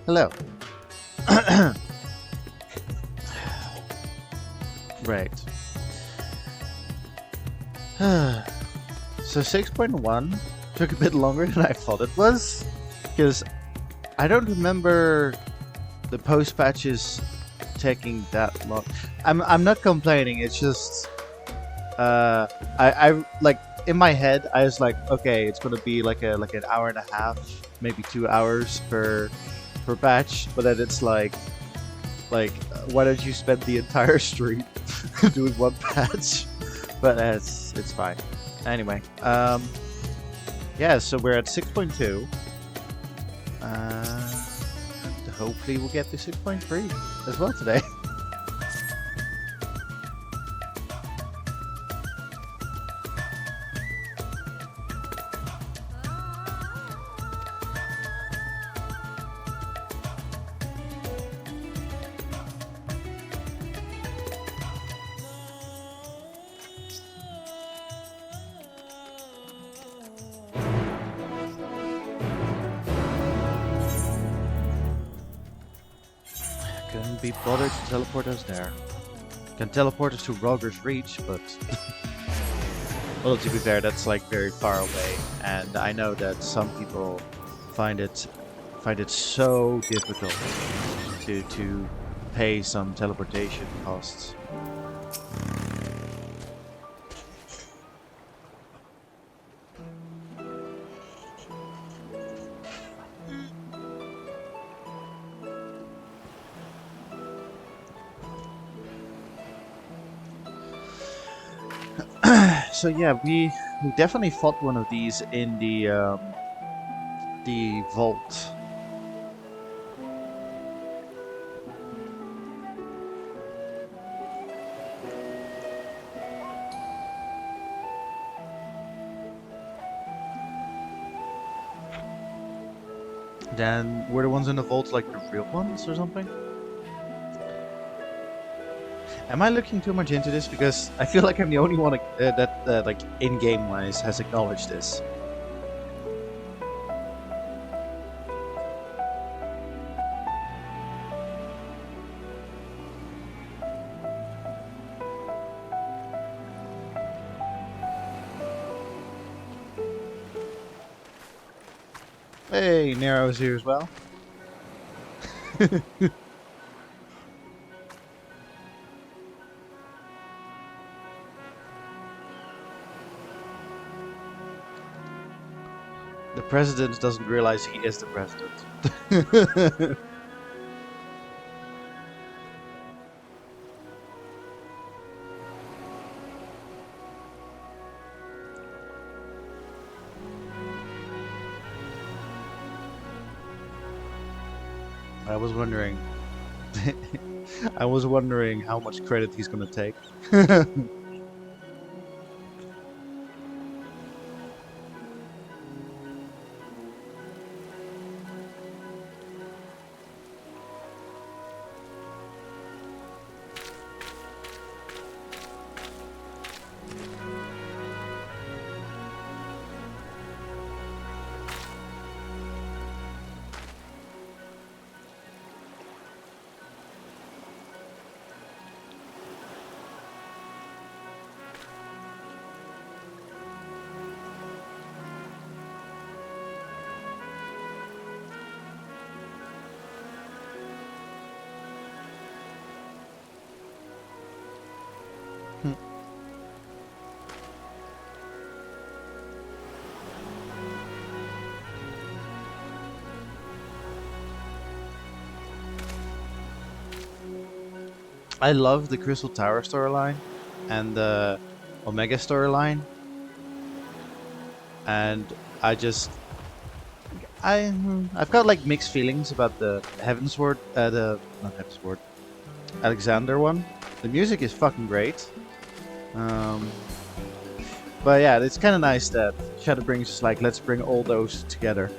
Hello. Right. So 6.1 took a bit longer than I thought it was, because I don't remember the post patches taking that long. I'm not complaining. It's just I like in my head I was like, okay, it's gonna be like an hour and a half, maybe 2 hours per patch, but then it's like why don't you spend the entire stream doing one patch? But it's fine. Anyway, yeah, so we're at 6.2. Hopefully we'll get to 6.3 as well today. Couldn't be bothered to teleport us there. Can teleport us to Roger's Reach, but well, to be fair, that's like very far away, and I know that some people find it so difficult to pay some teleportation costs. So yeah, we definitely fought one of these in the vault. Then were the ones in the vault like the real ones or something? Am I looking too much into this? Because I feel like I'm the only one that like in-game wise has acknowledged this. Hey, Nero's here as well. The president doesn't realize he is the president. I was wondering. I was wondering how much credit he's gonna take. I love the Crystal Tower storyline and the Omega storyline, and I've got like mixed feelings about the Heavensward, not Heavensward, Alexander one. The music is fucking great, but yeah, it's kind of nice that Shadowbring's just like, let's bring all those together.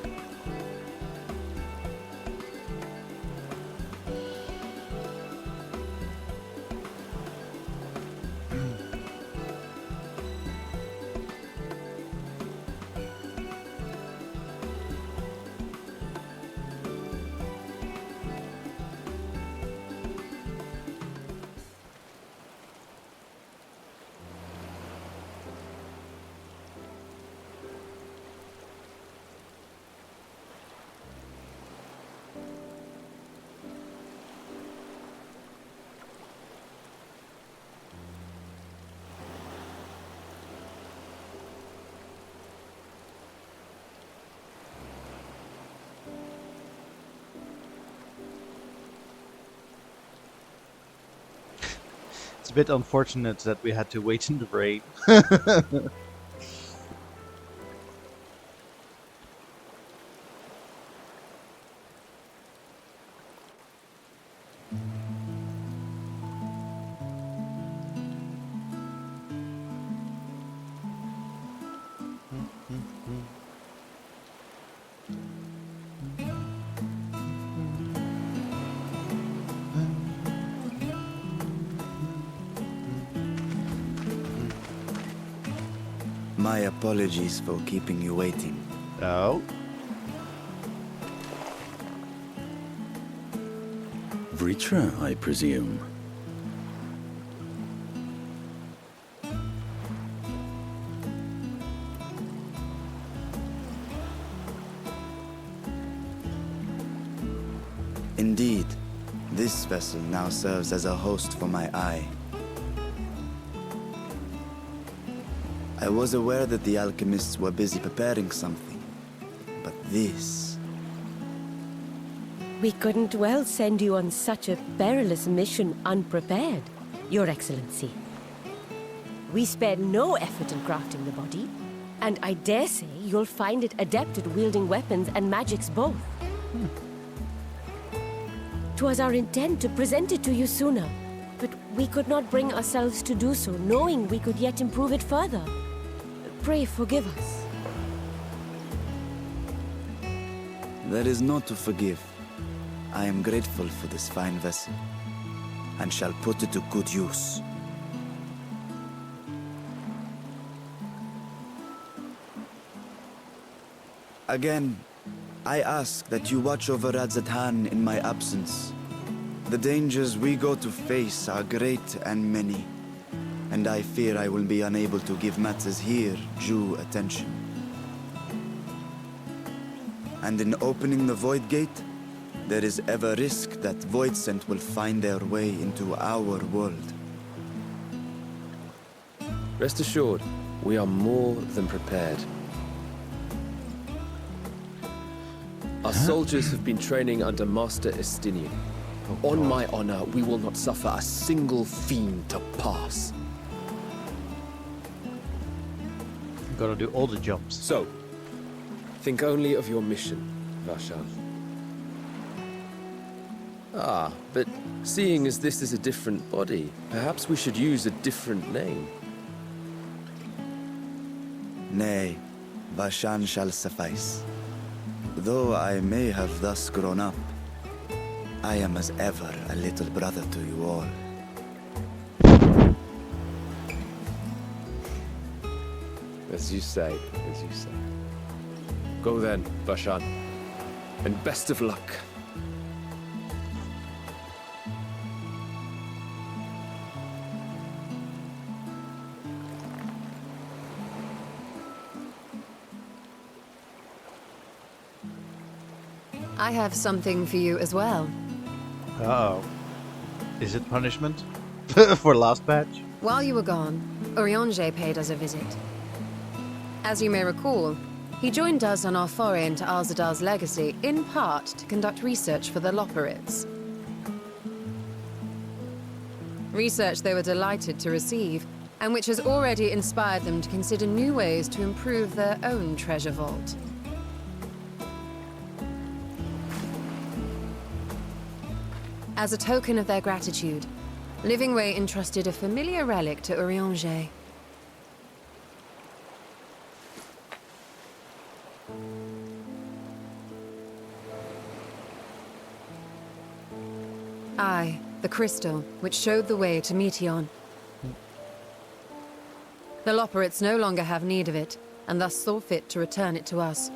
a bit unfortunate that we had to wait in the rain. My apologies for keeping you waiting. Oh, Vritra, I presume. Indeed, this vessel now serves as a host for my eye. I was aware that the alchemists were busy preparing something, but this... We couldn't well send you on such a perilous mission unprepared, Your Excellency. We spared no effort in crafting the body, and I dare say you'll find it adept at wielding weapons and magics both. 'Twas our intent to present it to you sooner, but we could not bring ourselves to do so, knowing we could yet improve it further. Pray forgive us. There is naught to forgive. I am grateful for this fine vessel, and shall put it to good use. Again, I ask that you watch over Radzatan in my absence. The dangers we go to face are great and many, and I fear I will be unable to give matters here due attention. And in opening the Void Gate, there is ever risk that Voidsent will find their way into our world. Rest assured, we are more than prepared. Our soldiers have been training under Master Estinian. On my honor, we will not suffer a single fiend to pass. I'm gonna do all the jumps. So, think only of your mission, Varshan. Ah, but seeing as this is a different body, perhaps we should use a different name. Nay, Vashan shall suffice. Though I may have thus grown up, I am as ever a little brother to you all. As you say, as you say. Go then, Varshan, and best of luck. I have something for you as well. Uh-oh. Is it punishment? For last batch? While you were gone, Urianger paid us a visit. As you may recall, he joined us on our foray into Alzadal's legacy, in part to conduct research for the Loporrits. Research they were delighted to receive, and which has already inspired them to consider new ways to improve their own treasure vault. As a token of their gratitude, Livingway entrusted a familiar relic to Urianger. Aye, the crystal, which showed the way to Meteon. The Loporrits no longer have need of it, and thus saw fit to return it to us.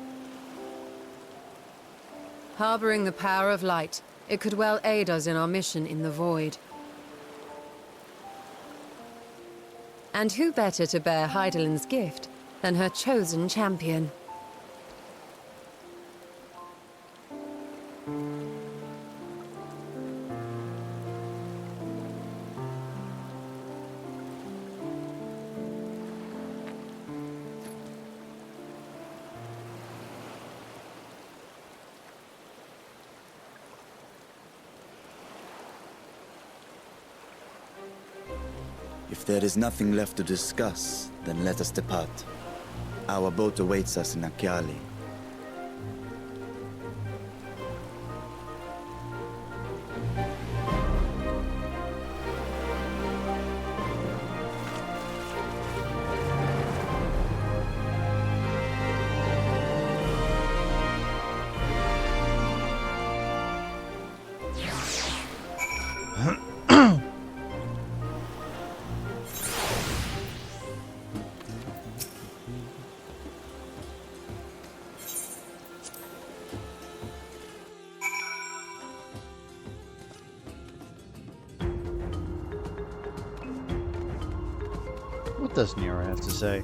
Harboring the power of light, it could well aid us in our mission in the Void. And who better to bear Heidelin's gift than her chosen champion? If there is nothing left to discuss, then let us depart. Our boat awaits us in Akyali. What does Nero have to say?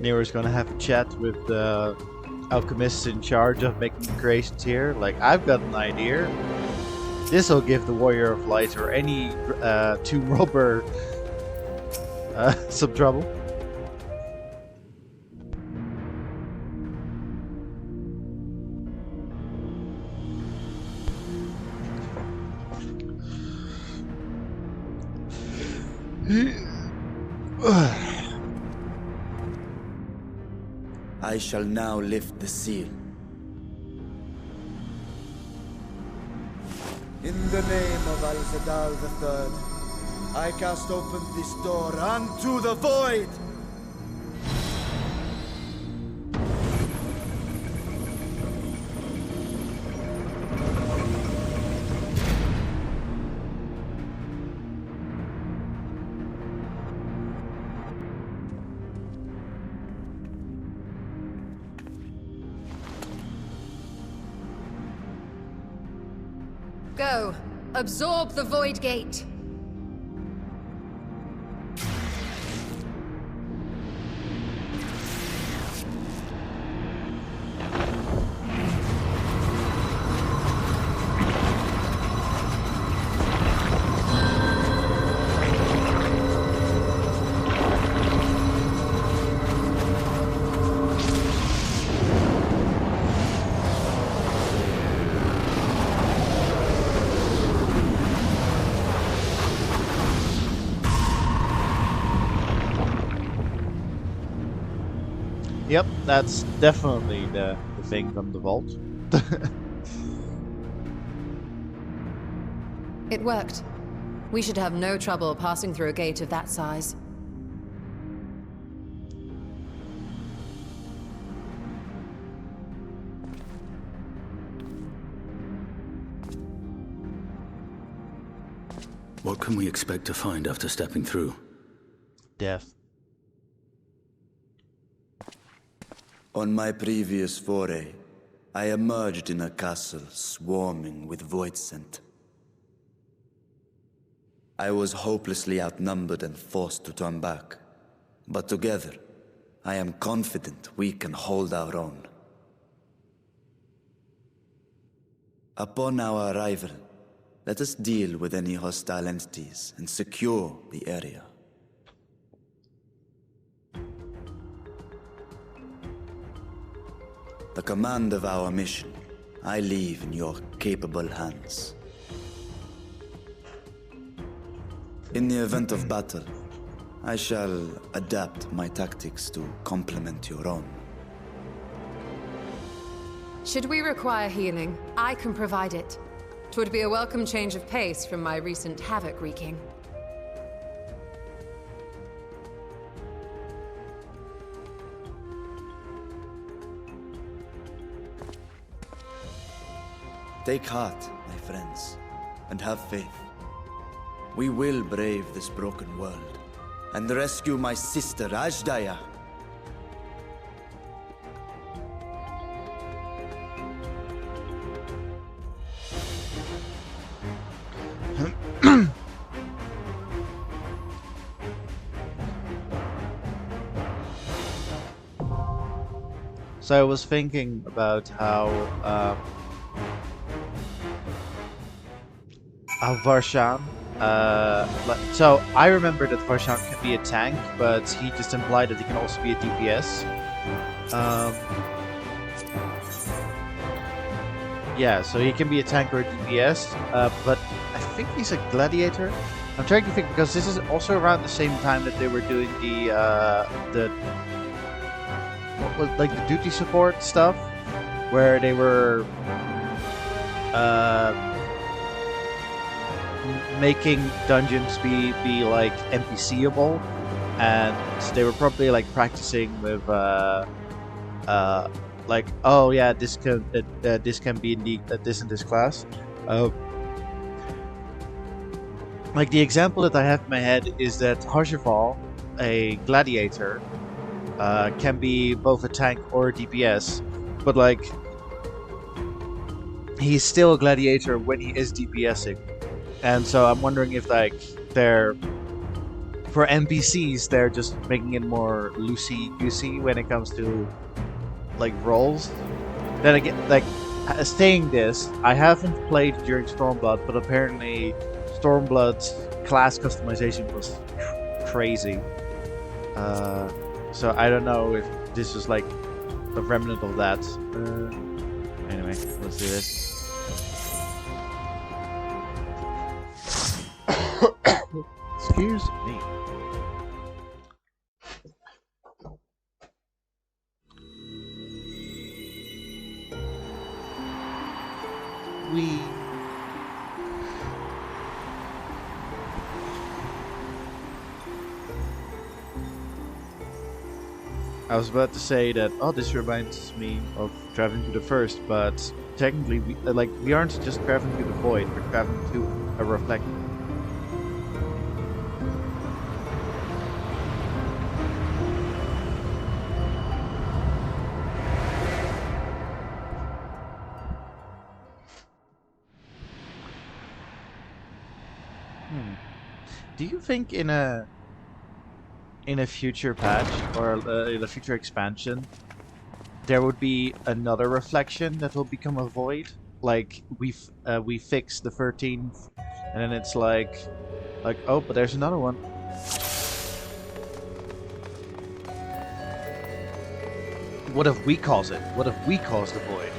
Nero's gonna have a chat with the alchemists in charge of making the creations here. Like, I've got an idea. This'll give the Warrior of Light or any tomb robber some trouble. I shall now lift the seal. In the name of Al-Zadal III, I cast open this door unto the void! Go. Absorb the Void Gate. Yep, that's definitely the thing from the vault. It worked. We should have no trouble passing through a gate of that size. What can we expect to find after stepping through? Death. On my previous foray, I emerged in a castle swarming with void scent. I was hopelessly outnumbered and forced to turn back. But together, I am confident we can hold our own. Upon our arrival, let us deal with any hostile entities and secure the area. The command of our mission, I leave in your capable hands. In the event of battle, I shall adapt my tactics to complement your own. Should we require healing, I can provide it. 'Twould be a welcome change of pace from my recent havoc wreaking. Take heart, my friends, and have faith. We will brave this broken world and rescue my sister Ajdaya. So I was thinking about how Varshan. So I remember that Varshan can be a tank, but he just implied that he can also be a DPS. Yeah, so he can be a tank or a DPS, but I think he's a gladiator. I'm trying to think because this is also around the same time that they were doing the what was like the duty support stuff, where they were uh, making dungeons be like NPCable, and they were probably like practicing with like, oh yeah, this can be in this and this class. Like the example that I have in my head is that Harshival, a gladiator, can be both a tank or a DPS, but like he's still a gladiator when he is DPSing. And so I'm wondering if like they're for NPCs they're just making it more loosey goosey when it comes to like roles. Then again, like saying this, I haven't played during Stormblood, but apparently Stormblood's class customization was crazy. So I don't know if this was like a remnant of that. Anyway, let's do this. Excuse me. We. I was about to say that, oh, this reminds me of traveling to the first, but technically, we aren't just traveling to the void, we're traveling to a reflection. Do you think in a future patch or in a future expansion, there would be another reflection that will become a void? Like we fix the 13th, and then it's like oh, but there's another one. What if we cause it? What if we cause the void?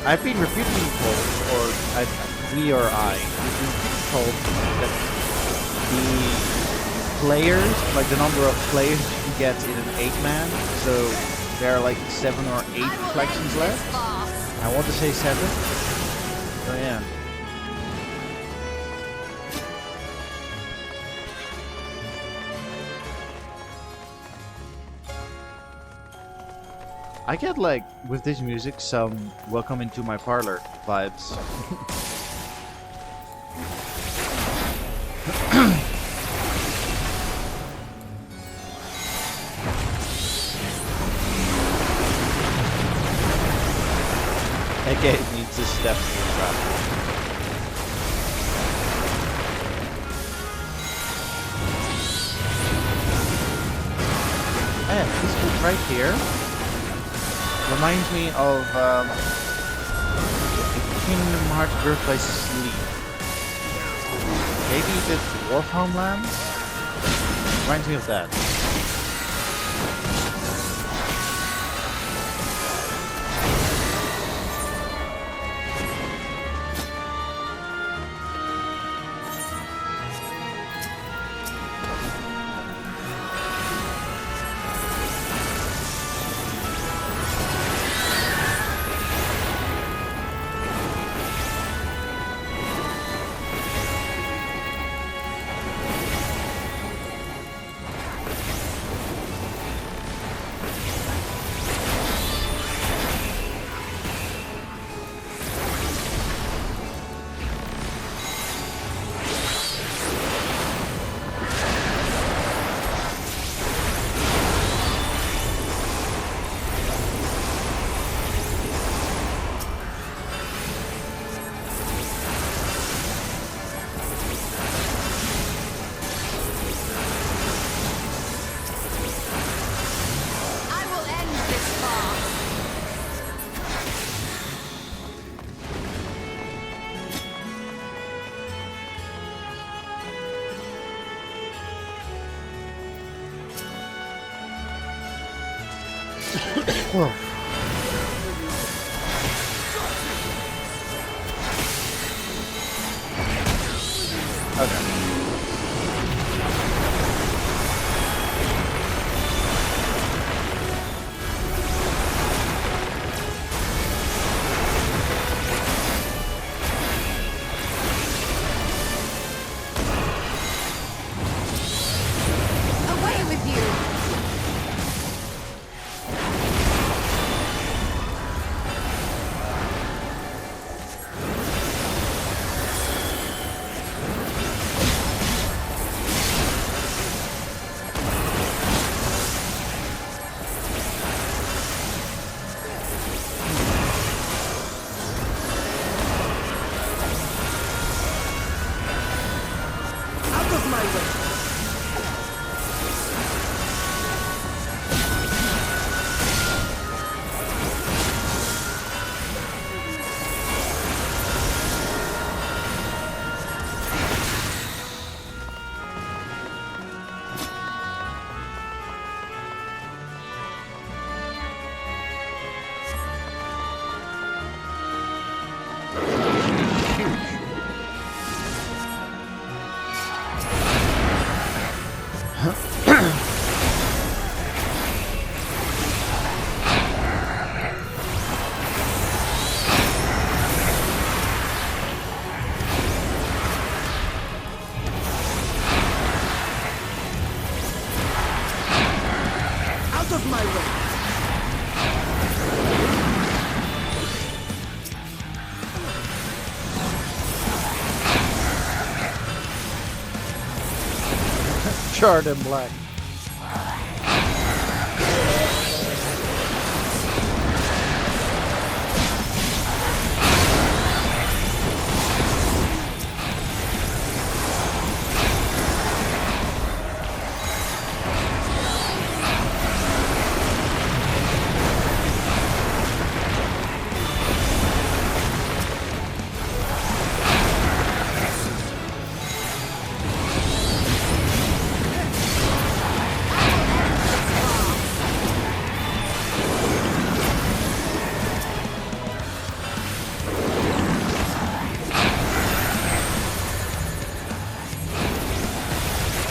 I've been repeatedly told, or we or I, we've been told that the players, like the number of players you can get in an 8-man, so there are like 7 or 8 reflections left. I want to say 7. So yeah. I get like, with this music, some welcome into my parlor vibes. Okay, it needs to step in the trap. And this book right here reminds me of Kingdom Hearts Birth by Sleep. Maybe the Dwarf Homeland? Reminds me of that. Whoa. Okay. Away with you! Out of my way! Out of my way! Charred in black.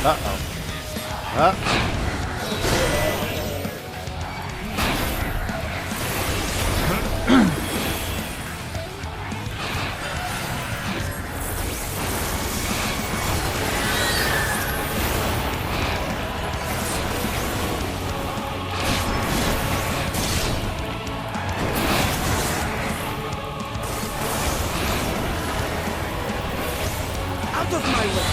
Uh-oh. Out of my way!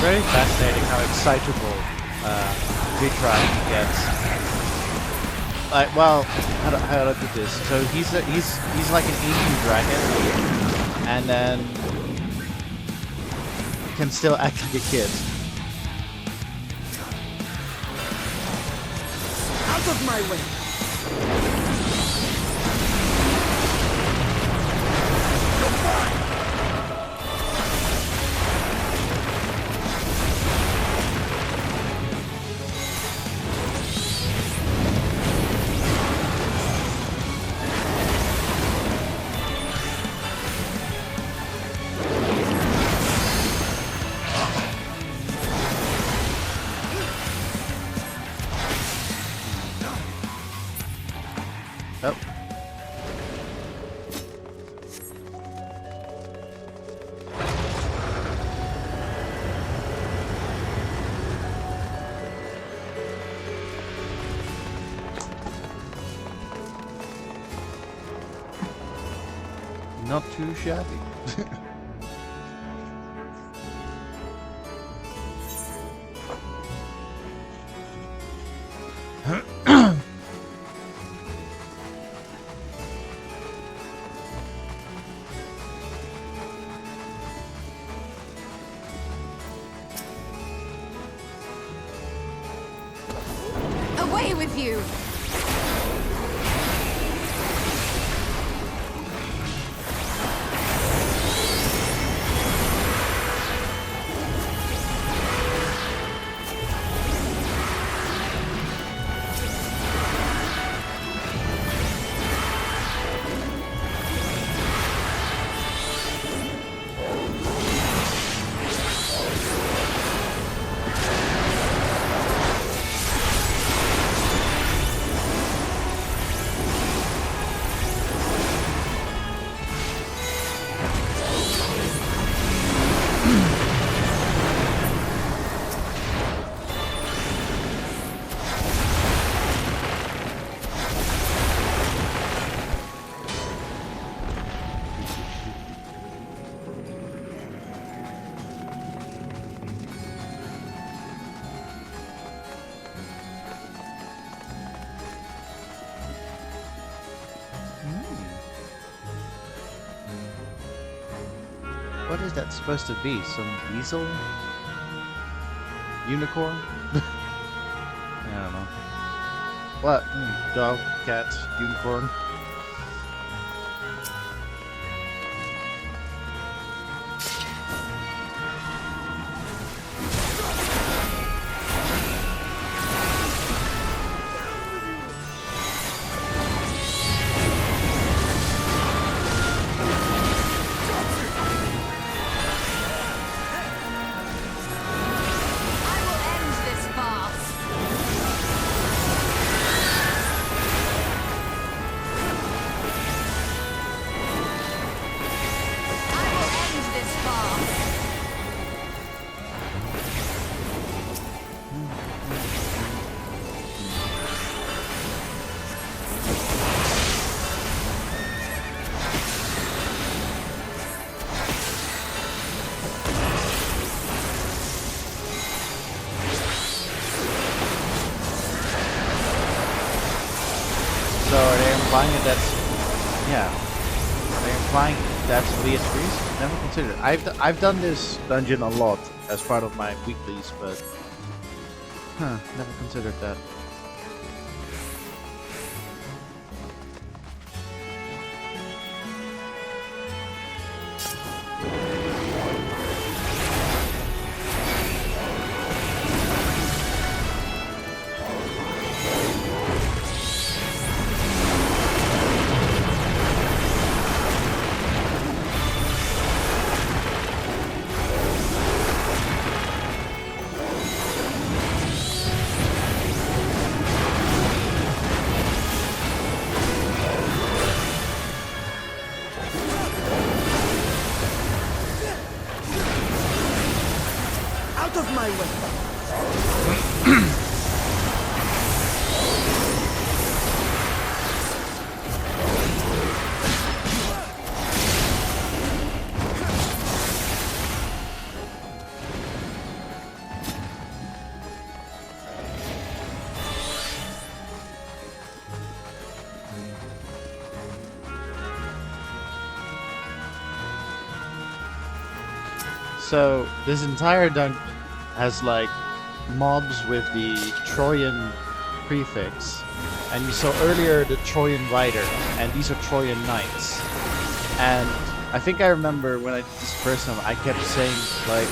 Very fascinating how excitable Vitrai gets. Like, well, how do I put this? So he's like an ancient dragon, and then can still act like a kid. Out of my way! Oh. not too shabby. Away with you! What is that supposed to be? Some weasel? Unicorn? I don't know. What? Dog, cat, unicorn? So are they implying that that's... Yeah. Are they implying that's Beatrice? Never considered. I've done this dungeon a lot as part of my weeklies, but... never considered that. Out of my way! So this entire dungeon has like mobs with the Trojan prefix, and you saw earlier the Trojan rider, and these are Trojan knights. And I think I remember when I did this first time, I kept saying like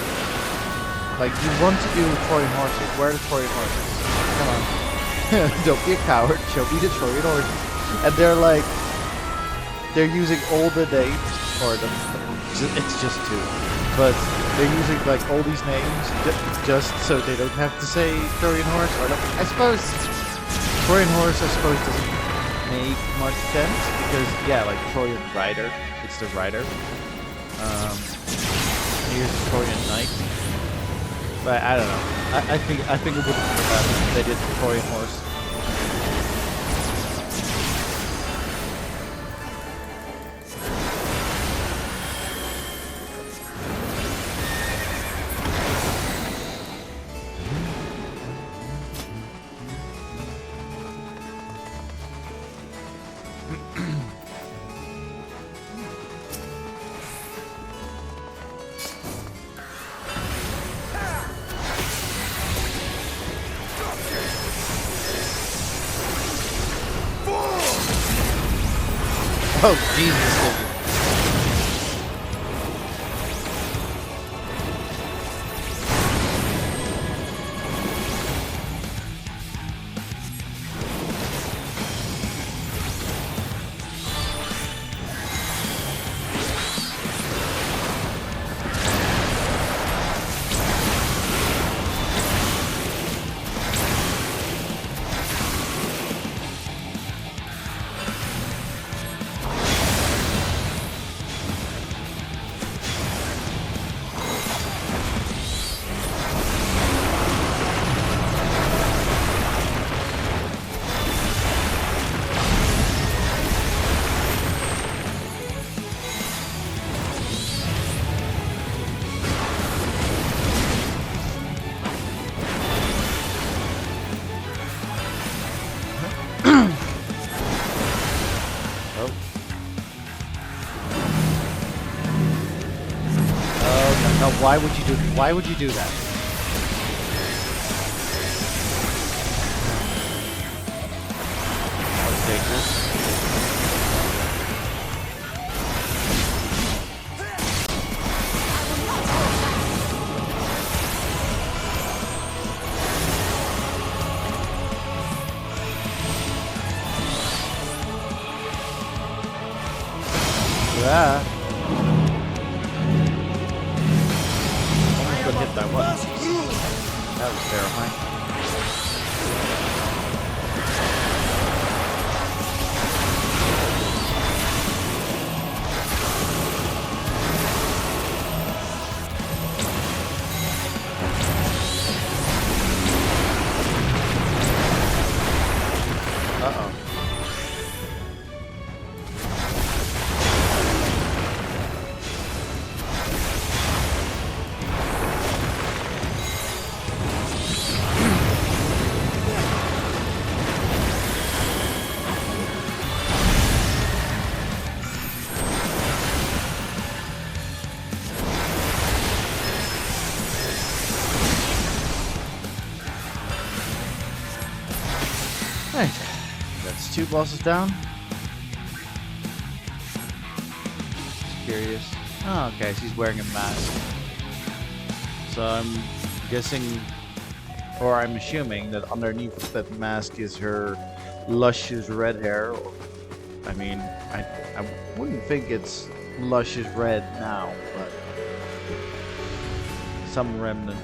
you want to do Trojan horses. Where are the Trojan horses? Come on, don't be a coward. Show me the Trojan horses. And they're using all the names, or it's just two, but they're using like all these names just so they don't have to say Trojan horse. Or I suppose Trojan horse, doesn't make much sense because yeah, like Trojan rider, it's the rider. Here's the Trojan knight, but I don't know. I think it would have been better if they did the Trojan horse. Oh, Jesus. No, why would you do? Why would you do that? I'll take this. Yeah. Almost got hit by one. That was terrifying. Uh-oh. Right. That's two bosses down. Just curious. Oh, okay, she's wearing a mask. So I'm guessing, or I'm assuming, that underneath that mask is her luscious red hair. I mean, I wouldn't think it's luscious red now, but some remnant.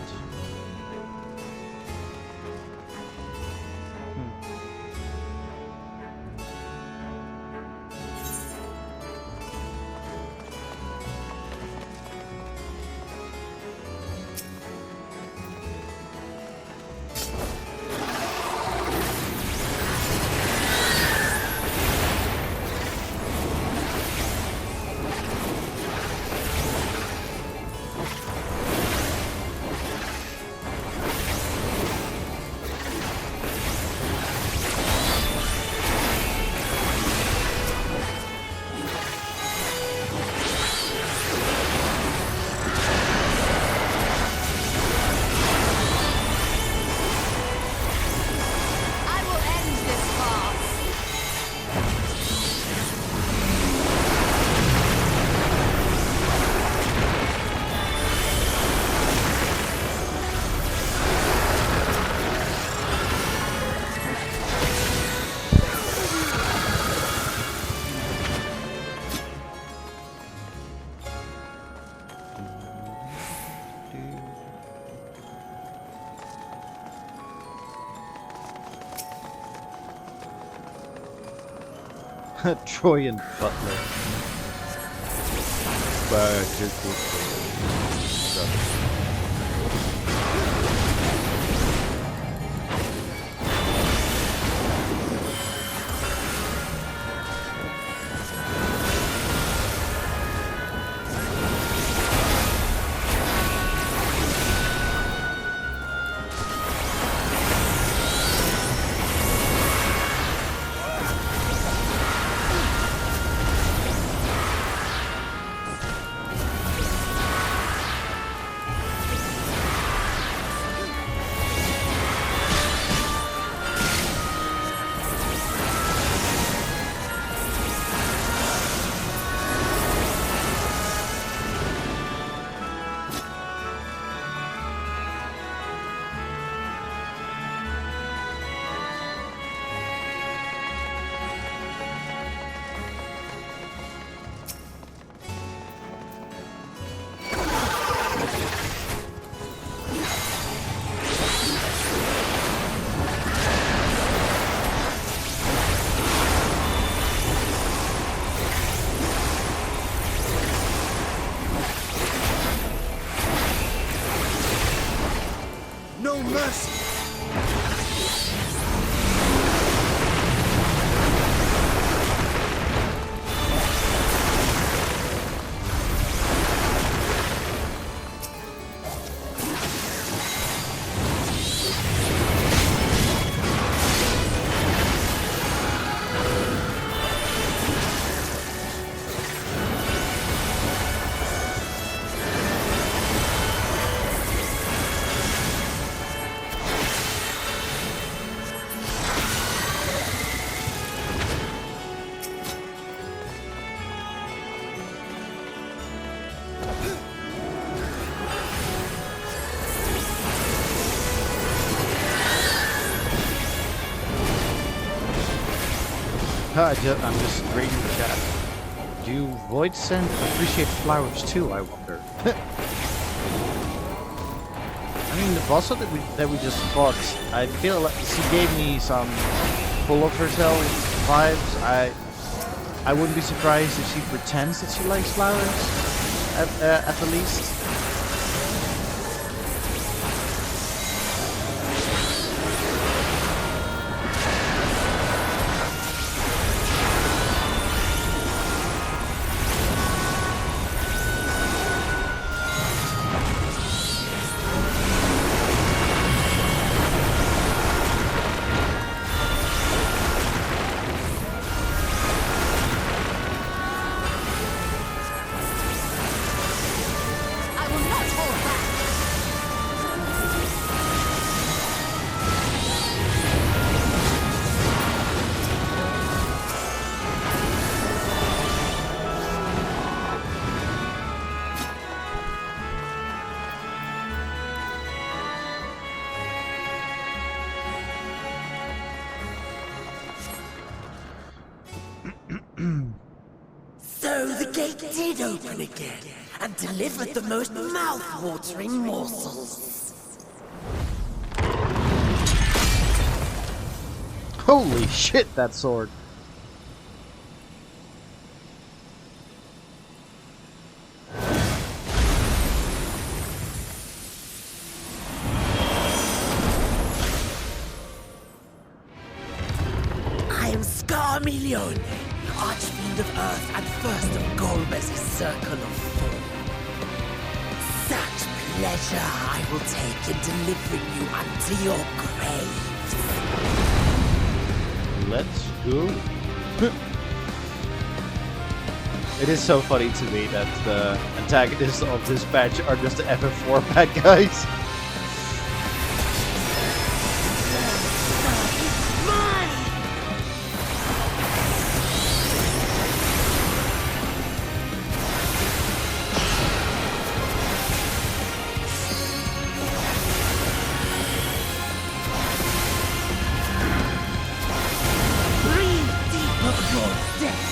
I will end this farce. Troyan Butler. no mercy. I'm just reading the chat. Do Void Send appreciate flowers too, I wonder? I mean, the boss that we just fought, I feel like she gave me some full of herself vibes. I wouldn't be surprised if she pretends that she likes flowers, at the least. I will not hold back. So the gate did open again and delivered the most mouth-watering morsels. Holy shit, that sword! I am Scarmelione, Archfiend of Earth and first of Golbez's Circle of Four. Such pleasure I will take in delivering you unto your grave. Let's go. It is so funny to me that the antagonists of this patch are just the FF4 bad guys. Breathe deep of your death.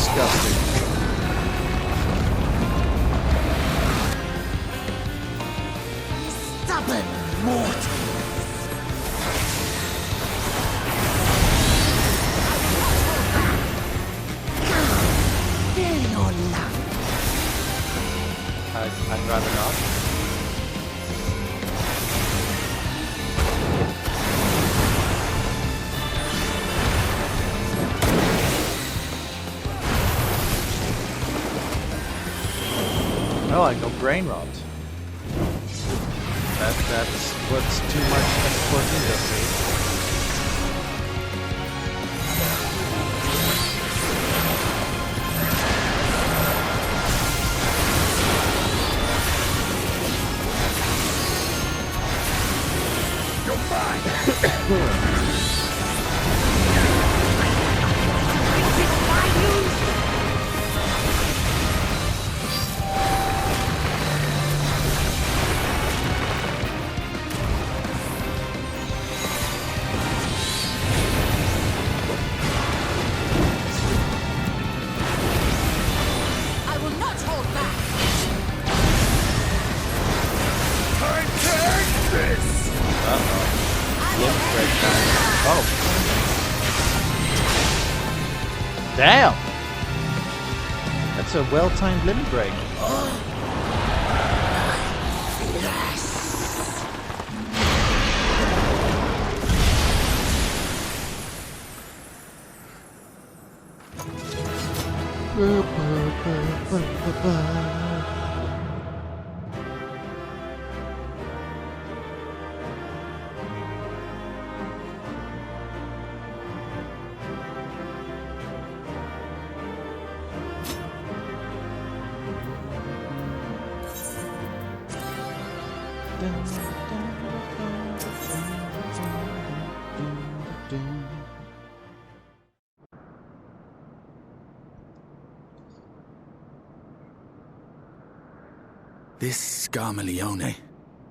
disgusting. Stubborn mortals. Feel your love. I'd rather not. Oh, I go brain rot. That's what's too much export industry. I will not hold back. Oh. Damn! That's a well-timed limit break. This Scarmalione,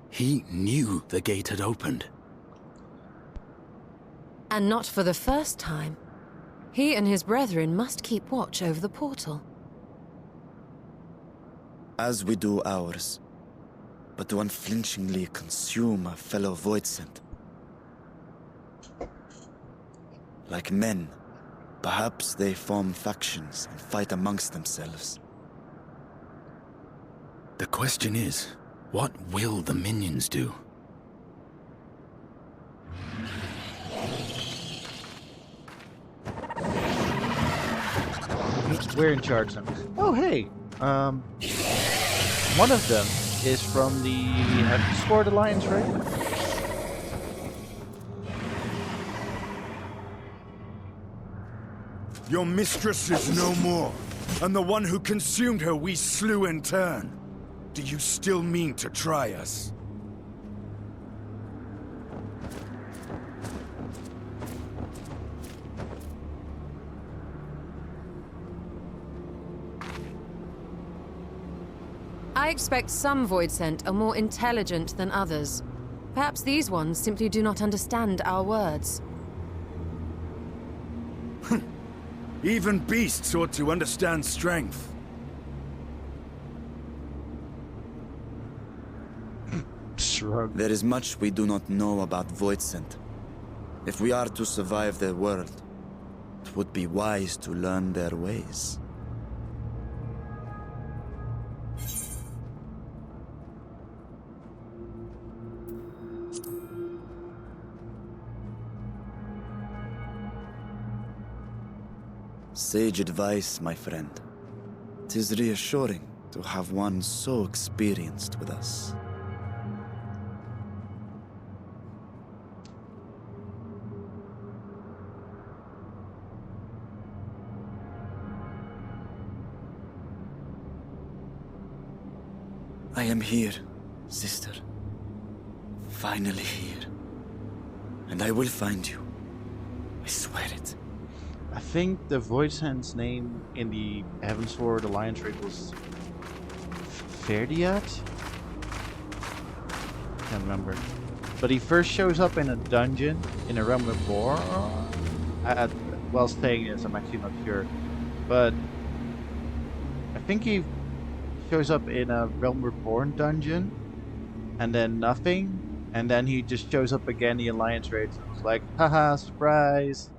he knew the gate had opened. And not for the first time. He and his brethren must keep watch over the portal. As we do ours, but to unflinchingly consume a fellow Voidsent. Like men, perhaps they form factions and fight amongst themselves. The question is, what will the minions do? We're in charge now. Oh, hey. One of them is from the Heavensward Alliance, right? Your mistress is no more, and the one who consumed her we slew in turn. Do you still mean to try us? I expect some Voidsent are more intelligent than others. Perhaps these ones simply do not understand our words. Even beasts ought to understand strength. Shrug. There is much we do not know about Voidsent. If we are to survive their world, it would be wise to learn their ways. Sage advice, my friend. 'Tis reassuring to have one so experienced with us. I am here, sister. Finally here. And I will find you. I swear it. I think the Voidsent's name in the Heavensward Alliance raid was Ferdiat? Can't remember. But he first shows up in a dungeon in a realm of war while staying as I'm actually not sure. But think he shows up in a Realm Reborn dungeon, and then nothing, and then he just shows up again in the Alliance raids and was like, haha, surprise.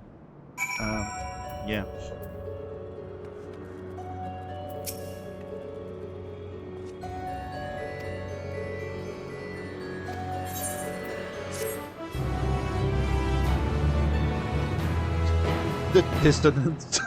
Yeah. The dissonance.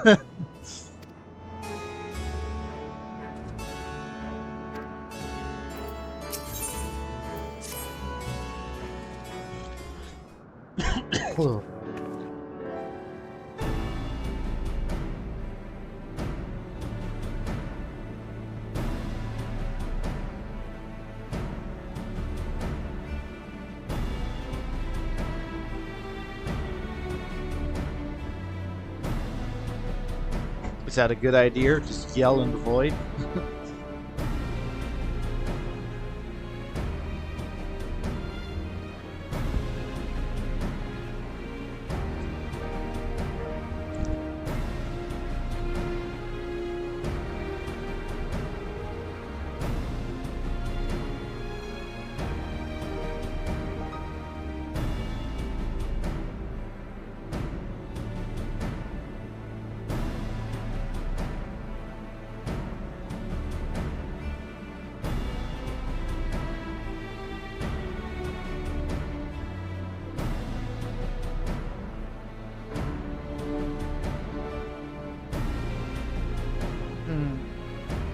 Is that a good idea? Just yell in the void?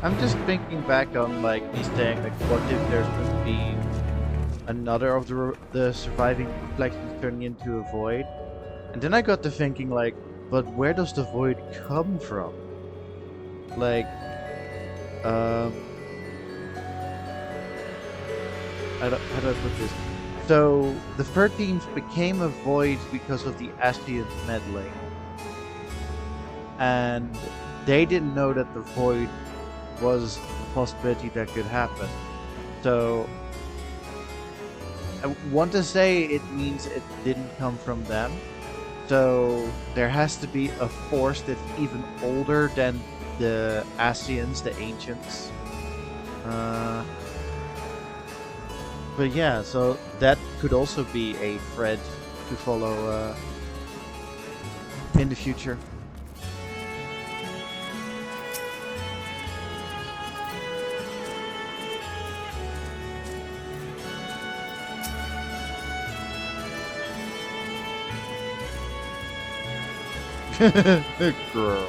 I'm just thinking back on like me saying like, what if there's going to be another of the surviving reflections turning into a void? And then I got to thinking like, but where does the void come from? Like, how do I put this? So the 13th became a void because of the Ascian meddling, and they didn't know that the void was a possibility that could happen. So I want to say it means it didn't come from them. So there has to be a force that's even older than the Ascians, the ancients. But yeah, so that could also be a thread to follow in the future. Girl.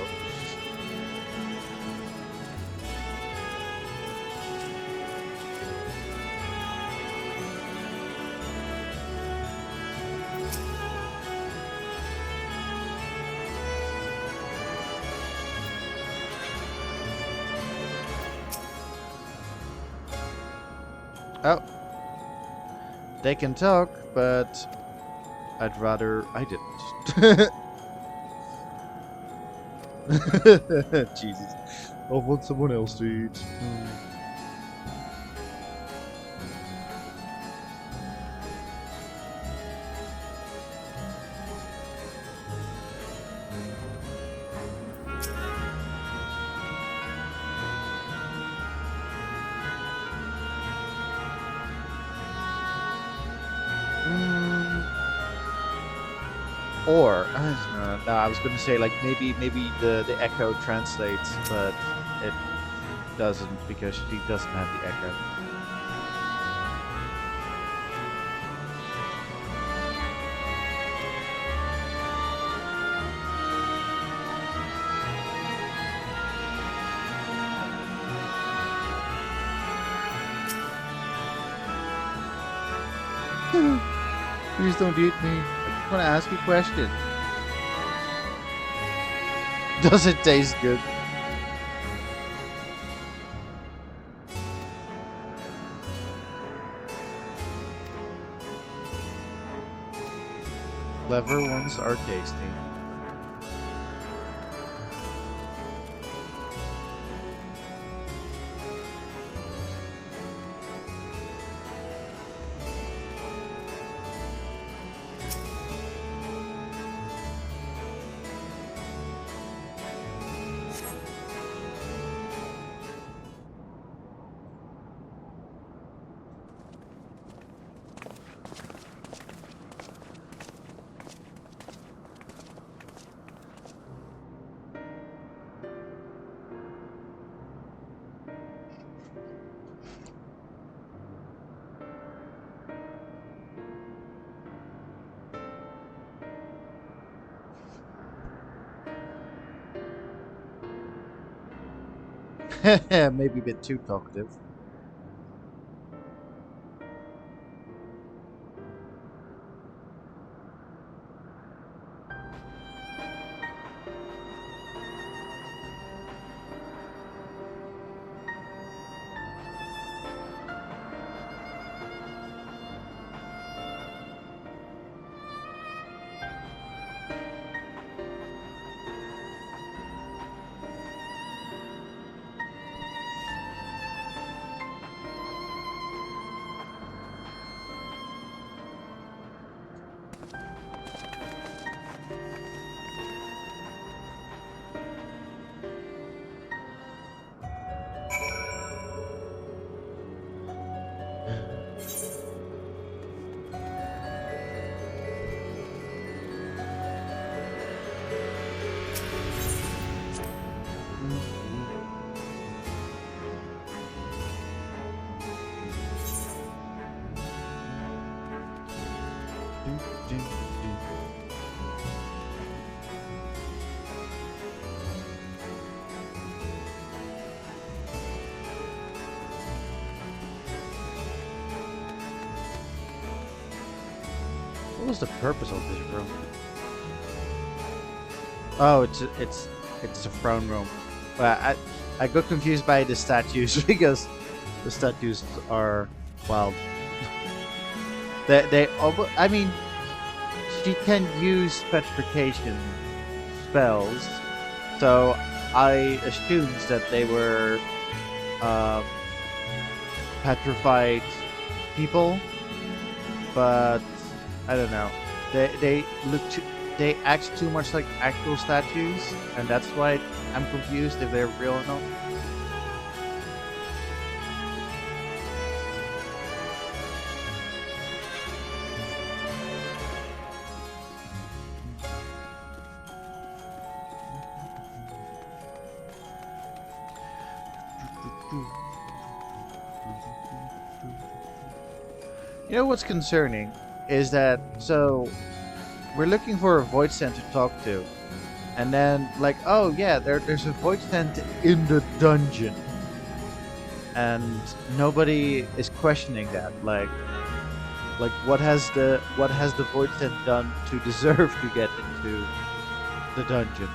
Oh. They can talk, but I'd rather I didn't. Jesus. I want someone else to eat. Or no, I was gonna say like maybe the echo translates, but it doesn't because she doesn't have the echo. Please don't eat me. I want to ask you a question. Does it taste good? Clever ones are tasty. Maybe a bit too talkative. What was the purpose of this room? Oh, it's a throne room. Well, I got confused by the statues because the statues are, well, I mean, she can use petrification spells, so I assumed that they were petrified people, but I don't know. They they act too much like actual statues, and that's why I'm confused if they're real or not. You know what's concerning is that, so we're looking for a void cent to talk to, and then like, oh yeah, there's a void cent in the dungeon, and nobody is questioning that. Like what has the void cent done to deserve to get into the dungeon?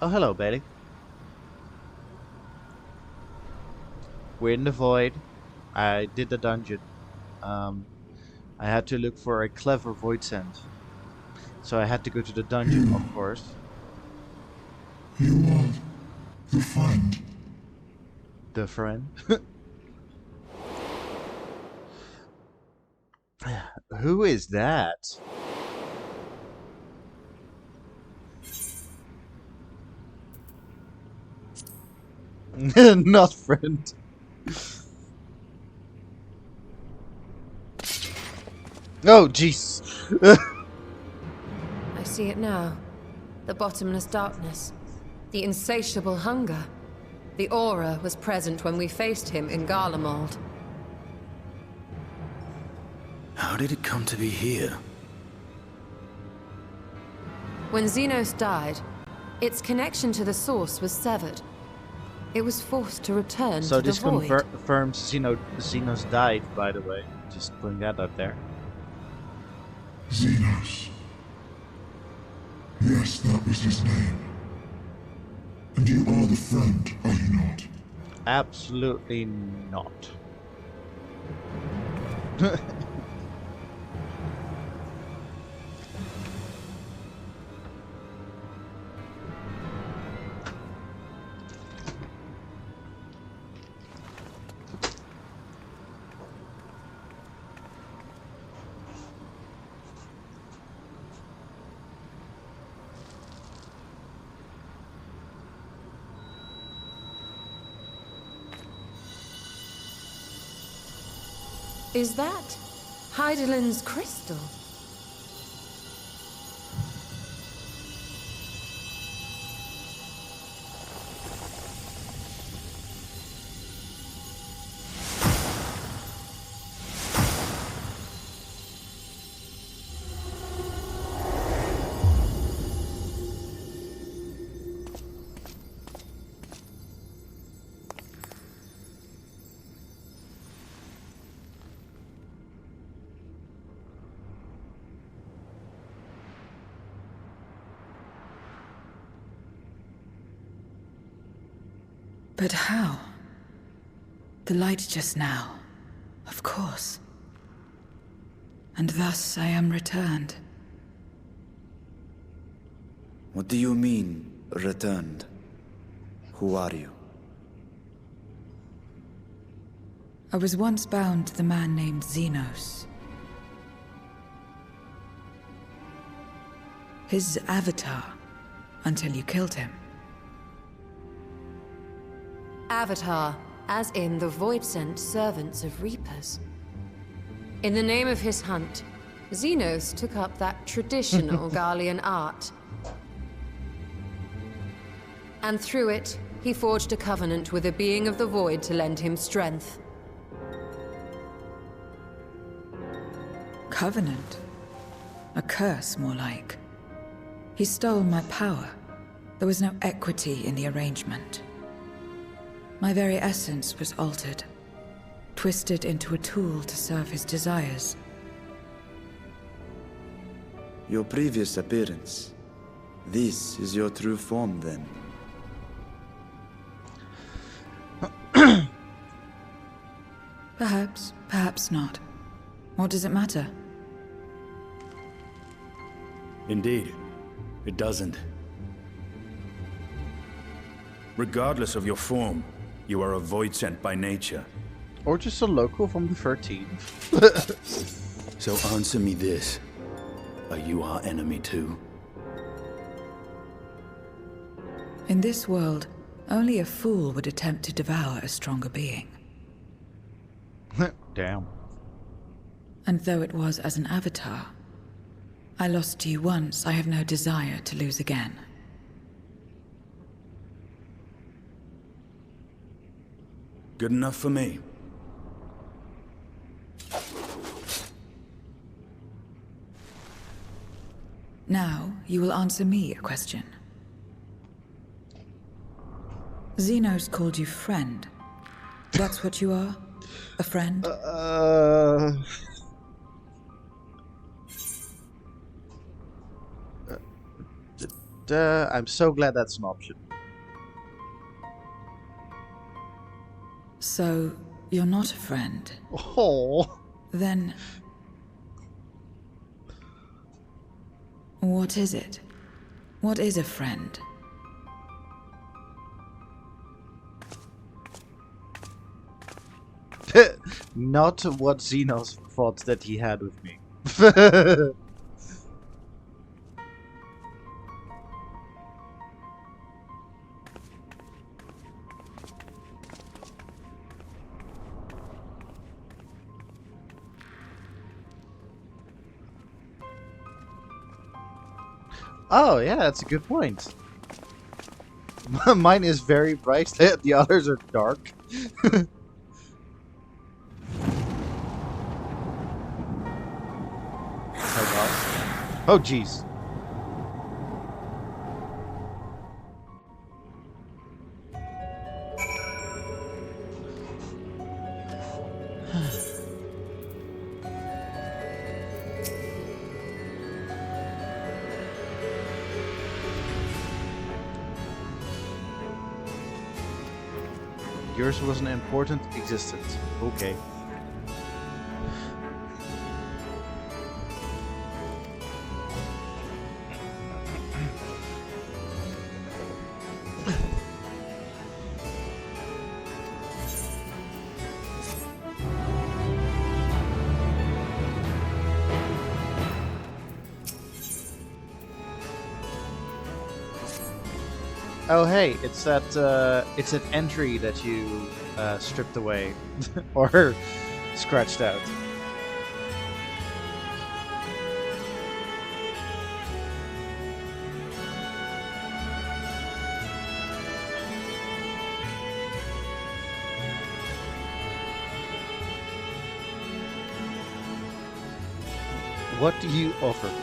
Oh, hello, Betty. We're in the void. I did the dungeon. I had to look for a clever void scent. So I had to go to the dungeon, of course. You want the friend? The friend? Who is that? Not friend. Oh, jeez. I see it now. The bottomless darkness. The insatiable hunger. The aura was present when we faced him in Garlemald. How did it come to be here? When Xenos died, Its connection to the source was severed. It was forced to return So to the this void. confirms Xenos died, by the way. Just putting that out there. Xenos. Yes, that was his name. And you are the friend, are you not? Absolutely not. Is that Heidelin's crystal? But how? The light just now. Of course. And thus I am returned. What do you mean, returned? Who are you? I was once bound to the man named Xenos. His avatar, until you killed him. Avatar, as in the Void-sent servants of Reapers. In the name of his hunt, Xenos took up that traditional Garlean art. And through it, he forged a covenant with a being of the Void to lend him strength. Covenant? A curse, more like. He stole my power. There was no equity in the arrangement. My very essence was altered, twisted into a tool to serve his desires. Your previous appearance. This is your true form, then. Perhaps, perhaps not. What does it matter? Indeed, it doesn't. Regardless of your form, you are a void sent by nature. Or just a local from the 13th. So answer me this. Are you our enemy too? In this world, only a fool would attempt to devour a stronger being. Damn. And though it was as an avatar, I lost to you once, I have no desire to lose again. Good enough for me. Now, you will answer me a question. Xenos called you friend. That's what you are? A friend? I'm so glad that's an option. So, you're not a friend? Oh. Then... what is it? What is a friend? Not what Xenos thought that he had with me. Oh, yeah, that's a good point. Mine is very bright, the others are dark. Oh, jeez. Yours was an important existence. Okay. Oh hey, it's an entry that you stripped away or scratched out. What do you offer for it?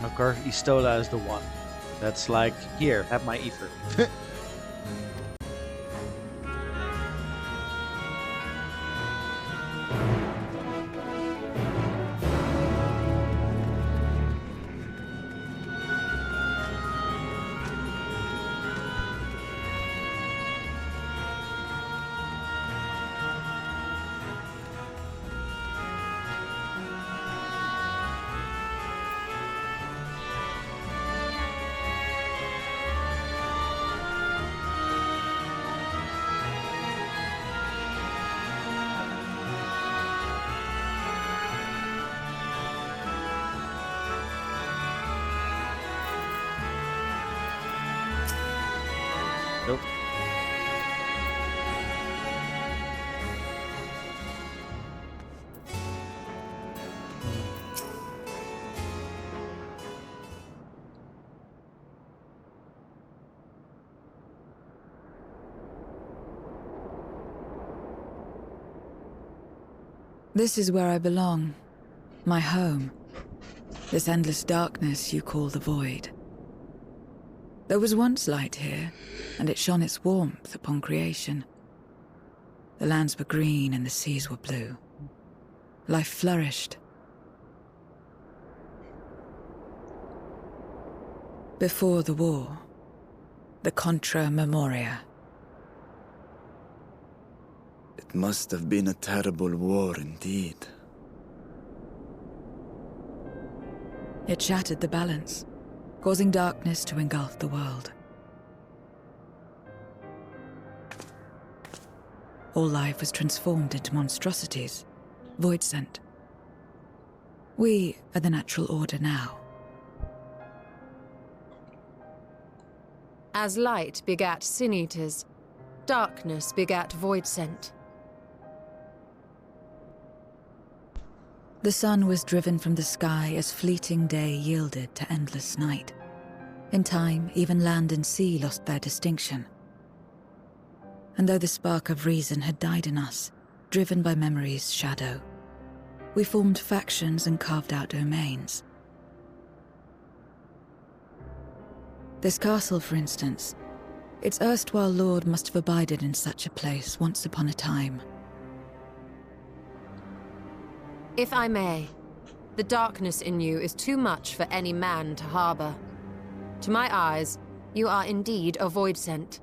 Of course, Istola is the one. That's like, here, have my ether. Nope. This is where I belong. My home. This endless darkness you call the Void. There was once light here, and it shone its warmth upon creation. The lands were green and the seas were blue. Life flourished. Before the war, the Contra Memoria. It must have been a terrible war indeed. It shattered the balance, causing darkness to engulf the world. All life was transformed into monstrosities, void-sent. We are the natural order now. As light begat sin-eaters, darkness begat void-sent. The sun was driven from the sky as fleeting day yielded to endless night. In time, even land and sea lost their distinction. And though the spark of reason had died in us, driven by memory's shadow, we formed factions and carved out domains. This castle, for instance, its erstwhile lord must have abided in such a place once upon a time. If I may, the darkness in you is too much for any man to harbor. To my eyes, you are indeed a void-sent.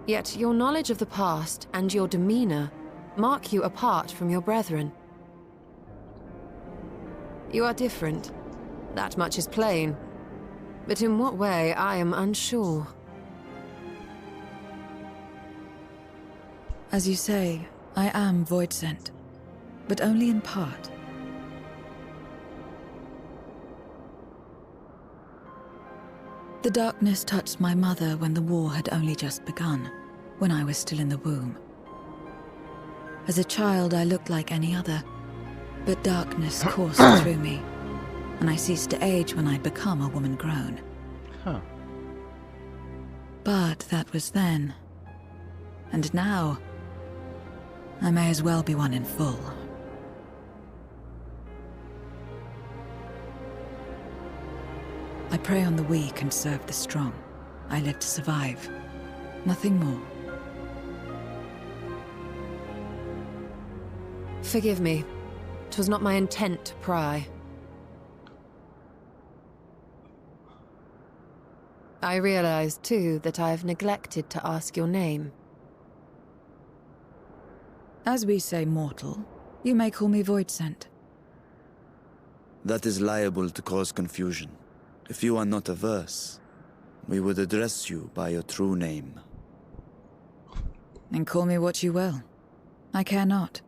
Yet your knowledge of the past and your demeanor mark you apart from your brethren. You are different. That much is plain. But in what way, I am unsure. As you say, I am void-sent, but only in part. The darkness touched my mother when the war had only just begun, when I was still in the womb. As a child, I looked like any other, but darkness coursed through me, and I ceased to age when I'd become a woman grown. Huh. But that was then. And now, I may as well be one in full. I prey on the weak and serve the strong. I live to survive. Nothing more. Forgive me. 'Twas not my intent to pry. I realize, too, that I've neglected to ask your name. As we say mortal, you may call me Voidsent. That is liable to cause confusion. If you are not averse, we would address you by your true name. Then call me what you will. I care not.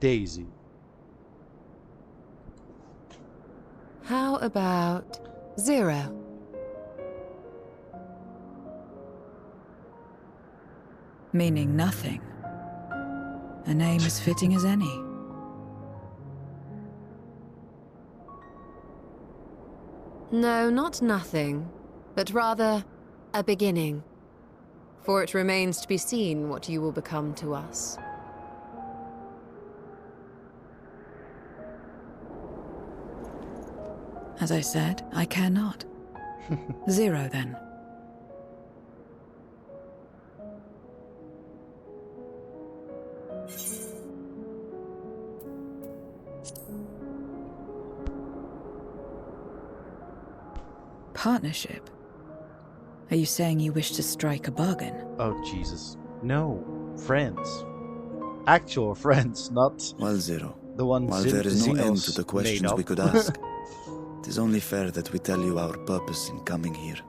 Daisy. How about Zero? Meaning nothing. A name as fitting as any. No, not nothing, but rather a beginning. For it remains to be seen what you will become to us. As I said, I care not. Zero, then. Partnership? Are you saying you wish to strike a bargain? Oh, Jesus. No. Friends. Actual friends, not Well, Zero, the ones while there is no end to Xenos the questions made we up. could ask, it is only fair that we tell you our purpose in coming here.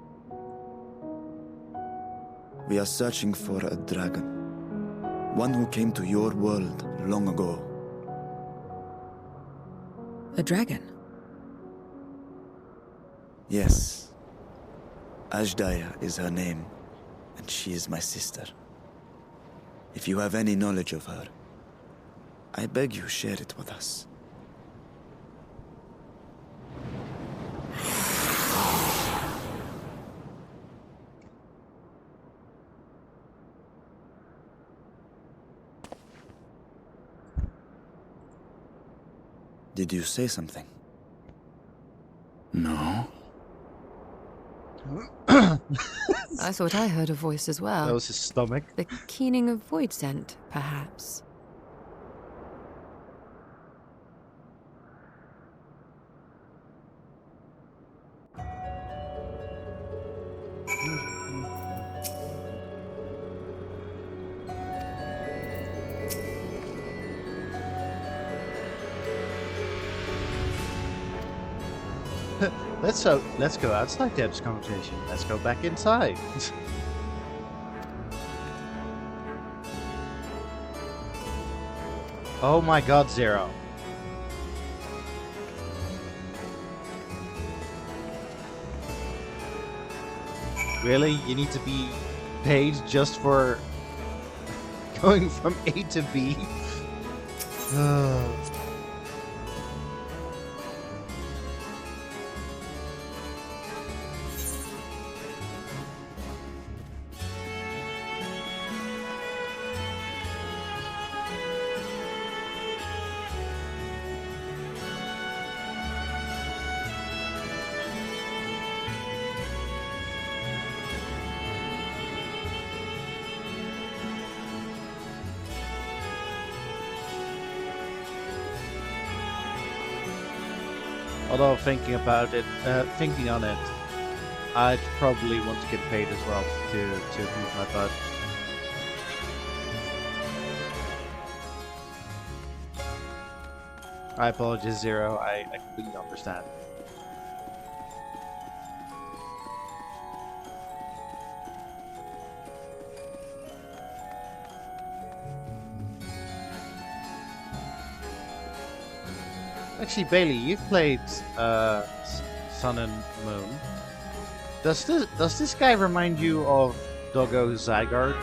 We are searching for a dragon. One who came to your world long ago. A dragon? Yes. Ajdaya is her name, and she is my sister. If you have any knowledge of her, I beg you share it with us. Did you say something? No. I thought I heard a voice as well. That was his stomach. The keening of void scent, perhaps. Let's go outside Deb's conversation. Let's go back inside. Oh my God, Zero. Really? You need to be paid just for going from A to B? Although thinking on it, I'd probably want to get paid as well to move my butt. I apologize, Zero. I completely understand. Actually, Bailey, you've played Sun and Moon. Does this guy remind you of Doggo Zygarde?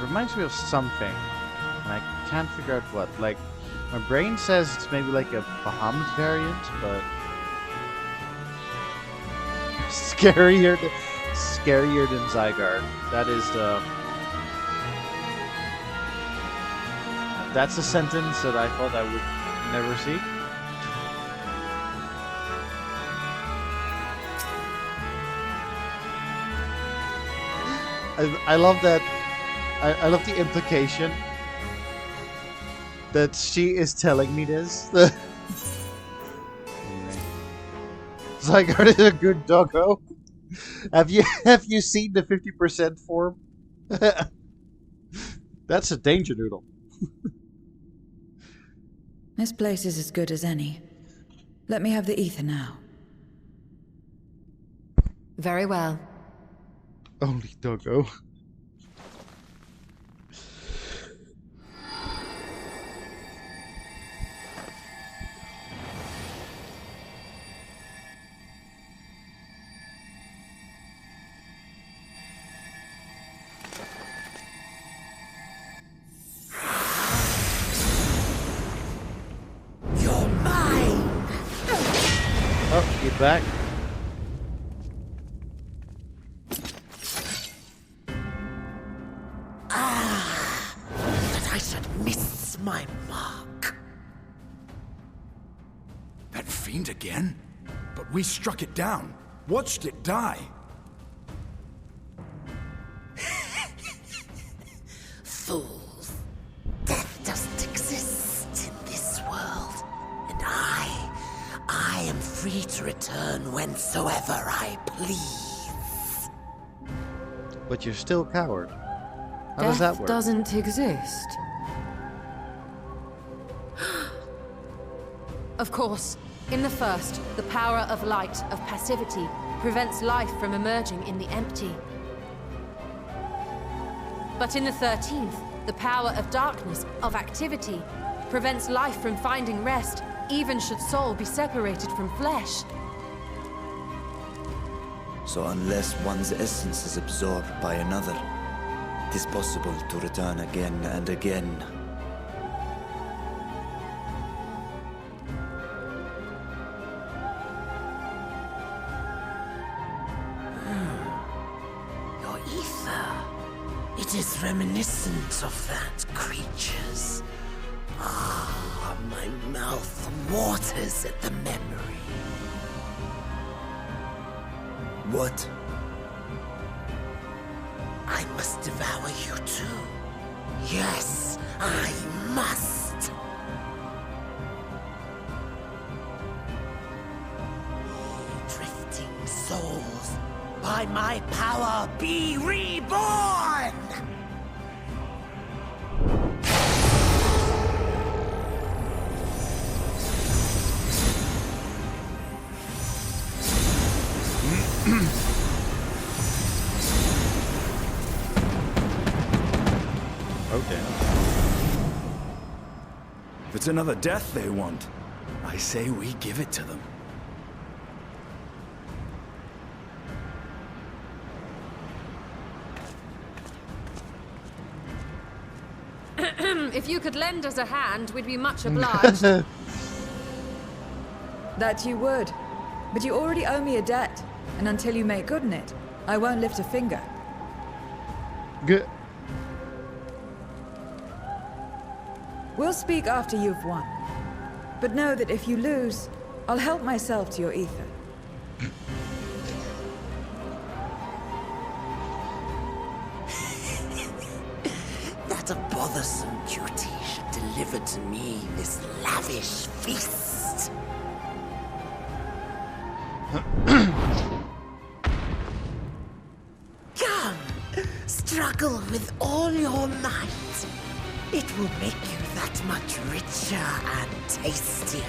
reminds me of something, and I can't figure out what. Like, my brain says it's maybe like a Bahamut variant, but scarier than Zygarde. That is the. That's a sentence that I thought I would never see. I love that. I love the implication that she is telling me this. Zygarde is a good doggo. Have you seen the 50% form? That's a danger noodle. This place is as good as any. Let me have the ether now. Very well. Only doggo. You're mine! Oh, get back. That I should miss my mark. That fiend again? But we struck it down. Watched it die. Fools. Death doesn't exist in this world. And I am free to return whensoever I please. But you're still a coward. How does that Death work? doesn't exist. Of course, in the first, the power of light, of passivity, prevents life from emerging in the empty. But in the 13th, the power of darkness, of activity, prevents life from finding rest, even should soul be separated from flesh. So unless one's essence is absorbed by another, it is possible to return again and again. Your ether. It is reminiscent of that creature's. Ah, my mouth waters at the memory. What? I must devour you too. Yes, I must. Drifting souls, by my power be reborn! Okay. If it's another death they want, I say we give it to them. If you could lend us a hand, we'd be much obliged. That you would. But you already owe me a debt. And until you make good on it, I won't lift a finger. Good. We'll speak after you've won. But know that if you lose, I'll help myself to your ether. That a bothersome duty should deliver to me this lavish feast. Come, struggle with all your might. It will make you that much richer and tastier.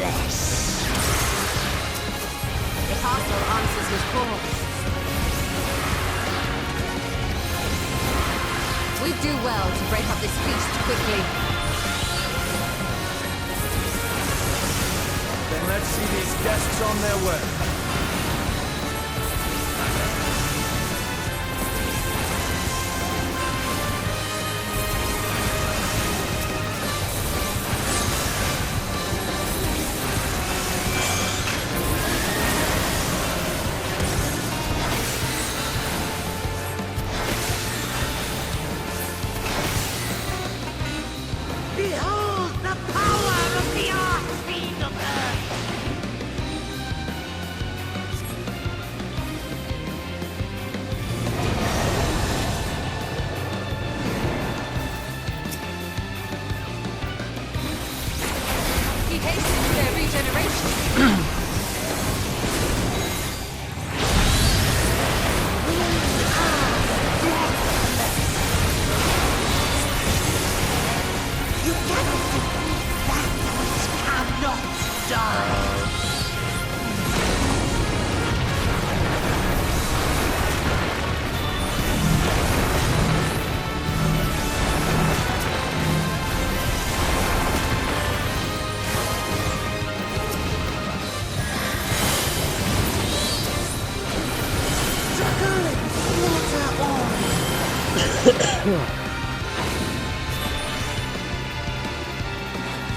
flesh. The castle answers his call. We do well to break up this feast quickly. Then let's see these guests on their way. Behold the power of the Archfiend of Earth! He hastens their regeneration. You cannot defeat that which cannot die! Struggle and slaughter all!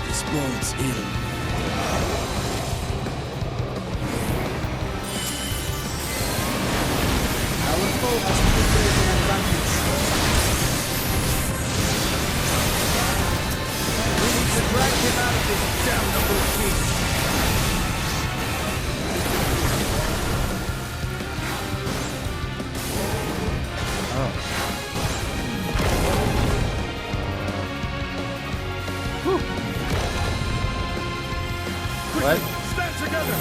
This bodes ill. Our foe has taken an advantage. We need to drag him out of this damnable feast. What? Stand together!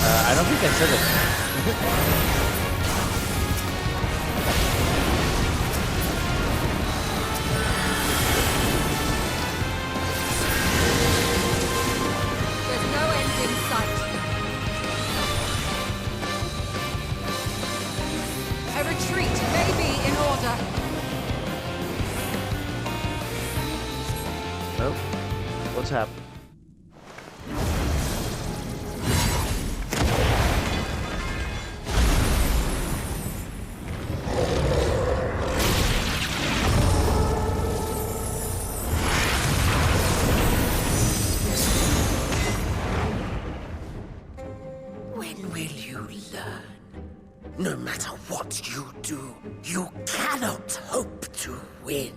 I don't think I said it. There's no end in sight. A retreat may be in order. Nope. What's happened? When will you learn? No matter what you do, you cannot hope to win.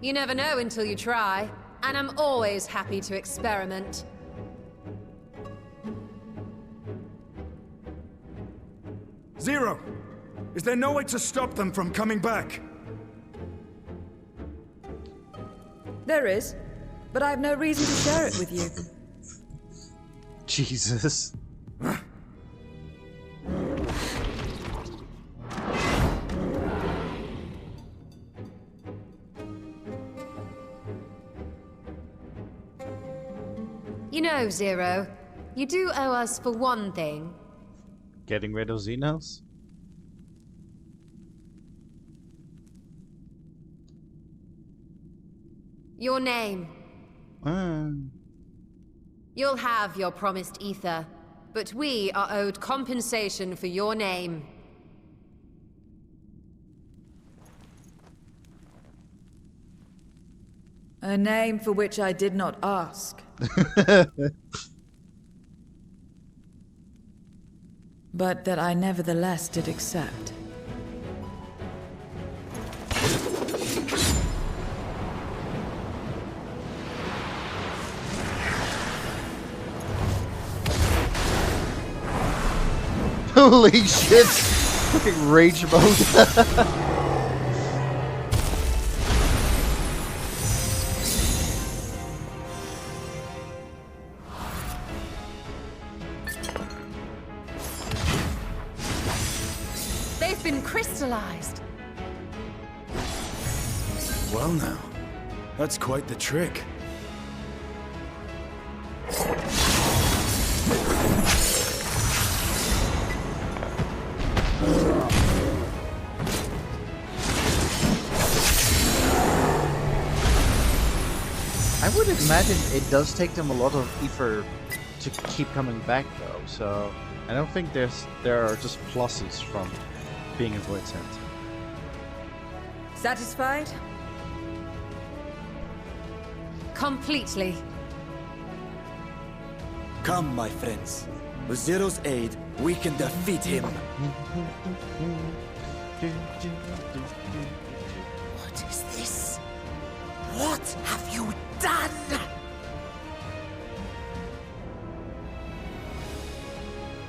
You never know until you try, and I'm always happy to experiment. Zero! Is there no way to stop them from coming back? There is, but I have no reason to share it with you. Jesus. You know, Zero, you do owe us for one thing. Getting rid of Xenos? Your name. Ah. You'll have your promised ether, but we are owed compensation for your name. A name for which I did not ask. But that I nevertheless did accept. Holy shit! Fucking rage mode. They've been crystallized. Well now, that's quite the trick. I would imagine it does take them a lot of effort to keep coming back, though. So I don't think there are just pluses from being a void sent. Satisfied? Completely. Come, my friends. With Zero's aid, we can defeat him. What is this? What have you done?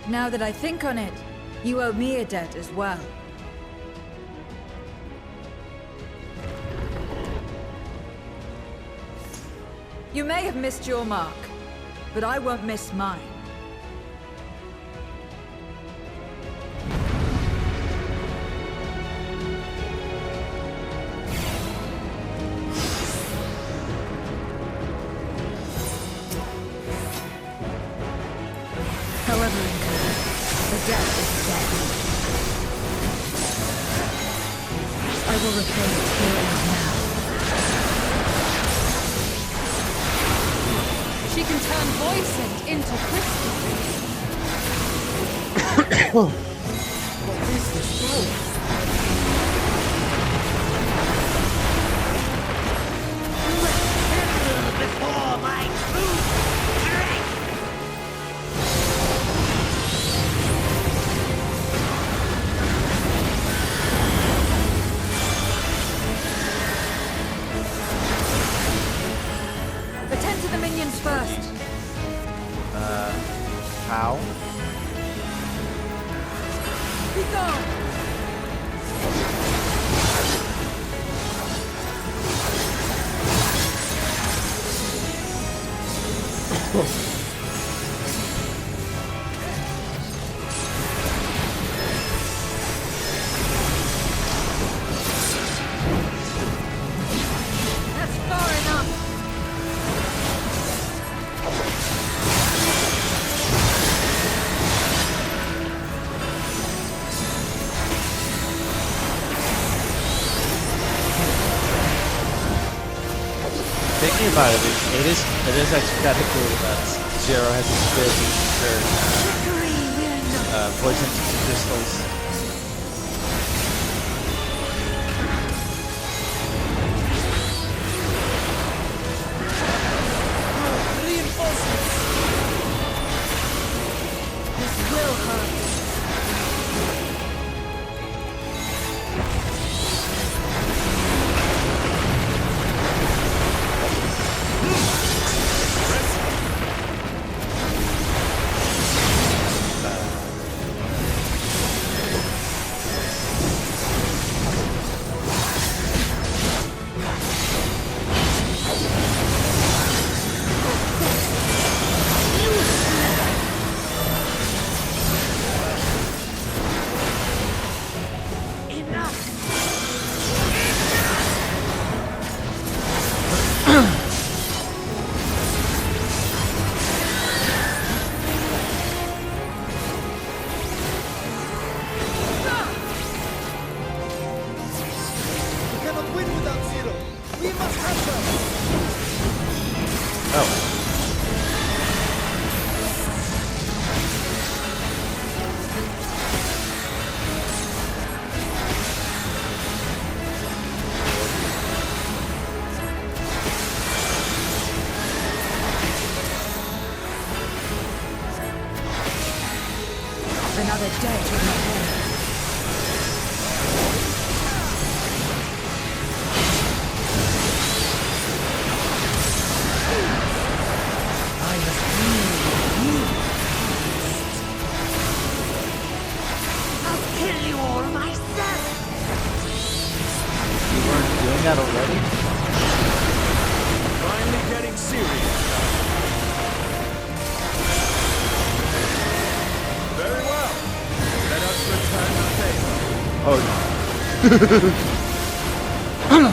Now that I think on it, you owe me a debt as well. You may have missed your mark, but I won't miss mine. However incurred, the debt is debt. I will repay it here and now. She can turn Voidsent into crystal. What is this place? Before my true strength! Attend to the minions first. How? Be gone! That's far enough. Thinking about it, it is actually kind of cool that Zero has this ability to turn poison into crystals. Reinforcements! This will hurt. Another day to my head. I must heal you. I'll kill you all myself! You weren't doing that already? Finally getting serious. Very well. Let us return the favor. Oh no.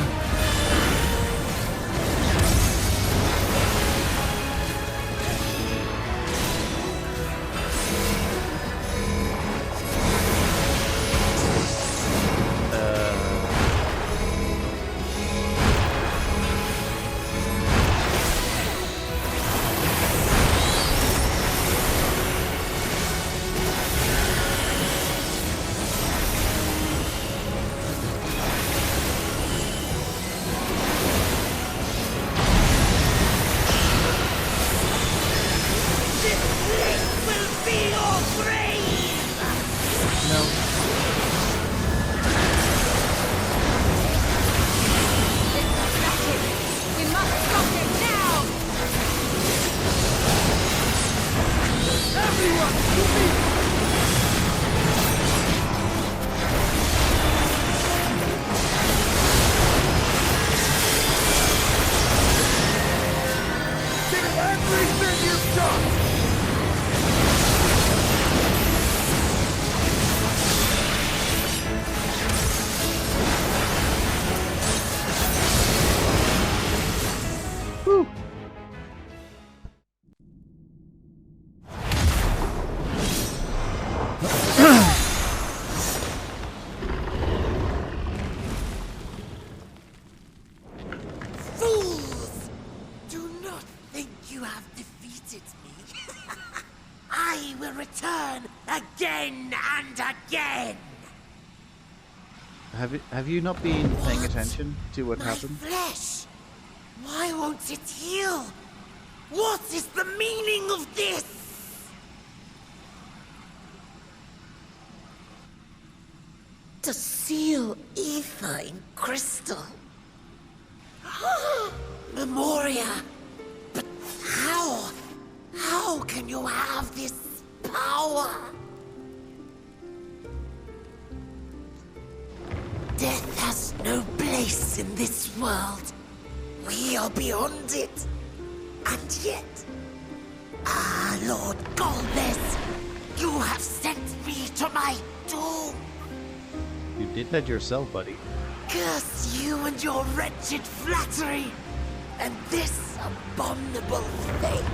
you have defeated me. I will return again and again. Have you not been paying What? attention to what My happened? flesh. Why won't it heal? What is the meaning of this? To seal ether in crystal. Memoria. But how? How can you have this power? Death has no place in this world. We are beyond it. And yet... Lord Golbez, you have sent me to my doom. You did that yourself, buddy. Curse you and your wretched flattery, and this abominable fate.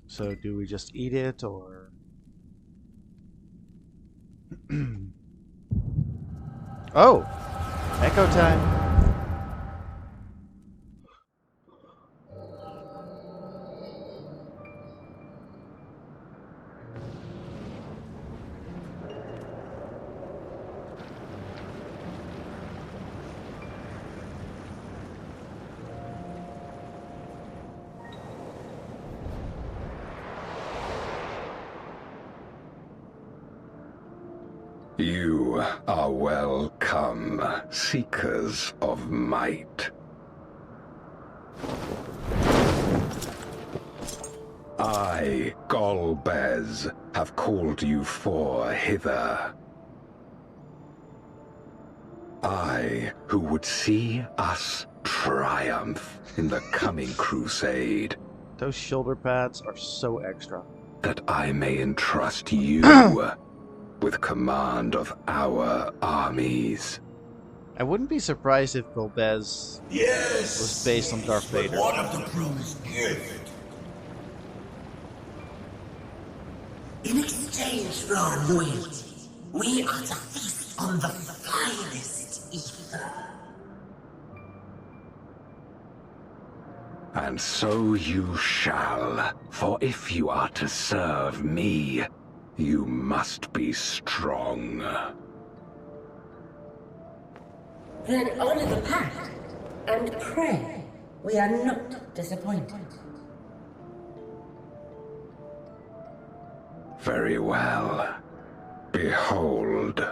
So do we just eat it, or... Oh! Echo time! You are welcome, seekers of might. I, Golbez, have called you four hither. I, who would see us triumph in the coming crusade. Those shoulder pads are so extra. That I may entrust you with command of our armies. I wouldn't be surprised if Golbez was based on Darth Vader. One of the crew's gift. In exchange for our loyalty, we are to feast on the finest ether. And so you shall, for if you are to serve me, you must be strong. Then honor the pact and pray we are not disappointed. Very well. Behold.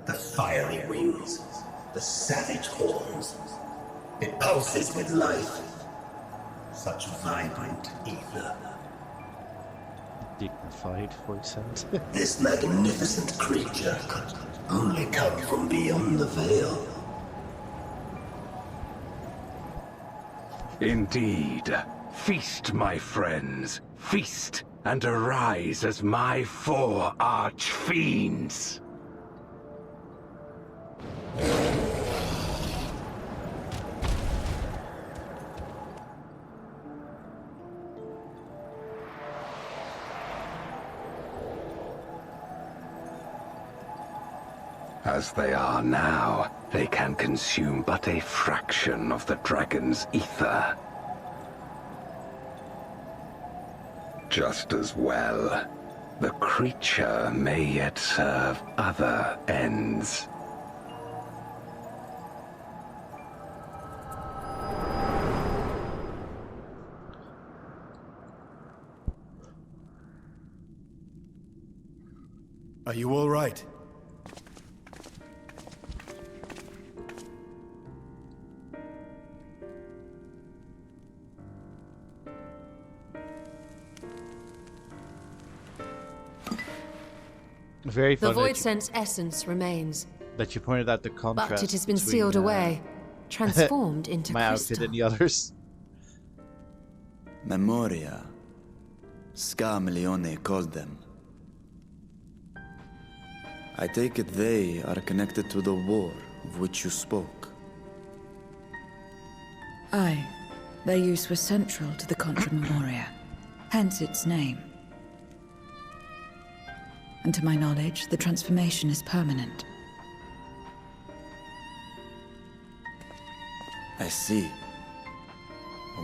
The fiery wings, the savage horns. It pulses with life. Such vibrant ether. Dignified voice sound. This magnificent creature could only come from beyond the veil. Indeed. Feast, my friends. Feast and arise as my four arch-fiends. As they are now, they can consume but a fraction of the dragon's ether. Just as well, the creature may yet serve other ends. Are you all right? Very The funny. Void Sense essence remains. That you pointed out the contrast. But it has been between, sealed away, transformed into my crystal. outfit and the others. Memoria. Scarmelione called them. I take it they are connected to the war of which you spoke. Aye. Their use was central to the Contra Memoria, hence its name. And to my knowledge, the transformation is permanent. I see.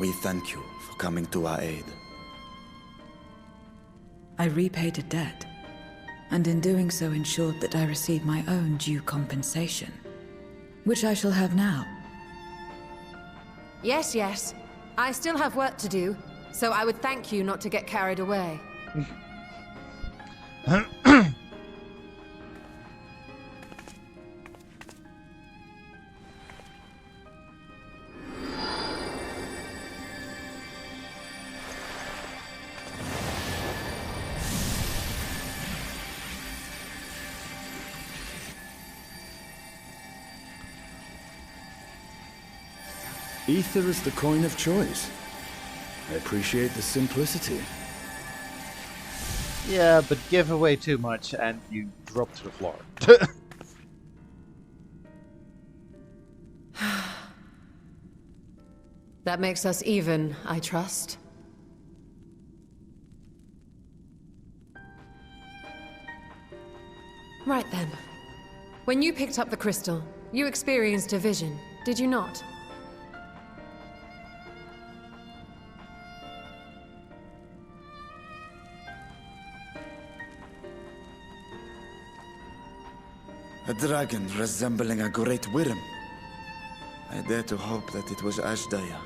We thank you for coming to our aid. I repaid a debt, and in doing so ensured that I received my own due compensation, which I shall have now. Yes, yes. I still have work to do, so I would thank you not to get carried away. Ether is the coin of choice. I appreciate the simplicity. Yeah, but give away too much and you drop to the floor. That makes us even, I trust. Right then. When you picked up the crystal, you experienced a vision, did you not? A dragon resembling a great worm. I dare to hope that it was Ashdaya.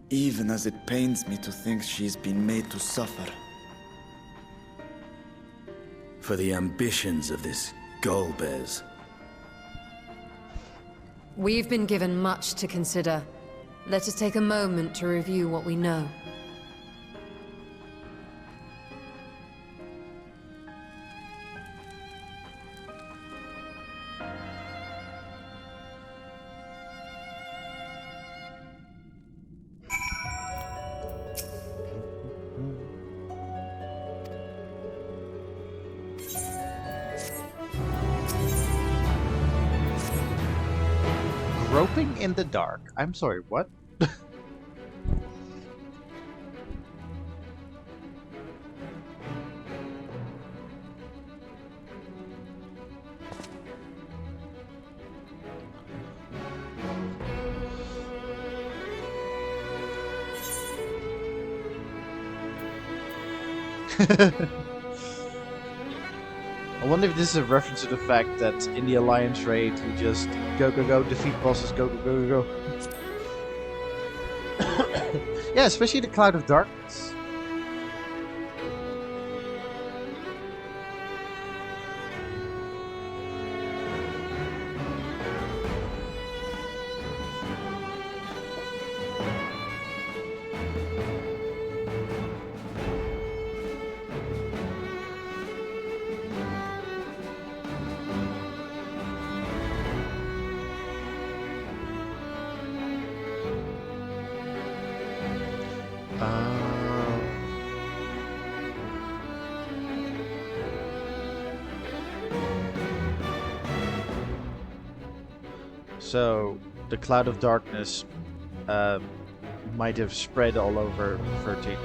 Even as it pains me to think she's been made to suffer. For the ambitions of this Golbez. We've been given much to consider. Let us take a moment to review what we know. Groping in the dark. I'm sorry, what? I wonder if this is a reference to the fact that in the Alliance raid we just go, defeat bosses, go. Yeah, especially the Cloud of Darkness. So the Cloud of Darkness might have spread all over 13th.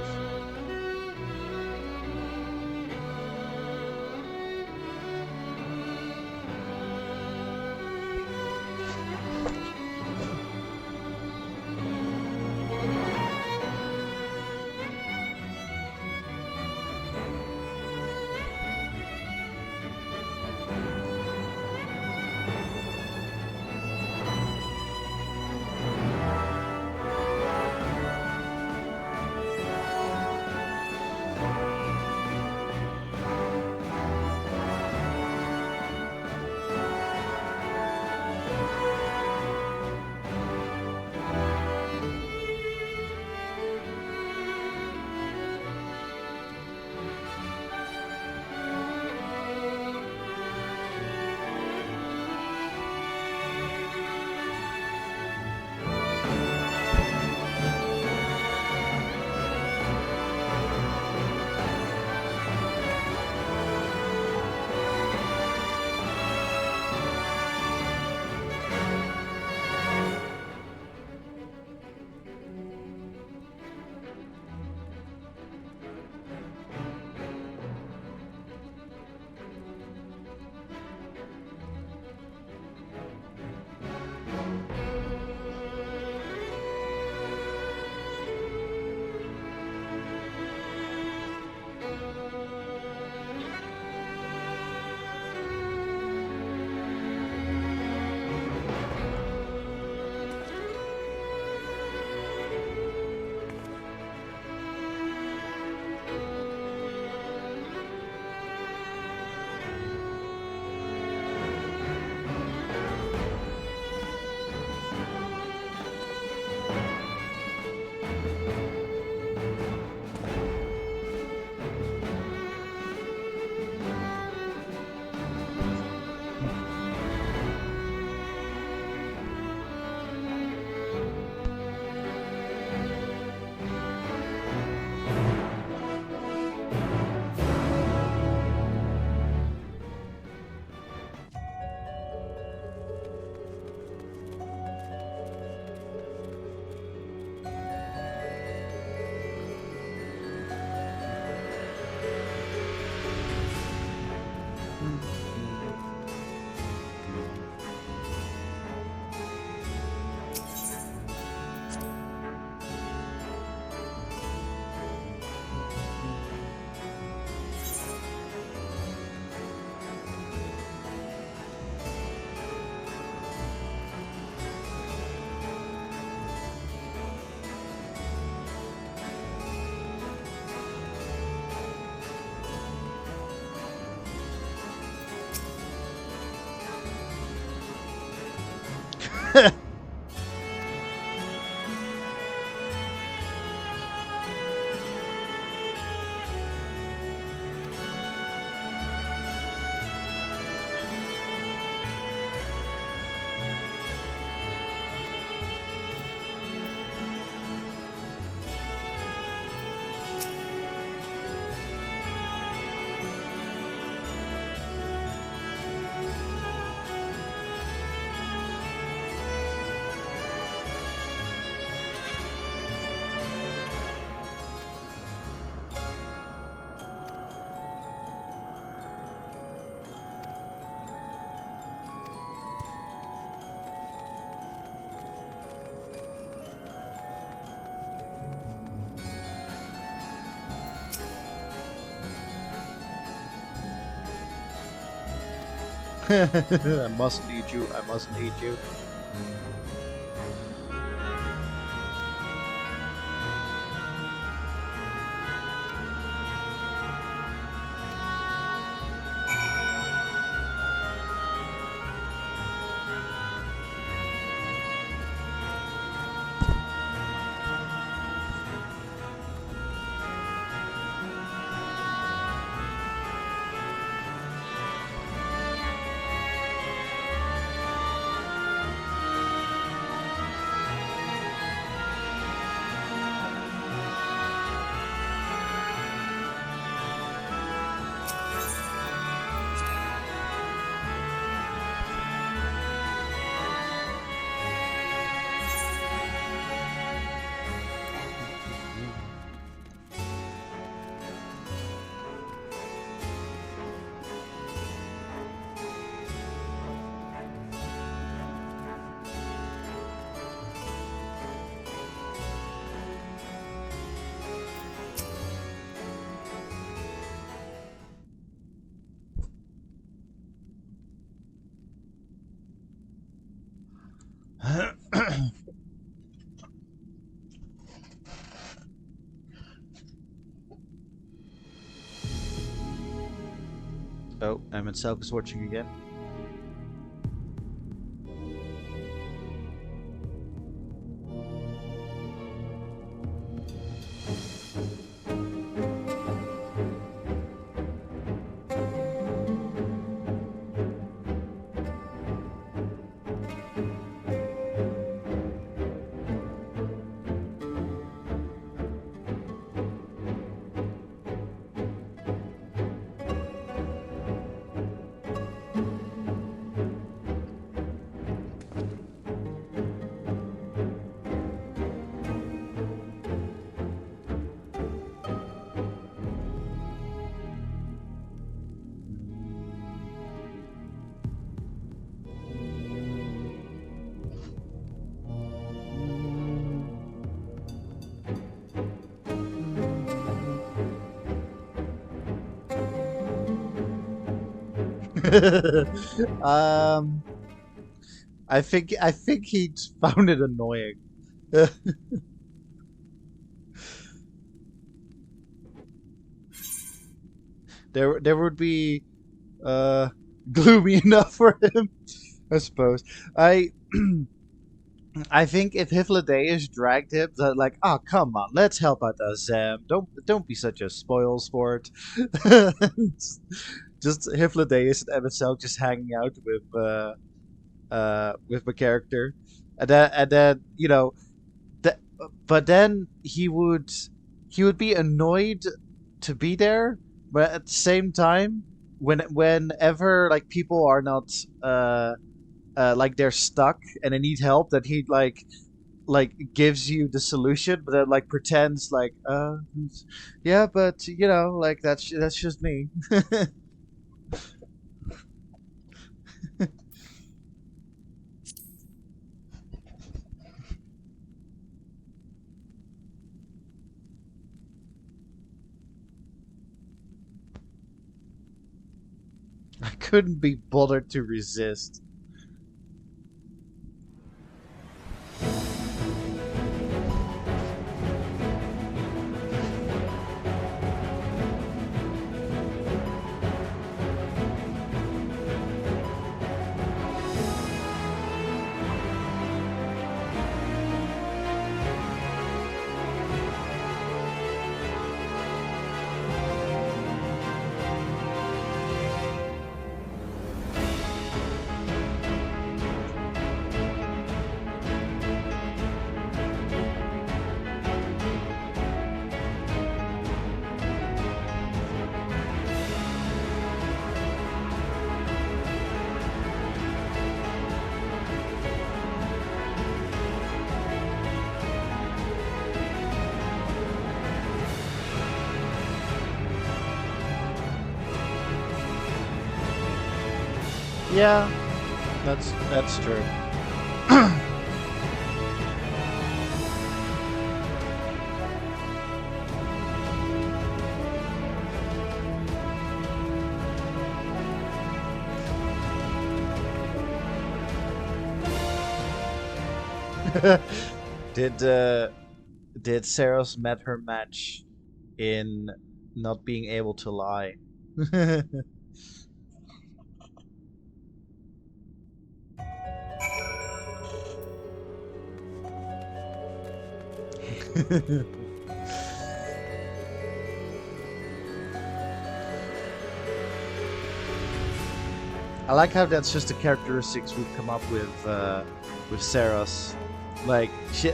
I must need you. I must need you. Oh, Selk is watching again. um, I think he found it annoying. There would be gloomy enough for him, I suppose. I think if Hyflodeus dragged him, they're like, oh come on, let's help out Azem. Don't be such a spoil sport. Just Hyflodeus and MSL just hanging out with my character, and then you know, but then he would be annoyed to be there, but at the same time, whenever like people are not like they're stuck and they need help, that he like gives you the solution, but then like pretends like yeah, but you know, like that's just me. I couldn't be bothered to resist. Yeah, that's true. Did did Saros met her match in not being able to lie? I like how that's just the characteristics we've come up with Saros. Like she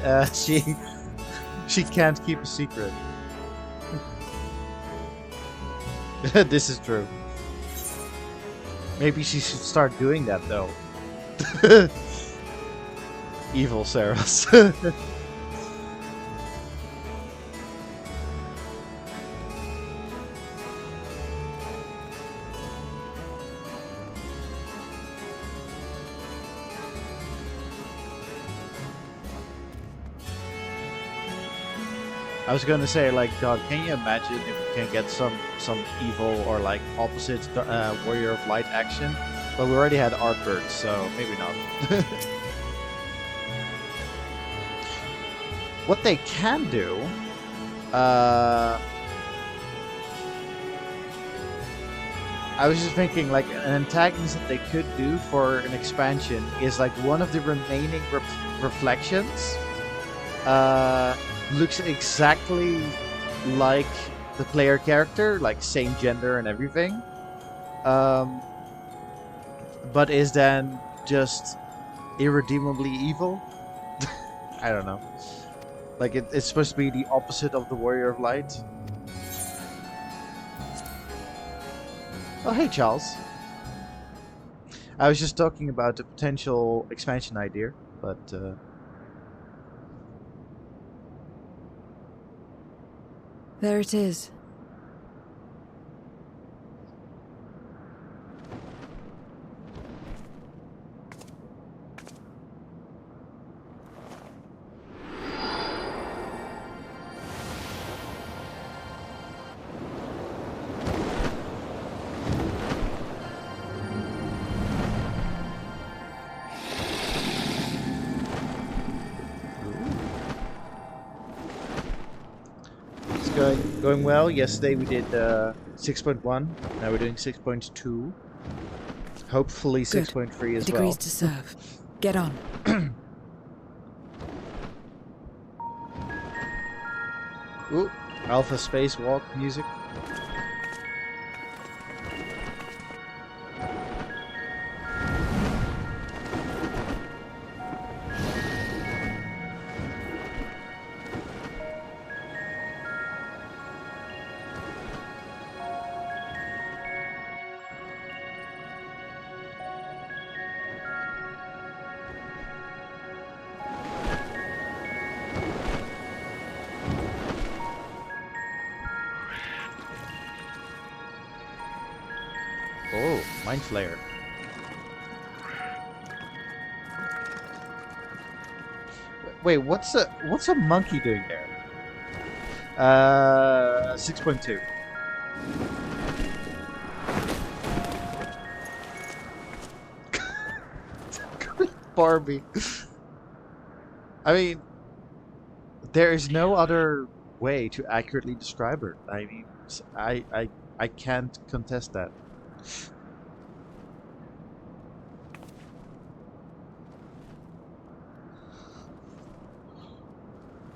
can't keep a secret. This is true. Maybe she should start doing that though. Evil Saros. I was gonna say, like, God, can you imagine if we can get some evil or like opposite Warrior of Light action? But we already had Artbird, so maybe not. What they can do, I was just thinking, like, an antagonist that they could do for an expansion is like one of the remaining reflections. Looks exactly like the player character, like same gender and everything, but is then just irredeemably evil. I don't know. Like it's supposed to be the opposite of the Warrior of Light. Oh, hey Charles. I was just talking about a potential expansion idea, but There it is. going well. Yesterday we did 6.1. Now we're doing 6.2. Hopefully 6.3 as well. Degrees to serve. Get on. Ooh, Alpha Spacewalk music. Oh, Mind Flayer. Wait, what's a monkey doing there? 6.2. Barbie. I mean, there is no other way to accurately describe her. I mean, I can't contest that.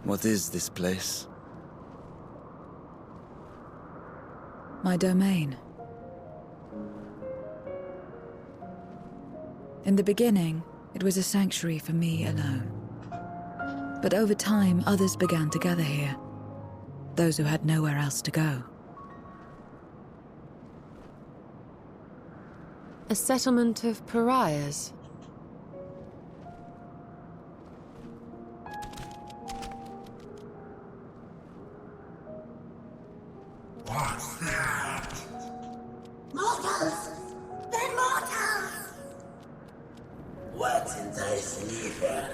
What is this place? My domain. In the beginning, it was a sanctuary for me alone. But over time, others began to gather here. Those who had nowhere else to go. A settlement of pariahs? What's that? Mortals! They're mortals! What's in thy sleeper?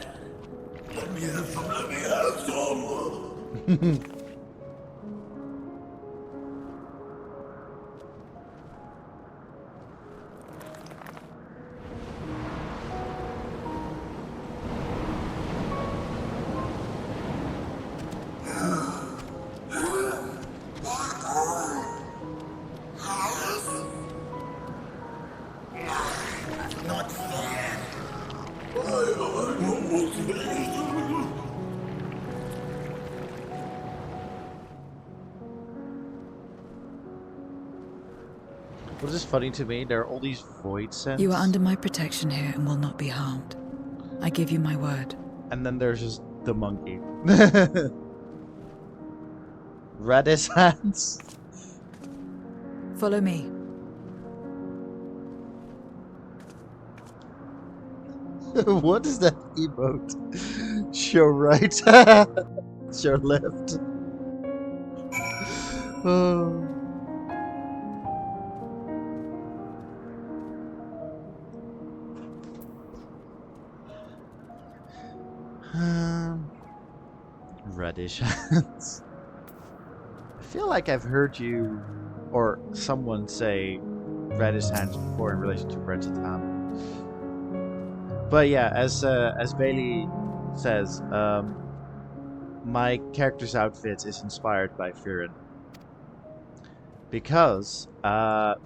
Let me have some, let me have some. Not fair. I almost believed. What is funny to me, there are all these void scents. You are under my protection here and will not be harmed. I give you my word. And then there's just the monkey. Radish hands. Follow me. What is that emote? Show right. Show left. Oh. Radish hands. I feel like I've heard you or someone say radish hands before in relation to Brentatan. But yeah, as Bailey says, my character's outfit is inspired by Firin. Because I'm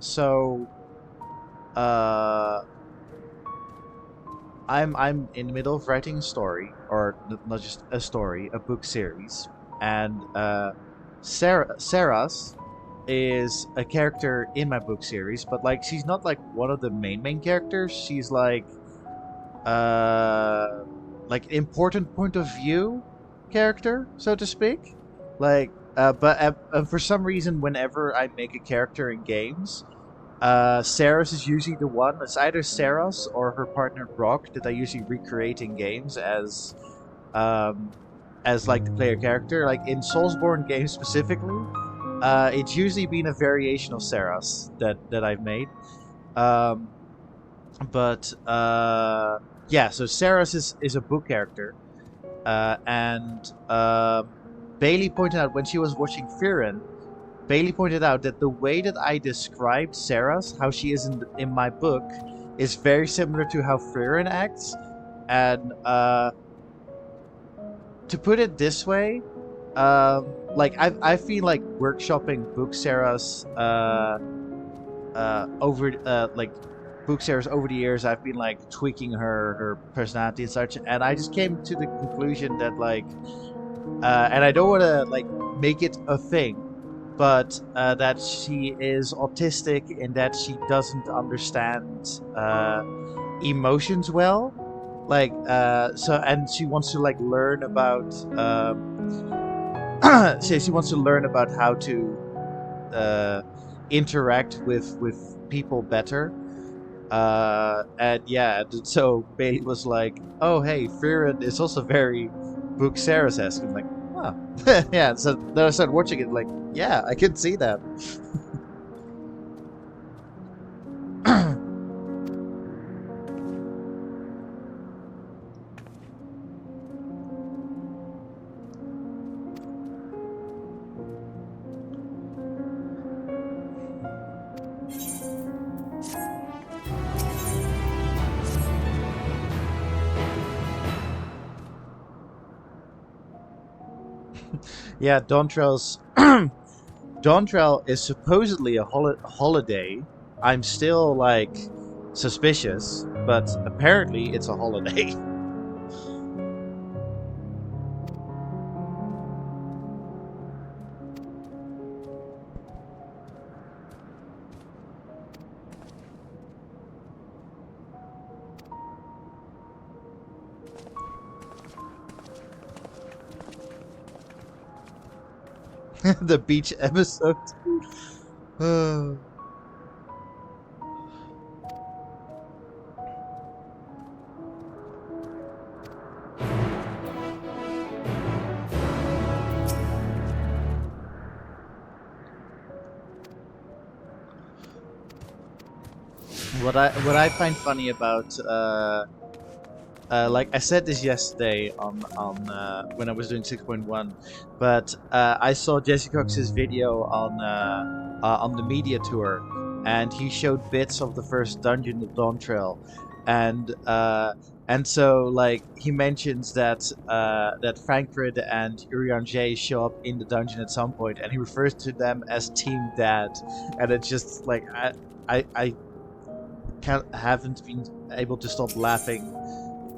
in the middle of writing a story, or not just a story, a book series, and Saras is a character in my book series, but like she's not like one of the main characters. She's like important point of view character, so to speak. Like, but for some reason, whenever I make a character in games, Saras is usually the one. It's either Saras or her partner Brock that I usually recreate in games as like the player character. Like in Soulsborne games specifically, it's usually been a variation of Saras that I've made. Yeah, so Saras is a book character, and Bailey pointed out when she was watching Firin. Bailey pointed out that the way that I described Saras, how she is in my book, is very similar to how Firin acts. And to put it this way, like I've been like workshopping book Saras over book Saras over the years. I've been like tweaking her personality and such, and I just came to the conclusion that like, and I don't want to like make it a thing, but that she is autistic and that she doesn't understand emotions well. Like, and she wants to like learn about. She wants to learn about how to interact with people better. And yeah, so Bailey was like, "Oh, hey, Firin is also very book Saras-esque." I'm like, "Oh, yeah." So then I started watching it, like, yeah, I can see that. Yeah, Dawntrail is supposedly a holiday. I'm still like suspicious, but apparently it's a holiday. The beach episode. What I find funny about like I said this yesterday on when I was doing 6.1, but I saw Jesse Cox's video on the media tour, and he showed bits of the first dungeon of Dawn Trail, and so like he mentions that that Frankfurt and Urian J show up in the dungeon at some point, and he refers to them as Team Dad, and it's just like I haven't been able to stop laughing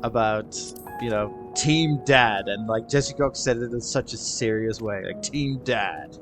about, you know, Team Dad, and like Jesse Cox said it in such a serious way, like Team Dad.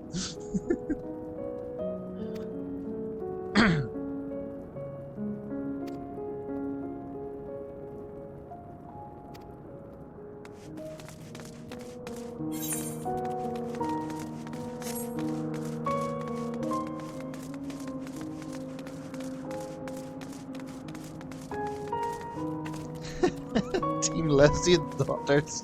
Team Lesbian Daughters.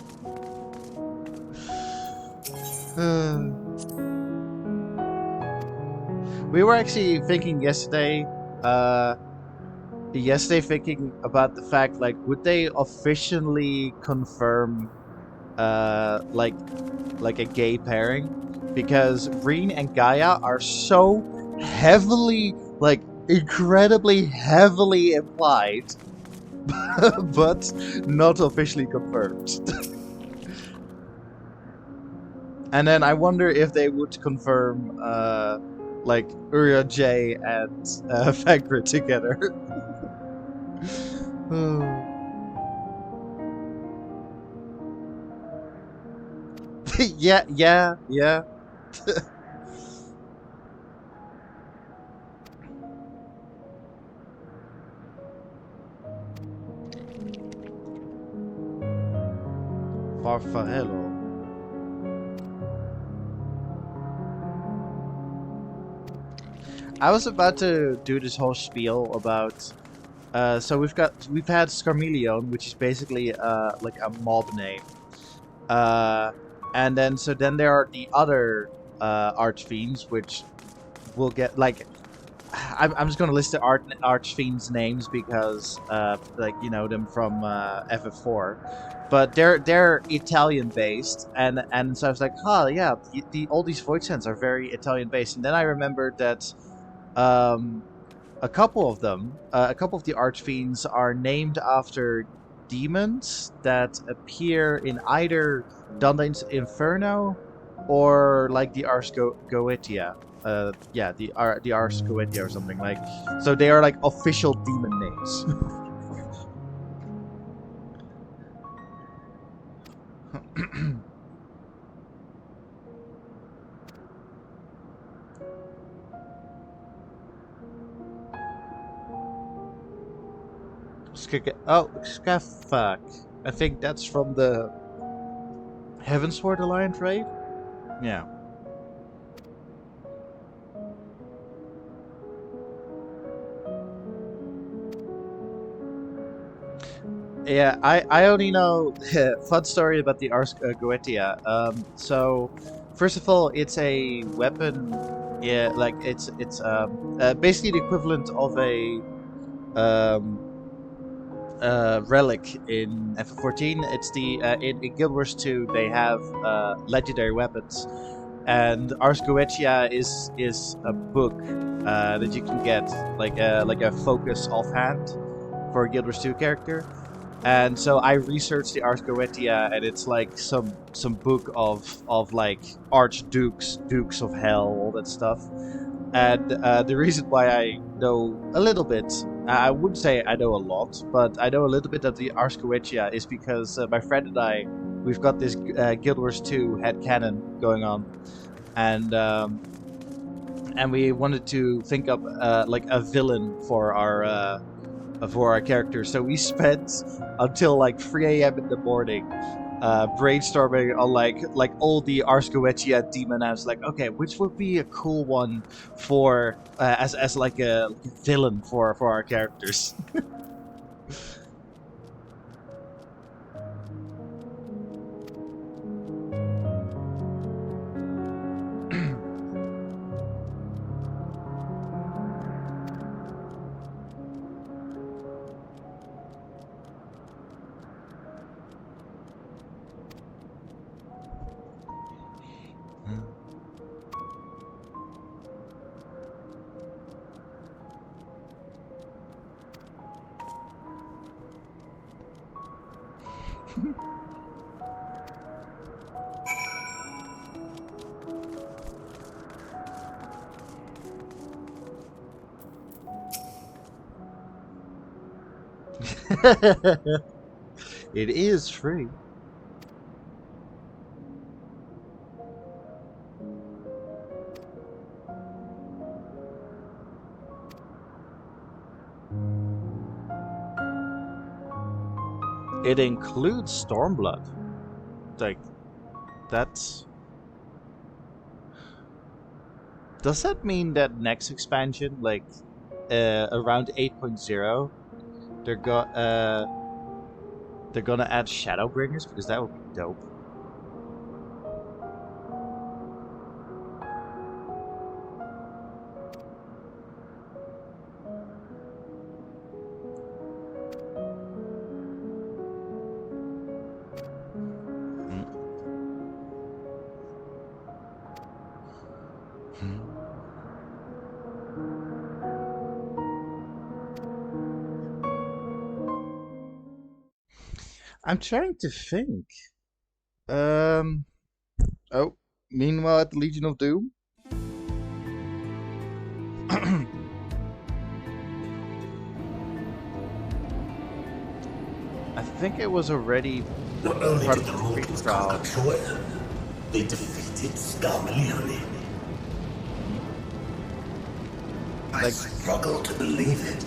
We were actually thinking yesterday, thinking about the fact, like, would they officially confirm, like a gay pairing? Because Reen and Gaia are so heavily, like, incredibly heavily implied, but not officially confirmed. And then I wonder if they would confirm, like, Uriah J and Fagra together. yeah. Farfarello. I was about to do this whole spiel about, so we've had Scarmelion, which is basically like a mob name, and then there are the other archfiends, which will get like, I'm just gonna list the archfiends names because like, you know them from FF4, but they're Italian based, and so I was like, huh, yeah, all these void scents are very Italian based, and then I remembered that a couple of them, a couple of the archfiends are named after demons that appear in either Dante's Inferno or like the Ars Goetia. Yeah, the Ars Goetia or something like. So they are like official demon names. Oh, Skafak. I think that's from the Heavensward Alliance raid? Yeah. Yeah, I only know fun story about the Ars Goetia. So first of all, it's a weapon. Yeah, like it's basically the equivalent of a relic in FF14. It's the in Guild Wars 2 they have legendary weapons, and Ars Goetia is a book that you can get like a focus offhand for a Guild Wars 2 character. And so I researched the Ars Goetia, and it's like some book of like archdukes, dukes of hell, all that stuff. And the reason why I know a little bit, I wouldn't say I know a lot, but I know a little bit of the Ars Goetia is because my friend and I, we've got this Guild Wars 2 headcanon going on, and we wanted to think up like a villain for our characters. So we spent until like 3 a.m. in the morning brainstorming on like all the Ars Goetia demon names. Like, okay, which would be a cool one for as like a villain for our characters. It is free. It includes Stormblood. Like, that's... Does that mean that next expansion, like, around 8.0, they're gonna add Shadowbringers? Because that would be dope. I'm trying to think. Oh, meanwhile at the Legion of Doom. I think it was already Not only part did of the the free mortals trial. conquer Troya, they defeated Scarmalione. I Like- struggle to believe it.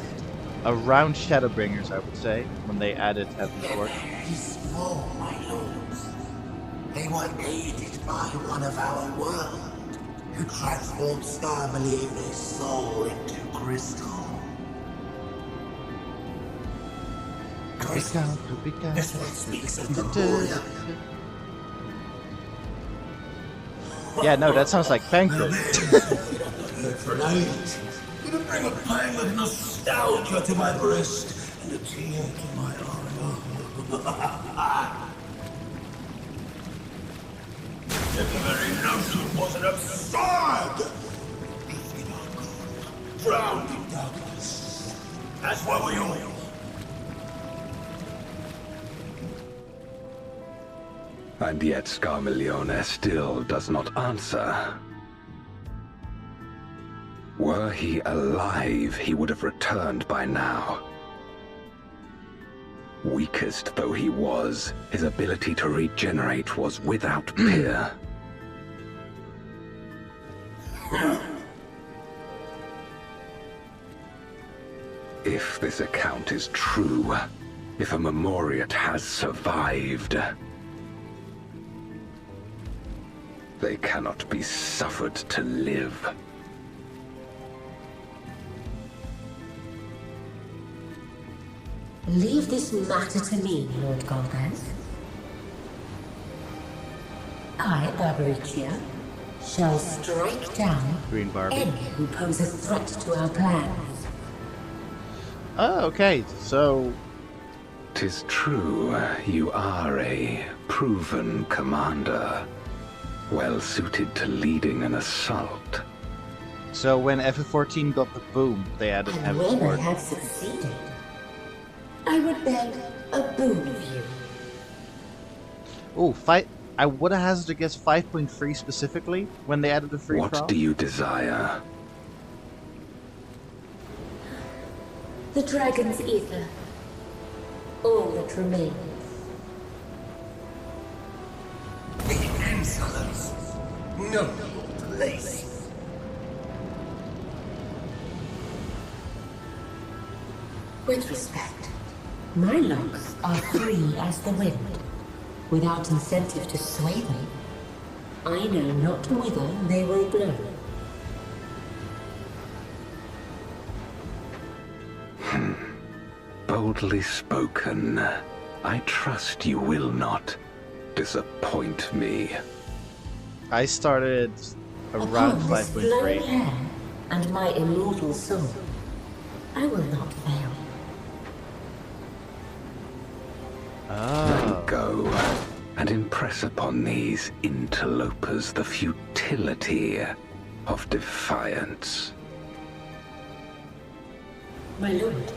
Around Shadowbringers, I would say, when they added Heaven's Ward. Peaceful, my lords. They were aided by one of our world, who transformed Scarmalione's soul into crystal. Crystal. This one speaks of the warrior. Yeah, no, that sounds like Thancred. For an age, it'll bring a pang of nostalgia to my breast and a tear to my eye. The very notion was an absurd! Drifting on cold, drowned in darkness. As were we all. And yet Scarmalione still does not answer. Were he alive, he would have returned by now. Weakest though he was, his ability to regenerate was without peer. If this account is true, if a Memoriat has survived, they cannot be suffered to live. Leave this matter to me, Lord Golgaz. I, Barbaricia, shall strike down Green Barbie. any who pose a threat to our plans. Oh, okay, so... 'Tis true, you are a proven commander, well suited to leading an assault. So when FF14 got the boom, they added And Heaven's when I Ward. have succeeded, I would beg a boon of you. Oh, I would have hazarded to guess 5.3 specifically when they added the free What trial. do you desire? The dragon's ether. All that remains. The insolence. No place. With respect, my locks are free as the wind, without incentive to sway them. I know not whither they will blow. Boldly spoken. I trust you will not disappoint me. I started around Upon this flowing 5.3. hair and my immortal soul, I will not fail. Oh. Go and impress upon these interlopers the futility of defiance. My lord,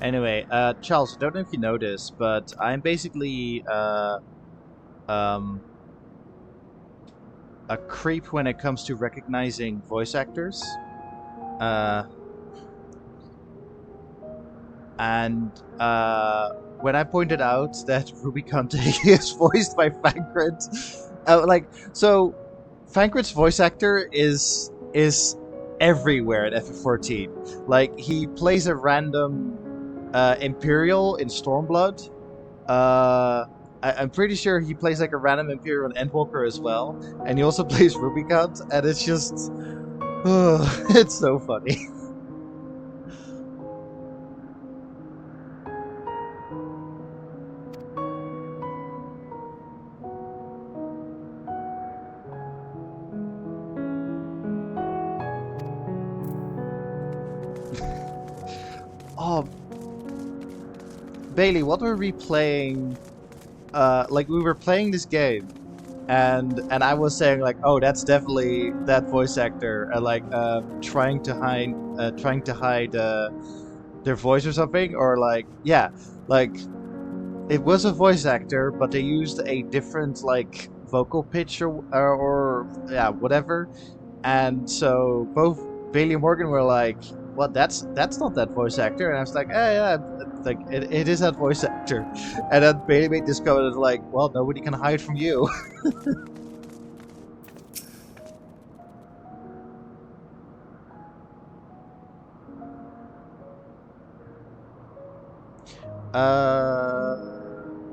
Anyway, Charles, I don't know if you know this, but I'm basically um, a creep when it comes to recognizing voice actors. And when I pointed out that Ruby Conte is voiced by Fankrit, so Fankrit's voice actor is everywhere at FF14. Like, he plays a random Imperial in Stormblood. I'm pretty sure he plays like a random Imperial in Endwalker as well, and he also plays Rubicon, and it's just, it's so funny. Oh, Bailey, what were we playing? Like, we were playing this game, and I was saying like, oh, that's definitely that voice actor, and like trying to hide their voice or something, or like, yeah, like it was a voice actor, but they used a different like vocal pitch or yeah, whatever, and so both Bailey and Morgan were like, "What? That's not that voice actor." And I was like, yeah, like it is that voice actor." And then Bailey made this comment like, "Well, nobody can hide from you."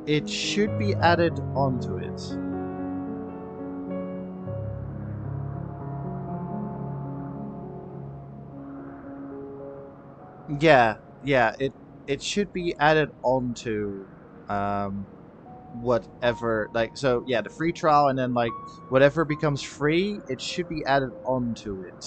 It should be added onto it. Yeah, it should be added onto whatever, like, so yeah, the free trial, and then like whatever becomes free, it should be added onto it.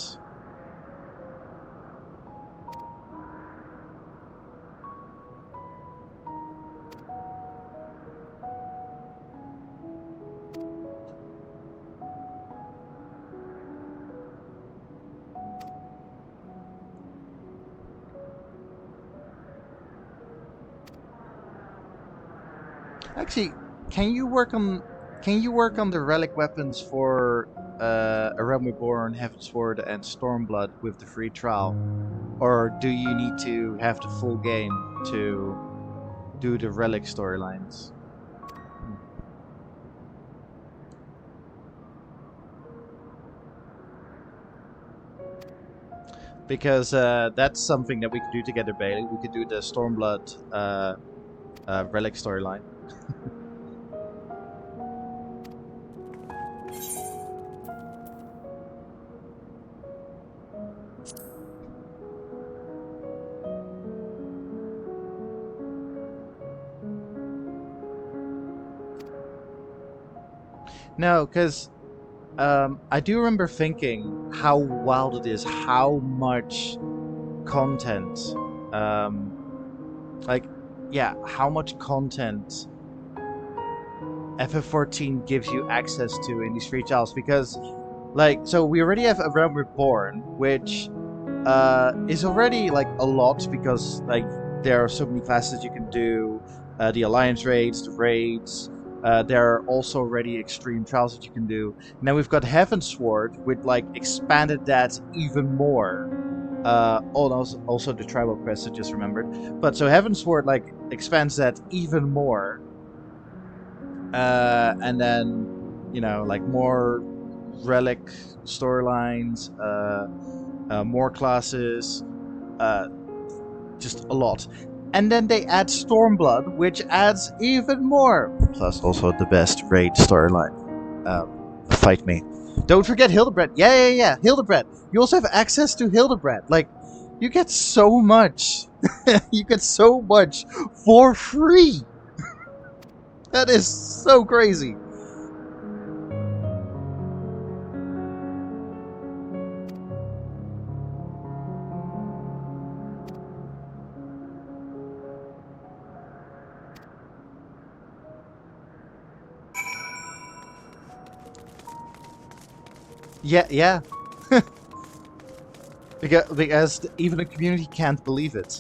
Actually, can you work on the relic weapons for A Realm Reborn, Heavensward, and Stormblood with the free trial, or do you need to have the full game to do the relic storylines? Because that's something that we could do together, Bailey. We could do the Stormblood relic storyline. No, because I do remember thinking how wild it is, how much content, like, yeah, how much content FF14 gives you access to in these free trials. Because, like, so we already have A Realm Reborn, which is already like a lot, because like there are so many classes you can do, the alliance raids, the raids. There are also already extreme trials that you can do. Now we've got Heavensward, with like expanded that even more. Also the tribal quest I just remembered. But so Heavensward like expands that even more. And then, you know, like more relic storylines, more classes, just a lot. And then they add Stormblood, which adds even more. Plus also the best raid storyline. Fight me. Don't forget Hildebrand. Yeah. Hildebrand. You also have access to Hildebrand. Like, you get so much. You get so much for free. That is so crazy. Yeah. Because even the community can't believe it.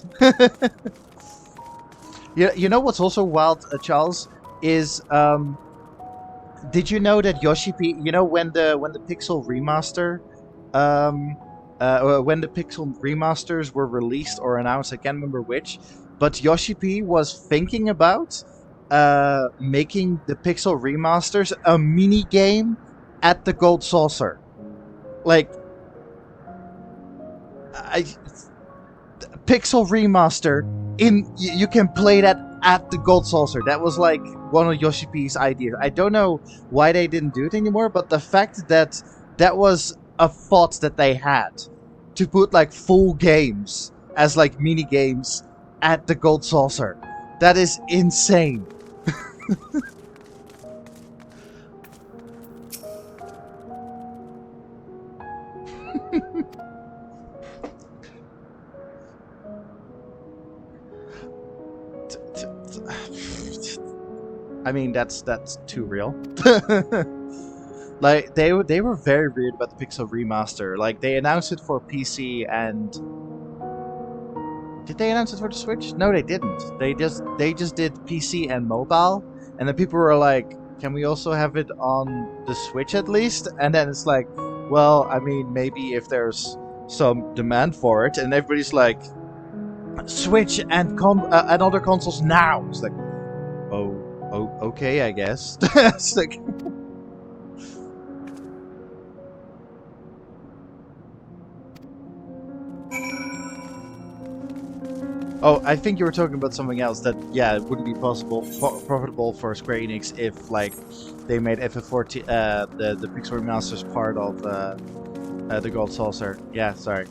You know what's also wild, Charles, is did you know that Yoshi P? You know when the Pixel remaster, um, when the Pixel remasters were released or announced, I can't remember which, but Yoshi P was thinking about making the Pixel remasters a mini game at the Gold Saucer. Like, I Pixel remaster you can play that at the Gold Saucer. That was like one of Yoshi P's ideas. I don't know why they didn't do it anymore, but the fact that that was a thought that they had to put like full games as like mini games at the Gold Saucer, that is insane. I mean, that's too real. Like they were very weird about the Pixel remaster. Like they announced it for PC and did they announce it for the Switch? No, they didn't. They just did PC and mobile, and then people were like, "Can we also have it on the Switch at least?" And then it's like, "Well, I mean, maybe if there's some demand for it," and everybody's like, "Switch and other consoles now." It's like, oh, okay, I guess. It's like. Oh, I think you were talking about something else that, yeah, it wouldn't be profitable for Square Enix if, like, they made FF14, the Pixel Remasters part of the Gold Saucer. Yeah, sorry.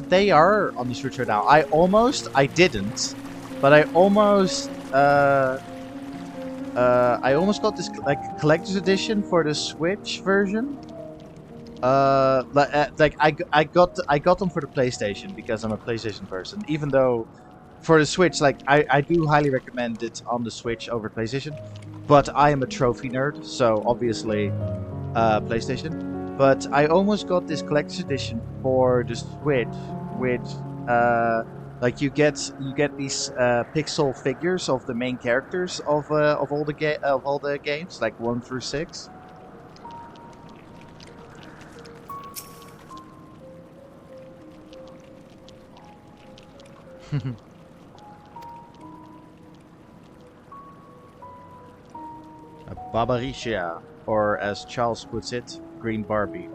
They are on the Switch right now. I didn't, but I almost got this, like, collector's edition for the Switch version. Like I got them for the PlayStation because I'm a PlayStation person. Even though for the Switch, like I do highly recommend it on the Switch over PlayStation. But I am a trophy nerd, so obviously PlayStation. But I almost got this collector's edition for the Switch, which like you get these pixel figures of the main characters of all the games, like 1 through 6. A Babaricia, or as Charles puts it, Green Barbie.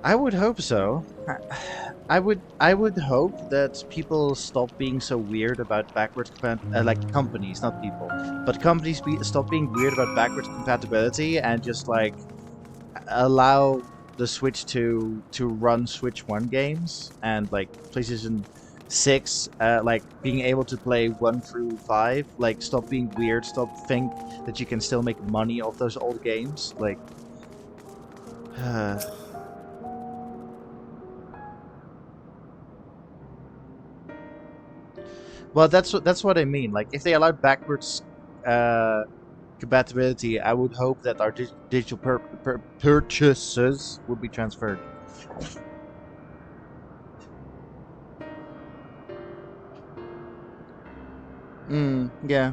I would hope so. I would hope that people stop being so weird about backwards like companies, not people, but companies stop being weird about backwards compatibility and just like allow the Switch to run Switch 1 games and like PlayStation 6 like being able to play 1 through 5. Like stop being weird, stop think that you can still make money off those old games. Like well, that's what I mean. Like, if they allowed backwards compatibility, I would hope that our digital purchases would be transferred. Yeah.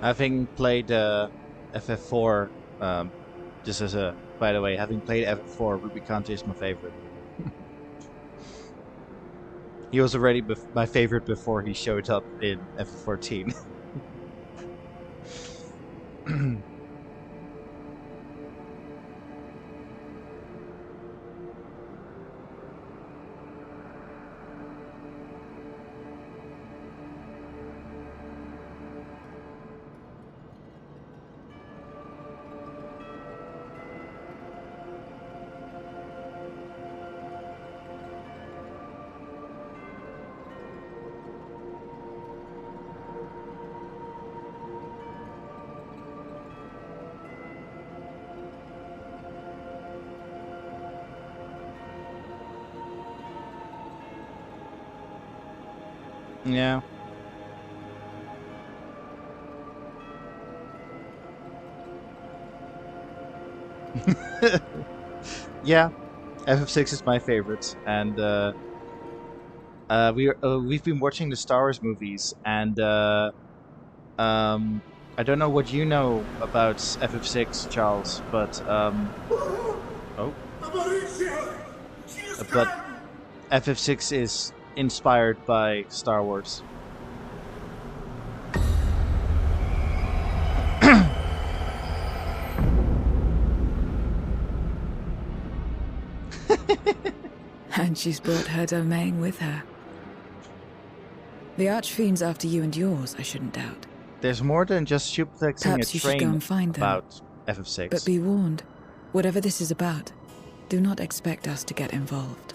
Having played FF4, just as a by the way, having played FF4, Rubicante is my favorite. He was already my favorite before he showed up in FF14. Yeah. Yeah, FF6 is my favorite, and we've been watching the Star Wars movies, and I don't know what you know about FF6, Charles, but oh, but FF6 is inspired by Star Wars. And she's brought her domain with her. The Archfiend's after you and yours, I shouldn't doubt. There's more than just suplexing Perhaps a you should go train and find them. about FF6. But be warned, whatever this is about, do not expect us to get involved.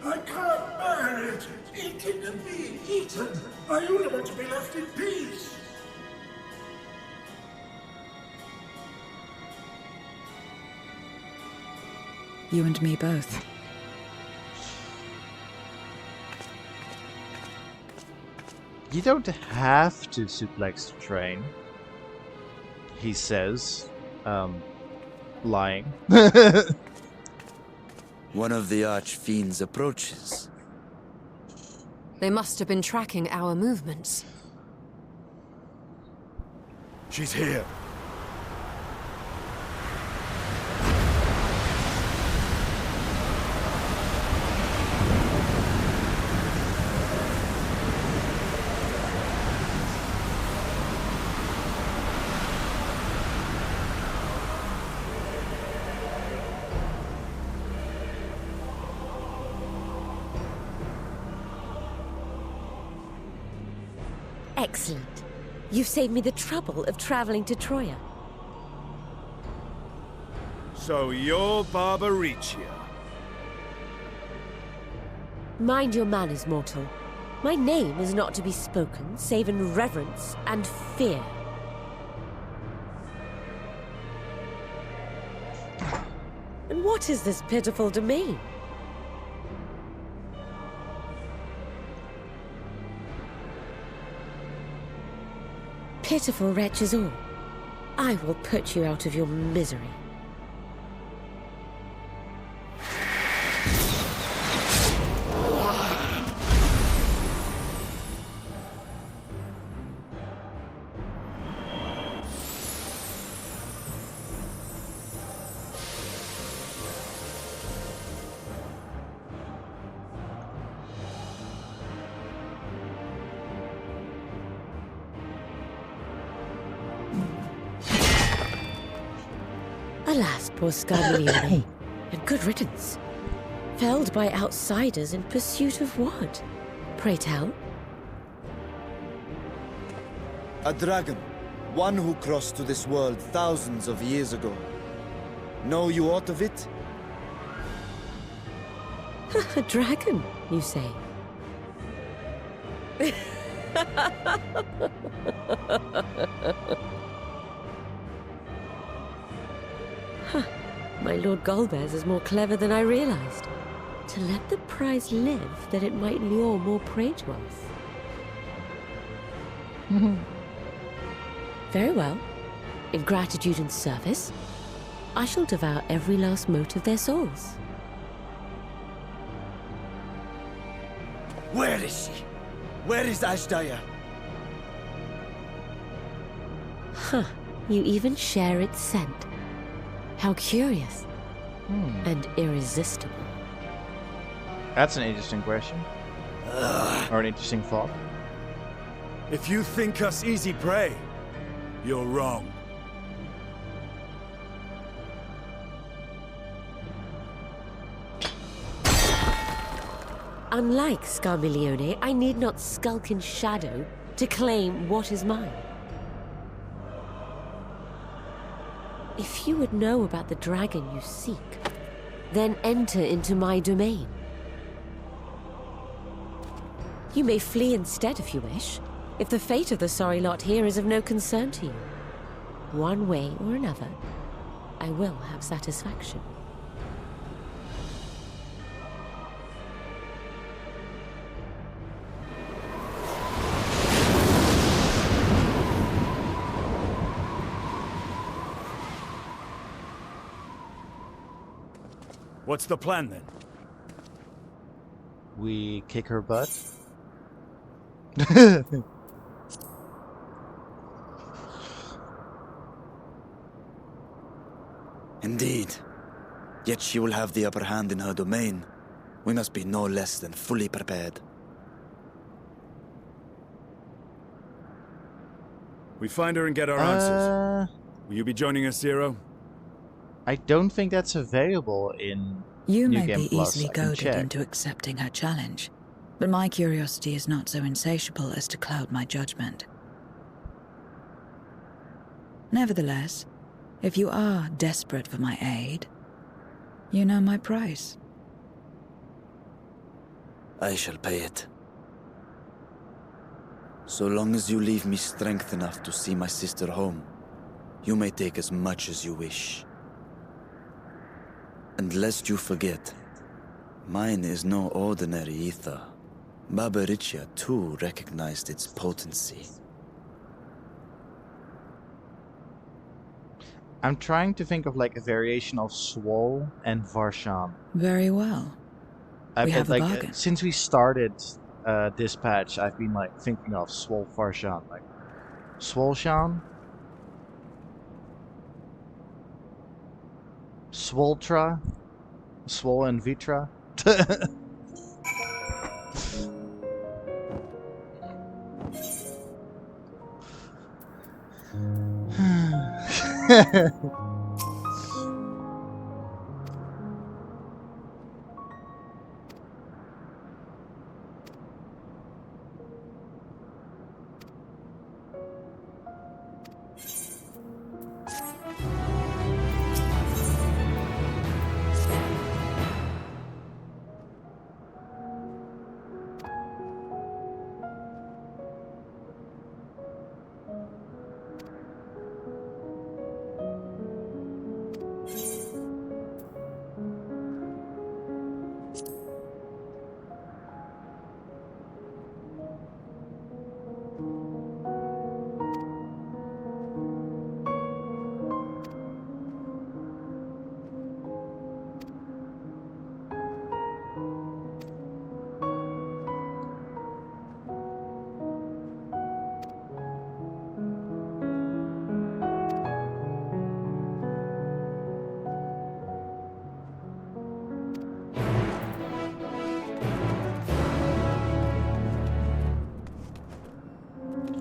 I can't bear it! Eating and being eaten! I only want to be left in peace! You and me both. You don't have to suplex the train, he says, lying. One of the Archfiends approaches. They must have been tracking our movements. She's here. Excellent. You've saved me the trouble of traveling to Troya. So you're Barbaricia. Mind your manners, mortal. My name is not to be spoken, save in reverence and fear. And what is this pitiful domain? Pitiful wretches all. I will put you out of your misery. Alas, poor Scarmiglione, and good riddance. Felled by outsiders in pursuit of what? Pray tell? A dragon. One who crossed to this world thousands of years ago. Know you aught of it? A dragon, you say? My Lord Golbez is more clever than I realized. To let the prize live, that it might lure more prey to us. Very well. In gratitude and service, I shall devour every last mote of their souls. Where is she? Where is Ashdaya? Huh. You even share its scent. How curious. And irresistible. That's an interesting question. Or an interesting thought. If you think us easy prey, you're wrong. Unlike Scarmiglione, I need not skulk in shadow to claim what is mine. If you would know about the dragon you seek, then enter into my domain. You may flee instead if you wish, if the fate of the sorry lot here is of no concern to you. One way or another, I will have satisfaction. What's the plan then? We kick her butt. Indeed. Yet she will have the upper hand in her domain. We must be no less than fully prepared. We find her and get our answers. Will you be joining us, Zero? I don't think that's available in You New may Game be Plus. easily I can goaded check. into accepting her challenge, but my curiosity is not so insatiable as to cloud my judgment. Nevertheless, if you are desperate for my aid, you know my price. I shall pay it. So long as you leave me strength enough to see my sister home, you may take as much as you wish. And lest you forget, mine is no ordinary ether. Babaricia too recognized its potency. I'm trying to think of like a variation of Swole and Varshan. Very well. We have a bargain. Since we started this patch, I've been like thinking of Swole Varshan, like Swolshan, Swoltra, Swole and Vitra.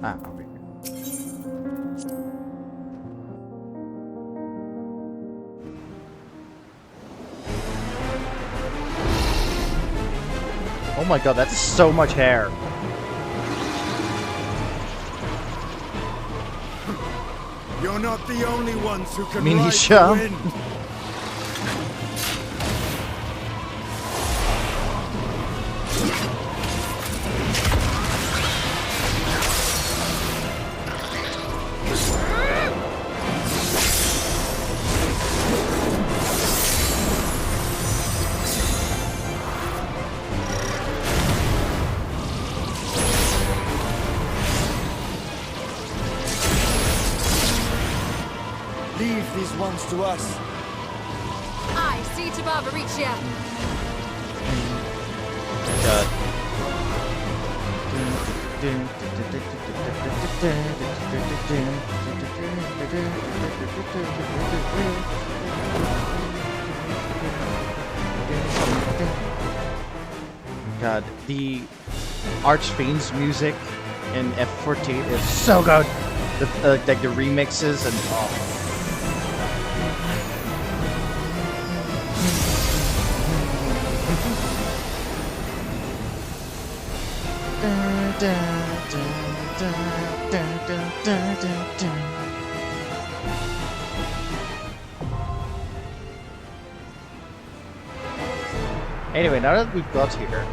Ah, over here. Oh my god, that's so much hair. You're not the only ones who can Mini ride the Sham. wind. Leave these ones to us. I see to Barbaricia. God. God, the Archfiend's music in F14 is so good. Like the remixes and Anyway, now that we've got here,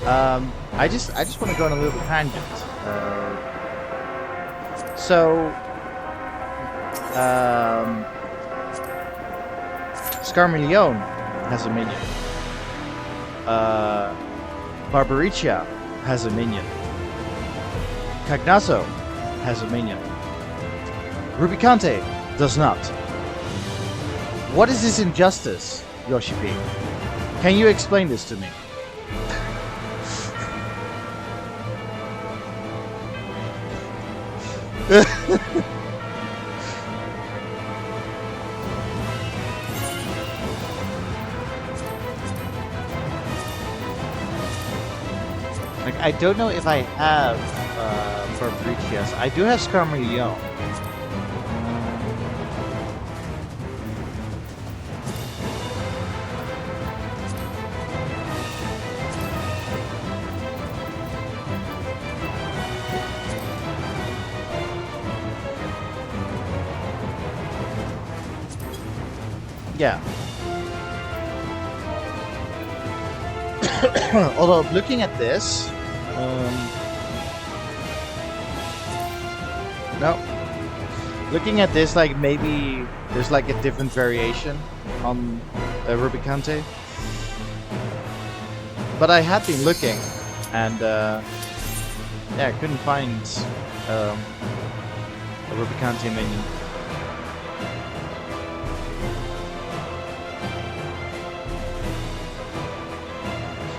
I just want to go on a little tangent. Scarmilion has a minion. Barbaricia has a minion. Cagnazo has a minion. Rubicante does not. What is this injustice, Yoshi P? Can you explain this to me? Like, I don't know if I have Fabricius. I do have Scarmilion. Yeah. Although looking at this, no. Looking at this, like maybe there's like a different variation on Rubicante. But I had been looking, and yeah, I couldn't find a Rubicante minion.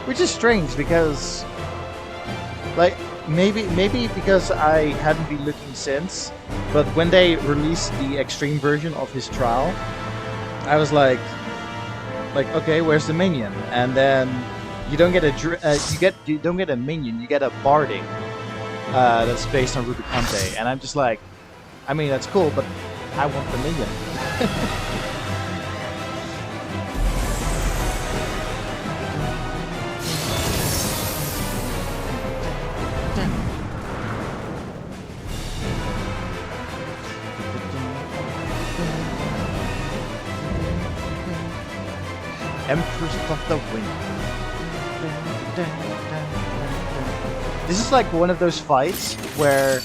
Which is strange because, like, maybe because I hadn't been looking since, but when they released the extreme version of his trial, I was like, okay, where's the minion? And then you don't get you don't get a minion, you get a barding that's based on Rubicante, and I'm just like, I mean that's cool, but I want the minion. Empress of the Wind. This is like one of those fights where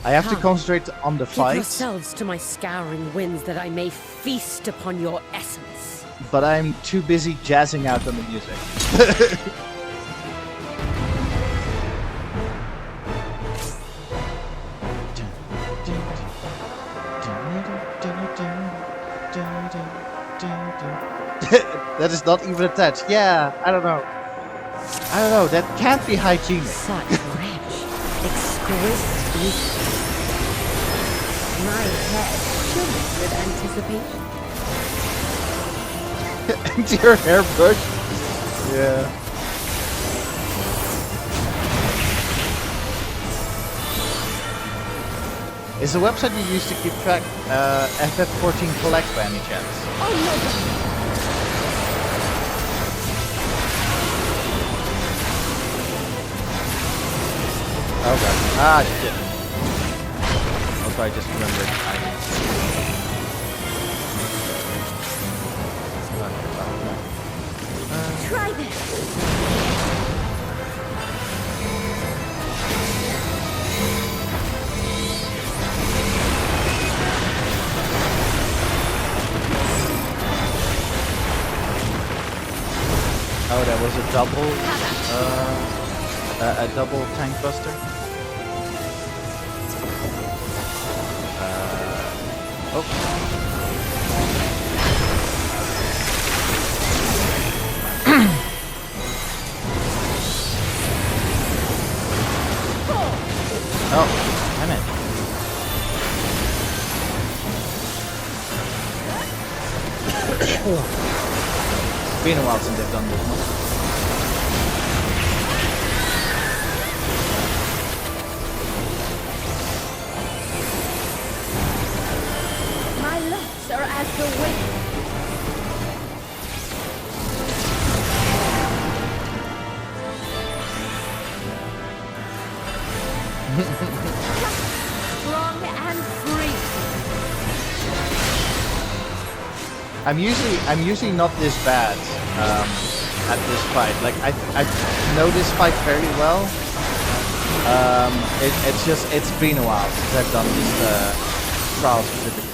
I have to concentrate on the fight. Keep yourselves to my scouring winds that I may feast upon your essence. But I'm too busy jazzing out on the music. That is not even attached. Yeah, I don't know. That can't be hygienic. Such rich, exquisite beauty. My head shivers with anticipation. Into your hairbrush? Yeah. Is the website you use to keep track FF14 Collect by any chance? Oh no! Oh god. Ah, shit. Also, I just remembered. Try this! Oh, that was a double tank buster. been a while since I've done this one. My locks are as the wind. Strong and free. I'm usually not this bad at this fight. Like I know this fight fairly well. It's been a while since I've done this trial specifically.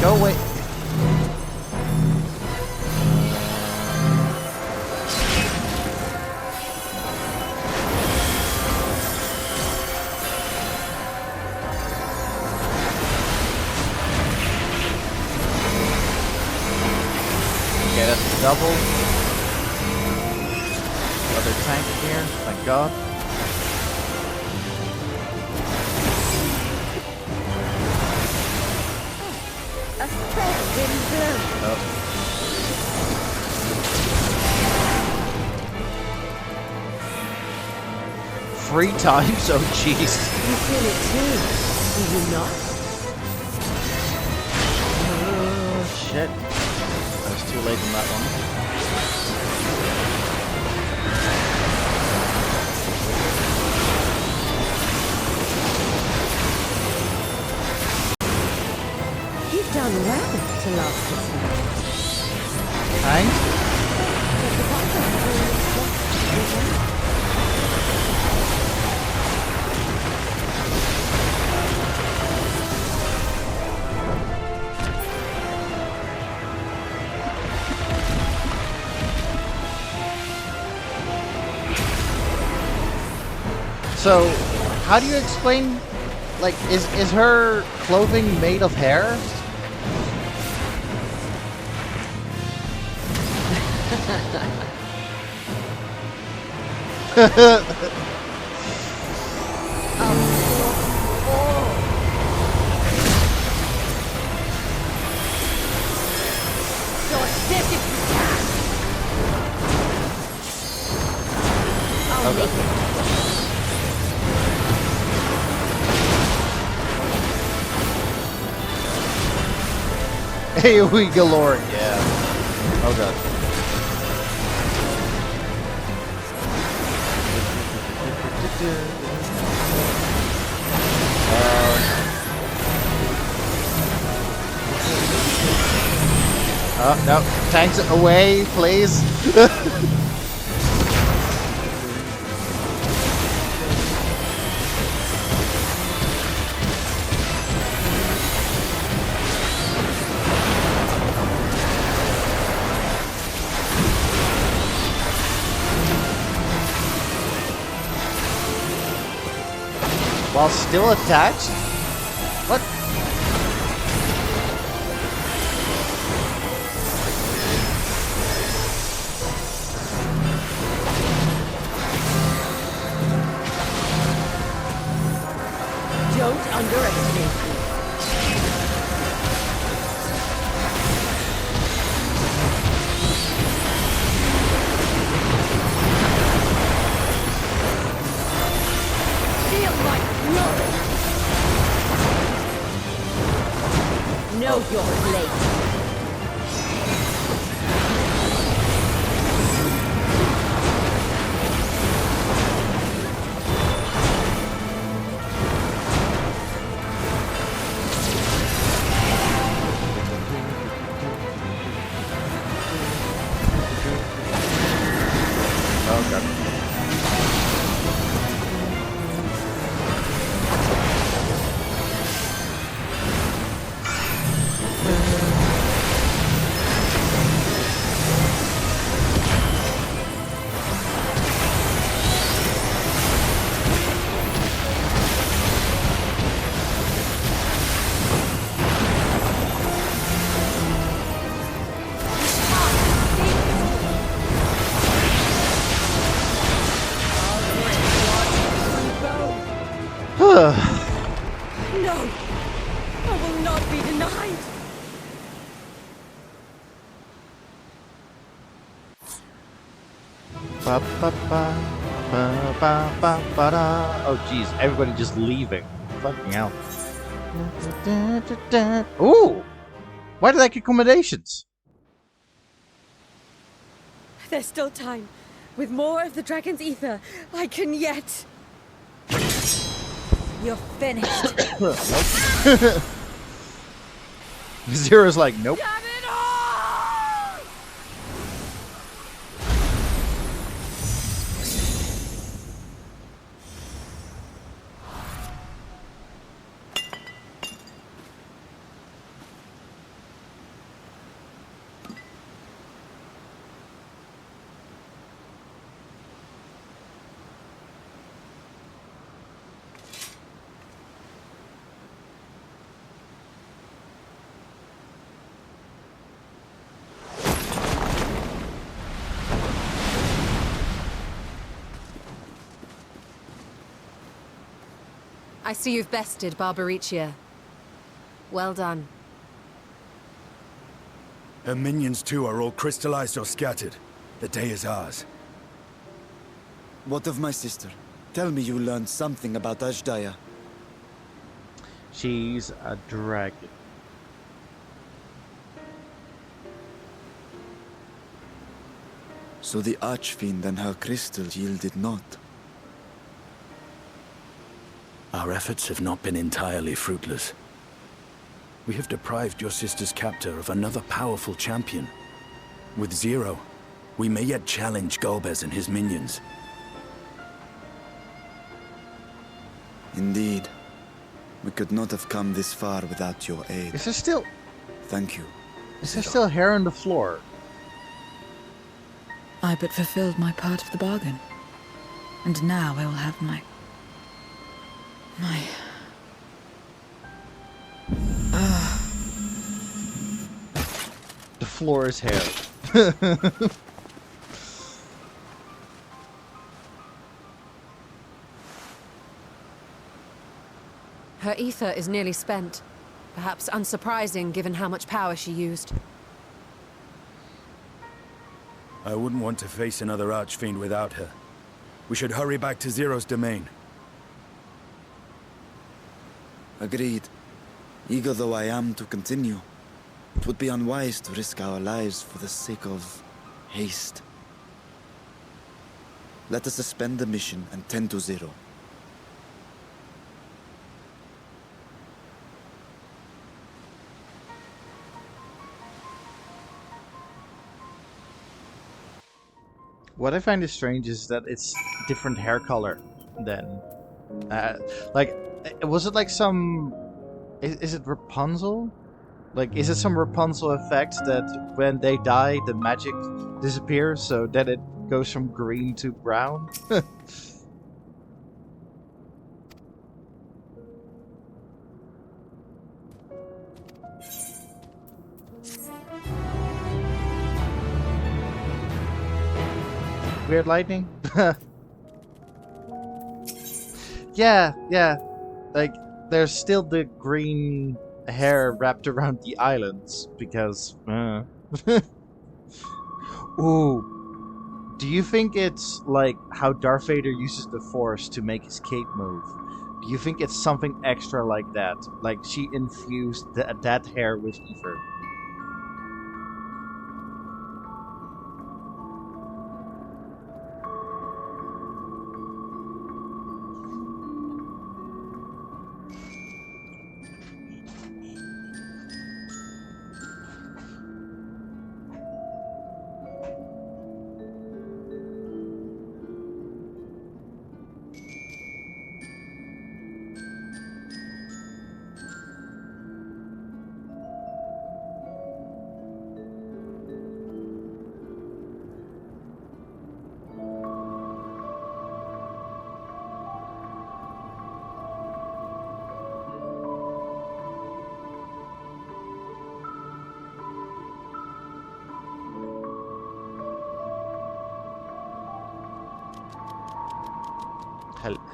Go away. Okay, that's a double. Another tank here, thank God. Oh. 3 times? Oh jeez. You feel it too, do you not? Oh shit. I was too late on that one. You've done well to last this long. Thanks. So, how do you explain, like, is her clothing made of hair? AoE galore, yeah. Oh god. Oh no, tanks away, please. While still attached? What? Don't underestimate me. Feel my fury. Know your place. Oh god. Ba, ba, ba, ba, ba, ba, ba, da. Oh, jeez. Everybody just leaving. Fucking hell. Ooh! Why did I get accommodations? There's still time. With more of the dragon's ether, I can yet... You're finished. Nope. Zero's like, nope. Damn it all! I see you've bested Barbaricia. Well done. Her minions too are all crystallized or scattered. The day is ours. What of my sister? Tell me you learned something about Ashdaya. She's a dragon. So the Archfiend and her crystal yielded not. Our efforts have not been entirely fruitless. We have deprived your sister's captor of another powerful champion. With Zero, we may yet challenge Golbez and his minions. Indeed. We could not have come this far without your aid. Is there still... Thank you. Is there still hair on the floor? I but fulfilled my part of the bargain. And now I will have my... The floor is hair. Her ether is nearly spent. Perhaps unsurprising given how much power she used. I wouldn't want to face another Archfiend without her. We should hurry back to Zero's domain. Agreed. Eager though I am to continue, it would be unwise to risk our lives for the sake of haste. Let us suspend the mission and tend to Zero. What I find is strange is that it's different hair color than... like, was it like some... Is it Rapunzel? Like, is it some Rapunzel effect that when they die, the magic disappears, so then it goes from green to brown? Weird lightning? Yeah. Like, there's still the green hair wrapped around the islands, because... Ooh. Do you think it's like how Darth Vader uses the Force to make his cape move? Do you think it's something extra like that? Like, she infused that hair with ether?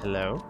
Hello?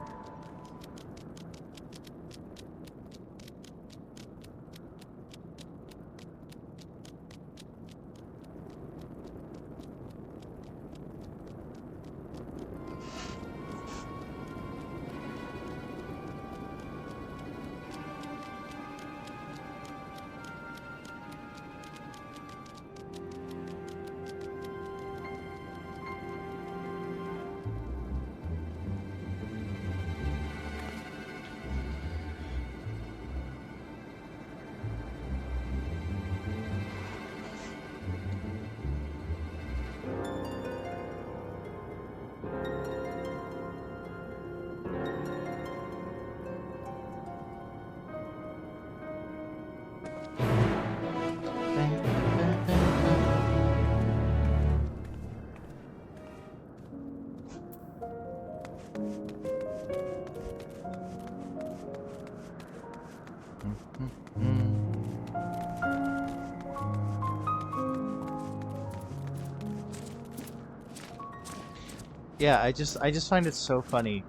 Yeah, I just find it so funny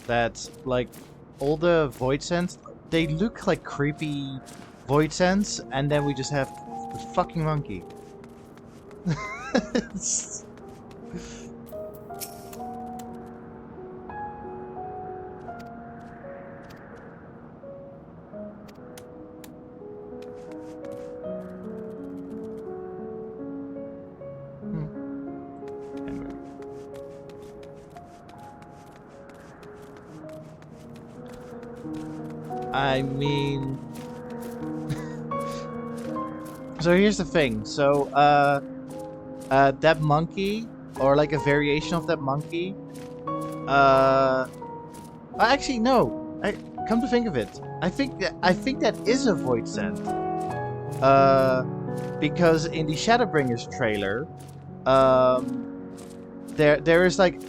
that like all the void scents, they look like creepy void scents, and then we just have the fucking monkey. It's- Hmm. Anyway. I mean, so here's the thing. So, that monkey, or like a variation of that monkey, actually no. I come to think of it, I think that is a void scent. Uh, because in the Shadowbringers trailer, um, there is like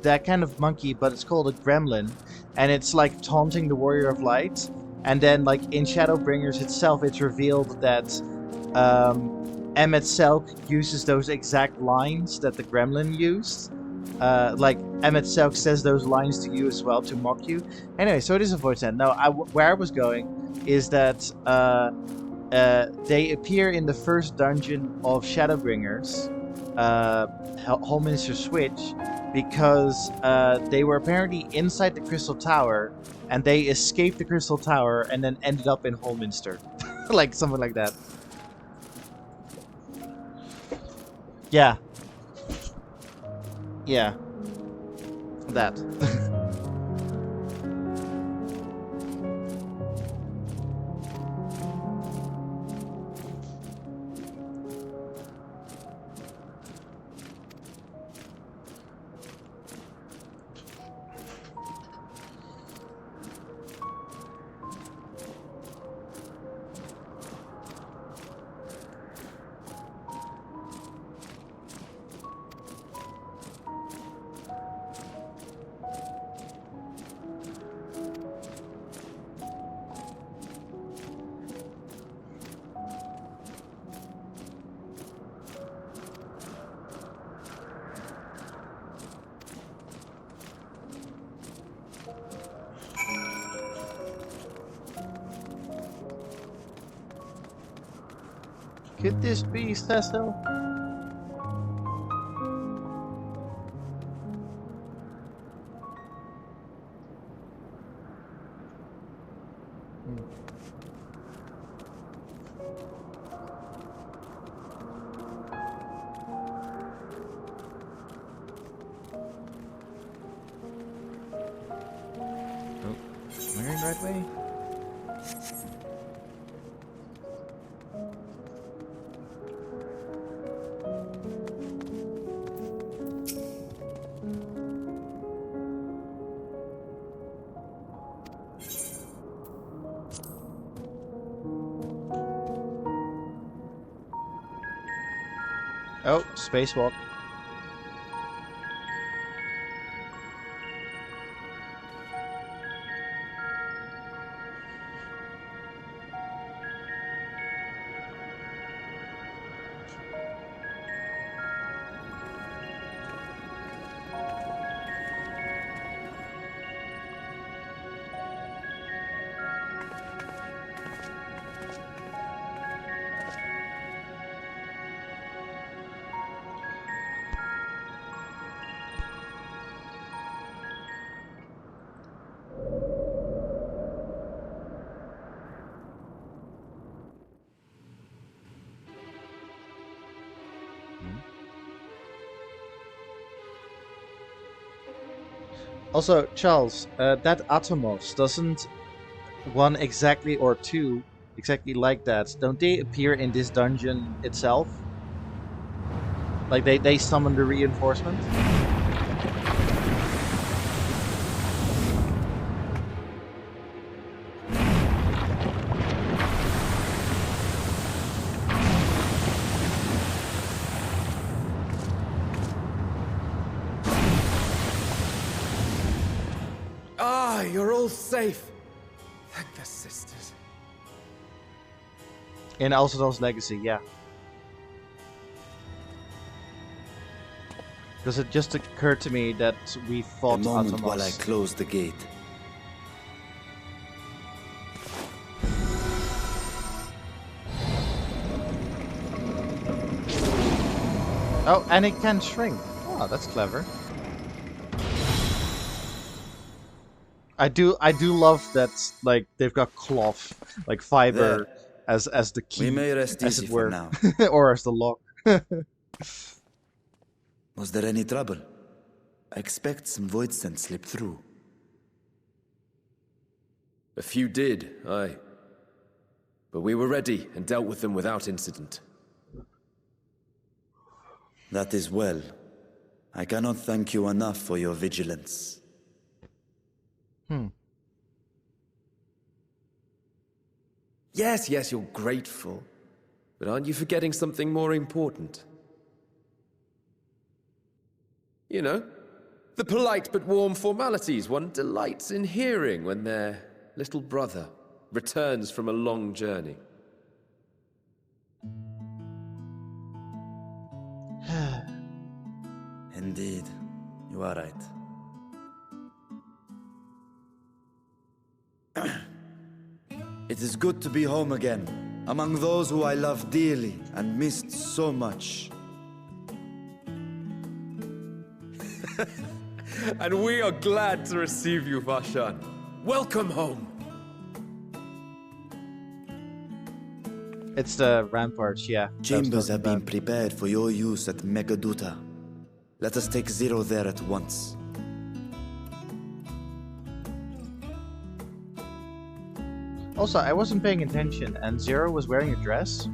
that kind of monkey, but it's called a gremlin, and it's like taunting the Warrior of Light. And then like in Shadowbringers itself, it's revealed that um, Emmet Selk uses those exact lines that the gremlin used. Like Emmet Selk says those lines to you as well to mock you. Anyway, so it is a voice end. No, where I was going is that they appear in the first dungeon of Shadowbringers, Holminster Switch, because they were apparently inside the Crystal Tower, and they escaped the Crystal Tower and then ended up in Holminster. Like something like that. Yeah. Yeah. That. Could this be Cecil? Oh, am I going the right way? Oh, spacewalk. Also, Charles, that Atomos, doesn't one exactly or two exactly like that? Don't they appear in this dungeon itself? Like they summon the reinforcement? Ah, you're all safe. Thank the sisters. In Elsador's Legacy, yeah. Because it just occurred to me that we A fought moment while I Atomos. close the gate. Oh, and it can shrink. Oh, that's clever. I do love that, like, they've got cloth, like fiber, as the key, We may rest as easy it for were, now. or as the lock. Was there any trouble? I expect some void scent slipped through. A few did, aye. But we were ready and dealt with them without incident. That is well. I cannot thank you enough for your vigilance. Yes, yes, you're grateful. But aren't you forgetting something more important? You know, the polite but warm formalities one delights in hearing when their little brother returns from a long journey. Indeed, you are right. It is good to be home again, among those who I love dearly and missed so much. And we are glad to receive you, Varshan. Welcome home. It's the ramparts, yeah. that I was Chambers talking have been about. prepared for your use at Megaduta. Let us take Zero there at once. Also, I wasn't paying attention, and Zero was wearing a dress.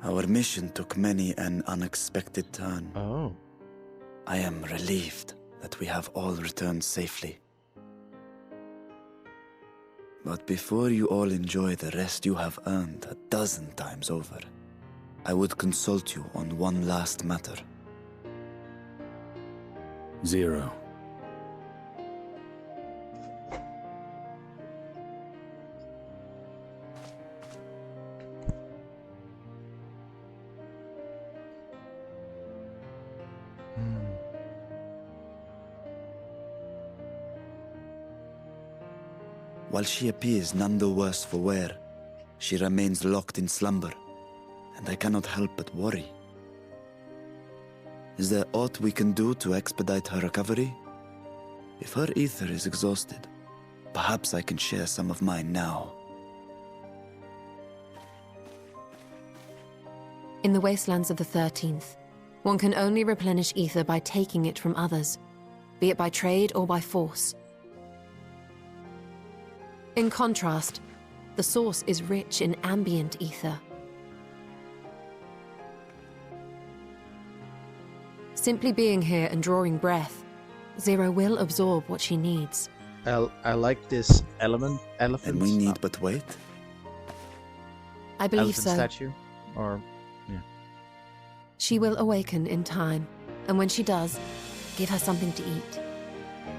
Our mission took many an unexpected turn. Oh. I am relieved that we have all returned safely. But before you all enjoy the rest you have earned a dozen times over, I would consult you on one last matter. Zero. While she appears none the worse for wear, she remains locked in slumber, and I cannot help but worry. Is there aught we can do to expedite her recovery? If her ether is exhausted, perhaps I can share some of mine now. In the wastelands of the 13th, one can only replenish ether by taking it from others, be it by trade or by force. In contrast, the source is rich in ambient ether. Simply being here and drawing breath, Zero will absorb what she needs. I like this elephant. And we need but wait? I believe elephant so. statue, or yeah. She will awaken in time, and when she does, give her something to eat.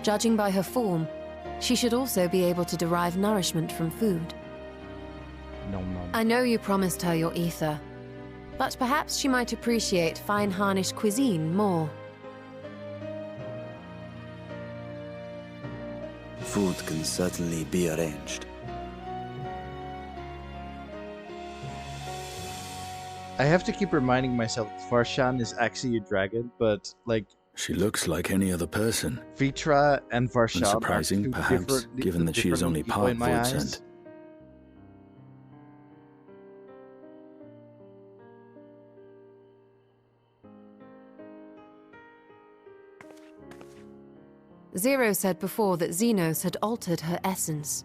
Judging by her form, she should also be able to derive nourishment from food. Nom nom. I know you promised her your ether, but perhaps she might appreciate fine harnish cuisine more. Food can certainly be arranged. I have to keep reminding myself that Varshan is actually a dragon, but like She looks like any other person. Vitra and Varshan are Unsurprising, two perhaps, different- given that she is different only people part in my void eyes. sent. Zero said before that Xenos had altered her essence.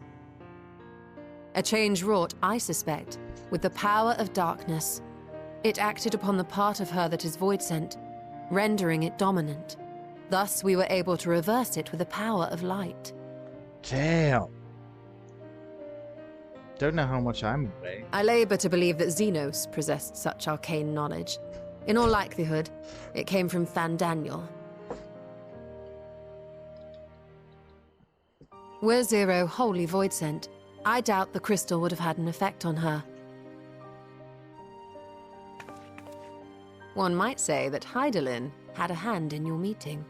A change wrought, I suspect, with the power of darkness. It acted upon the part of her that is void-sent, rendering it dominant. Thus, we were able to reverse it with the power of light. Damn. Don't know how much I'm weighing. I labor to believe that Xenos possessed such arcane knowledge. In all likelihood, it came from Fandaniel. Were Zero wholly void sent, I doubt the crystal would have had an effect on her. One might say that Hydaelyn had a hand in your meeting.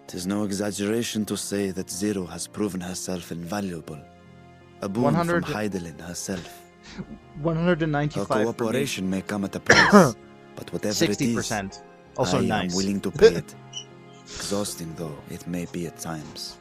Tis no exaggeration to say that Zero has proven herself invaluable. A boon from Hydaelyn herself. 195. Her cooperation may come at a price, but whatever 60%. it is, Also I nice. am willing to pay it. Exhausting though it may be at times.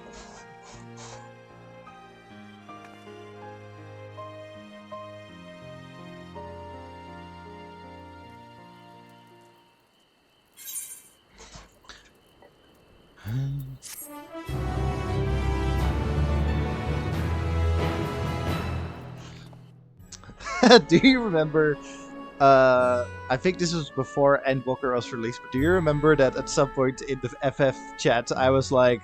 Do you remember? I think this was before Endwalker was released, but do you remember that at some point in the FF chat I was like,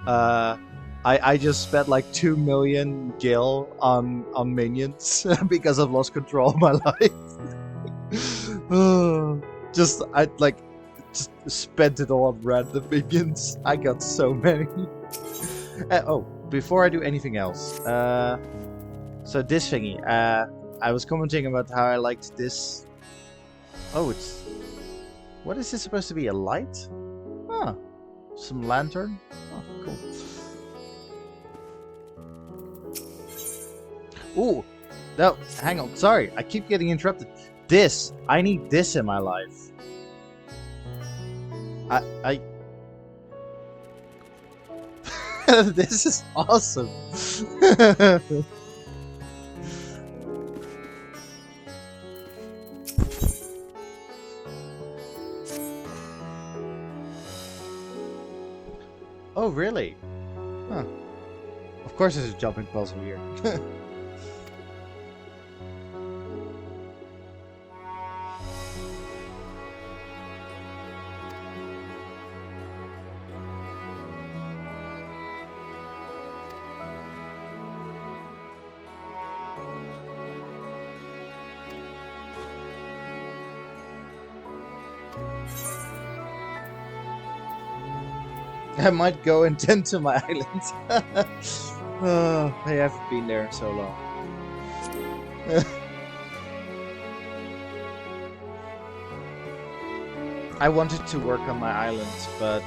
I just spent like 2 million gil on minions because I've lost control of my life. just spent it all on random minions. I got so many. Oh, before I do anything else, so this thingy, I was commenting about how I liked this. Oh, it's... What is this supposed to be? A light? Huh. Some lantern? Oh, cool. Ooh. No, hang on. Sorry, I keep getting interrupted. This. I need this in my life. I... This is awesome. Oh, really? Huh. Of course there's a jumping puzzle here. I might go and tend to my island. Oh, I haven't been there in so long. I wanted to work on my island, but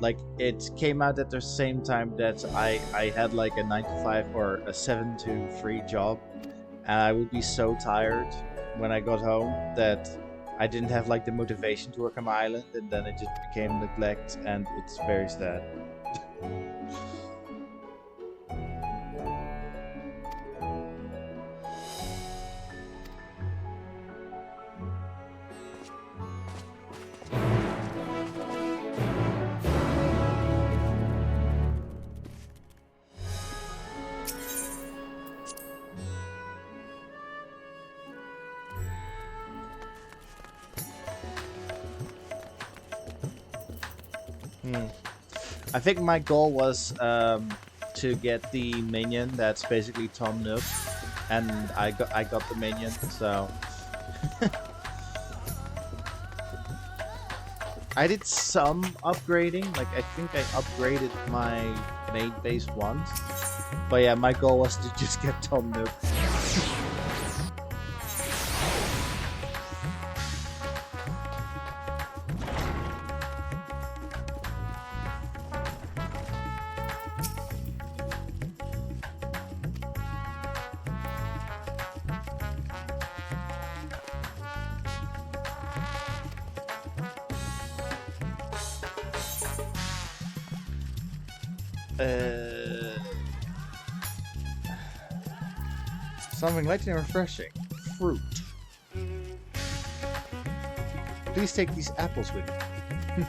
like it came out at the same time that I had like a 9 to 5 or a 7 to 3 job, and I would be so tired when I got home that I didn't have like the motivation to work on my island, and then it just became neglect, and it's very sad. I think my goal was to get the minion that's basically Tom Nook, and I got the minion, so I did some upgrading. Like I think I upgraded my main base once, but yeah, my goal was to just get Tom Nook. Something light and refreshing. Fruit. Please take these apples with you.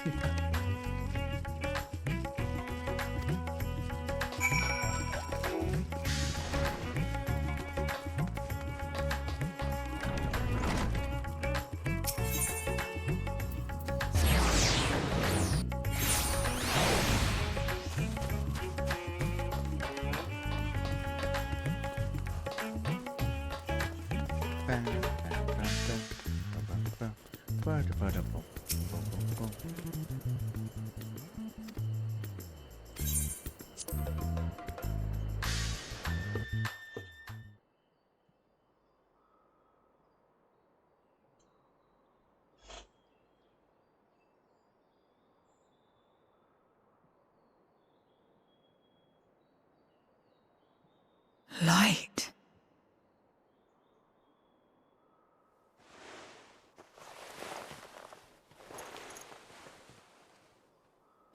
Light.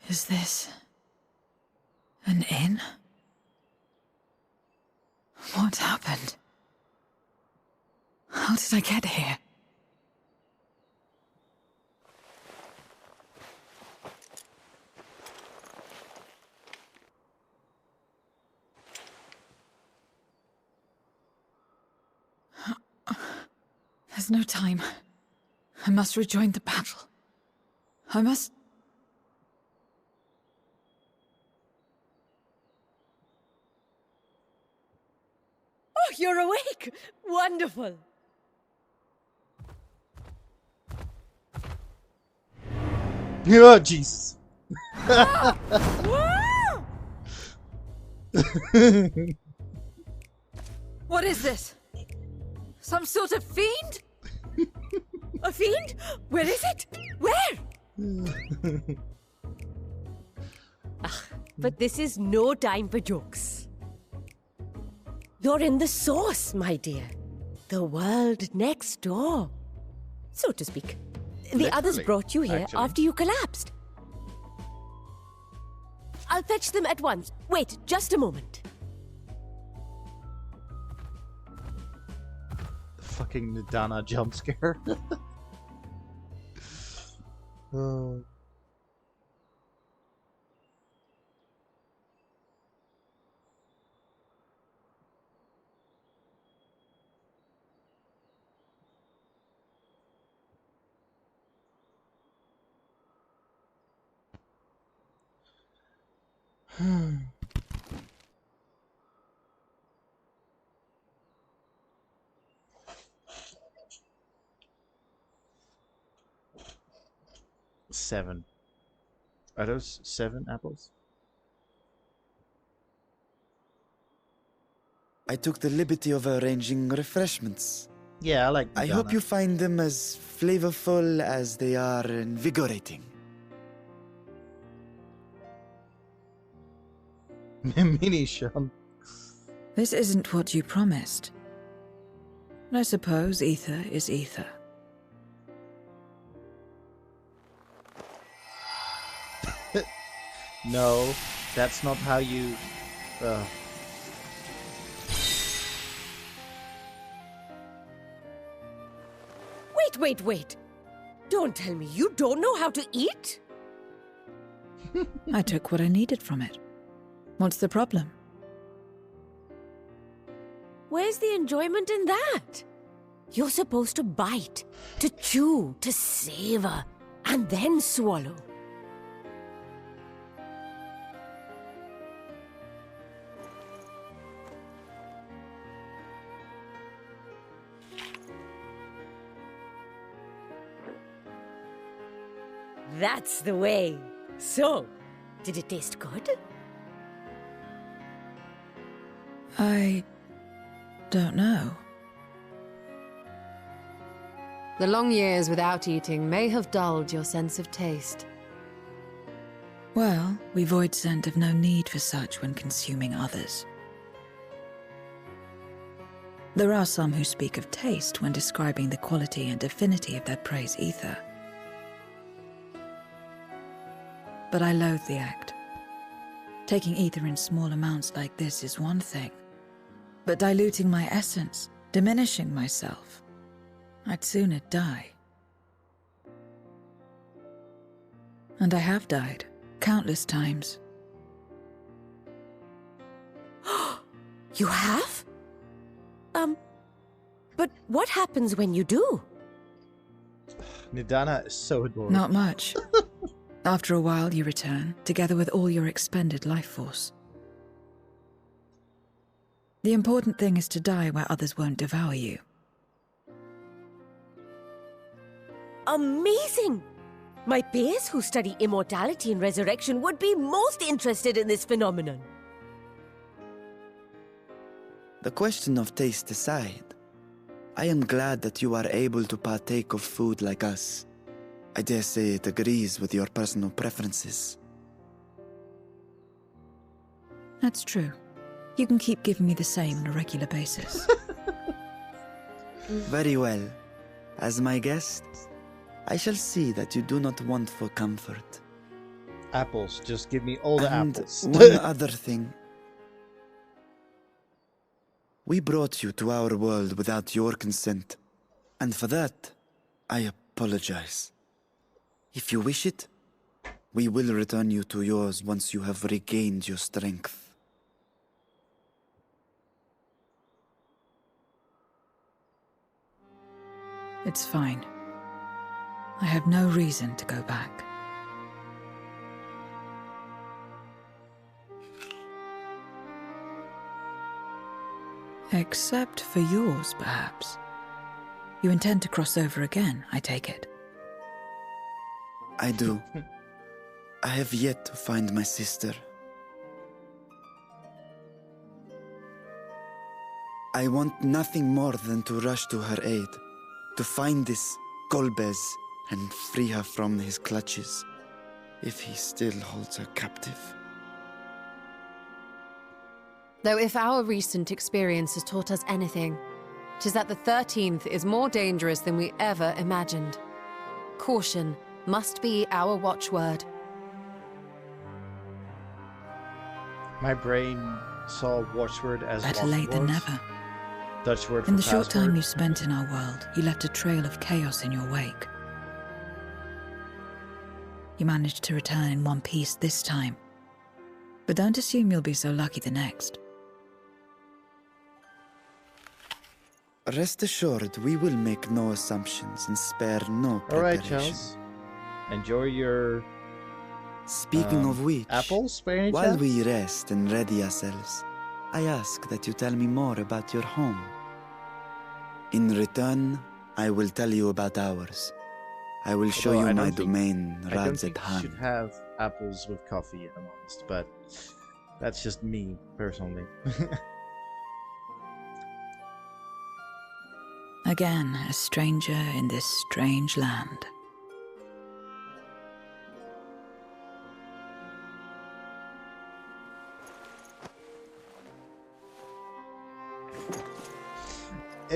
Is this an inn? What happened? How did I get here? There's no time. I must rejoin the battle. I must... Oh, you're awake! Wonderful! Oh, Jesus. What is this? Some sort of fiend? A fiend? Where is it? Where? But this is no time for jokes. You're in the source, my dear. The world next door, so to speak. The others Literally, brought you here actually. after you collapsed. I'll fetch them at once. Wait, just a moment. Fucking Nidana jump scare. Oh. Seven. Are those 7 apples? I took the liberty of arranging refreshments. Yeah, I like I Nidana. hope you find them as flavorful as they are invigorating. Mini Sean. This isn't what you promised. I suppose ether is ether. No, that's not how you... Wait. Don't tell me you don't know how to eat? I took what I needed from it. What's the problem? Where's the enjoyment in that? You're supposed to bite, to chew, to savor, and then swallow. That's the way. So, did it taste good? I don't know. The long years without eating may have dulled your sense of taste. Well, we void scent have no need for such when consuming others. There are some who speak of taste when describing the quality and affinity of their prey's ether. But I loathe the act. Taking ether in small amounts like this is one thing, but diluting my essence, diminishing myself, I'd sooner die. And I have died, countless times. You have? But what happens when you do? Nidana is so adorable. Not much. After a while, you return, together with all your expended life force. The important thing is to die where others won't devour you. Amazing! My peers who study immortality and resurrection would be most interested in this phenomenon. The question of taste aside, I am glad that you are able to partake of food like us. I dare say it agrees with your personal preferences. That's true. You can keep giving me the same on a regular basis. Very well. As my guest, I shall see that you do not want for comfort. Apples. Just give me all the And apples. one other thing. We brought you to our world without your consent, and for that, I apologize. If you wish it, we will return you to yours once you have regained your strength. It's fine. I have no reason to go back. Except for yours, perhaps. You intend to cross over again, I take it. I do. I have yet to find my sister. I want nothing more than to rush to her aid, to find this Golbez and free her from his clutches, if he still holds her captive. Though if our recent experience has taught us anything, 'tis that the 13th is more dangerous than we ever imagined. Caution must be our watchword. My brain saw watchword as Better late than watchword. never. Dutch word In for the short time password. you spent in our world, you left a trail of chaos in your wake. You managed to return in one piece this time. But don't assume you'll be so lucky the next. Rest assured, we will make no assumptions and spare no preparation. Alright, Charles. Enjoy your Speaking of which, apples, by any while chance? we rest and ready ourselves, I ask that you tell me more about your home. In return, I will tell you about ours. I will show Although you I my don't think- domain, I don't think you Radzat should Han. have apples with coffee, if I'm honest, but that's just me, personally. Again, a stranger in this strange land.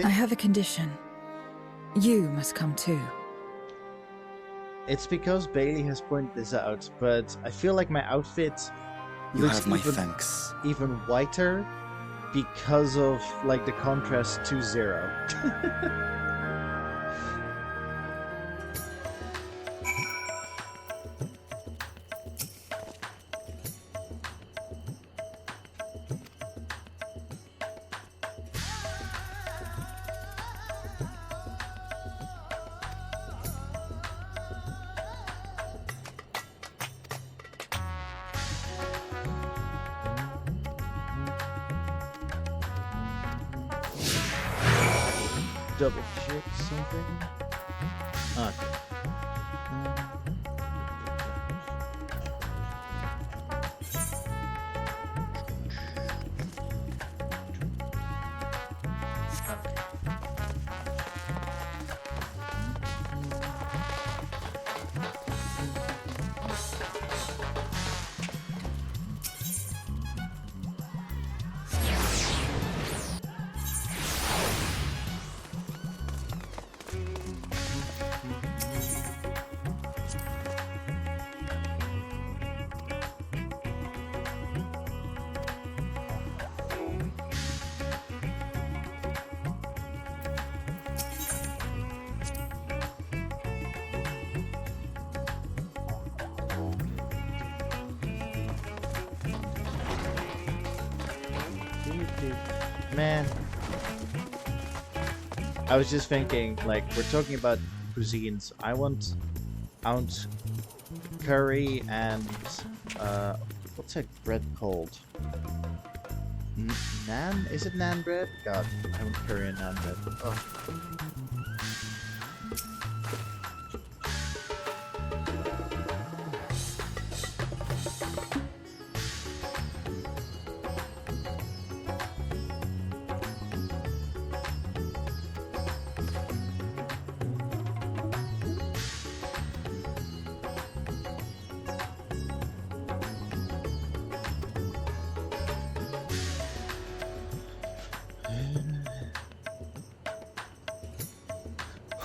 I have a condition. You must come too. It's because Bailey has pointed this out, but I feel like my outfit You looks have my even, thanks. even whiter because of like the contrast to Zero. Double check something. Okay. Man, I was just thinking, like, we're talking about cuisines. I want curry and what's that bread called? Naan? Is it naan bread? God, I want curry and naan bread. Oh.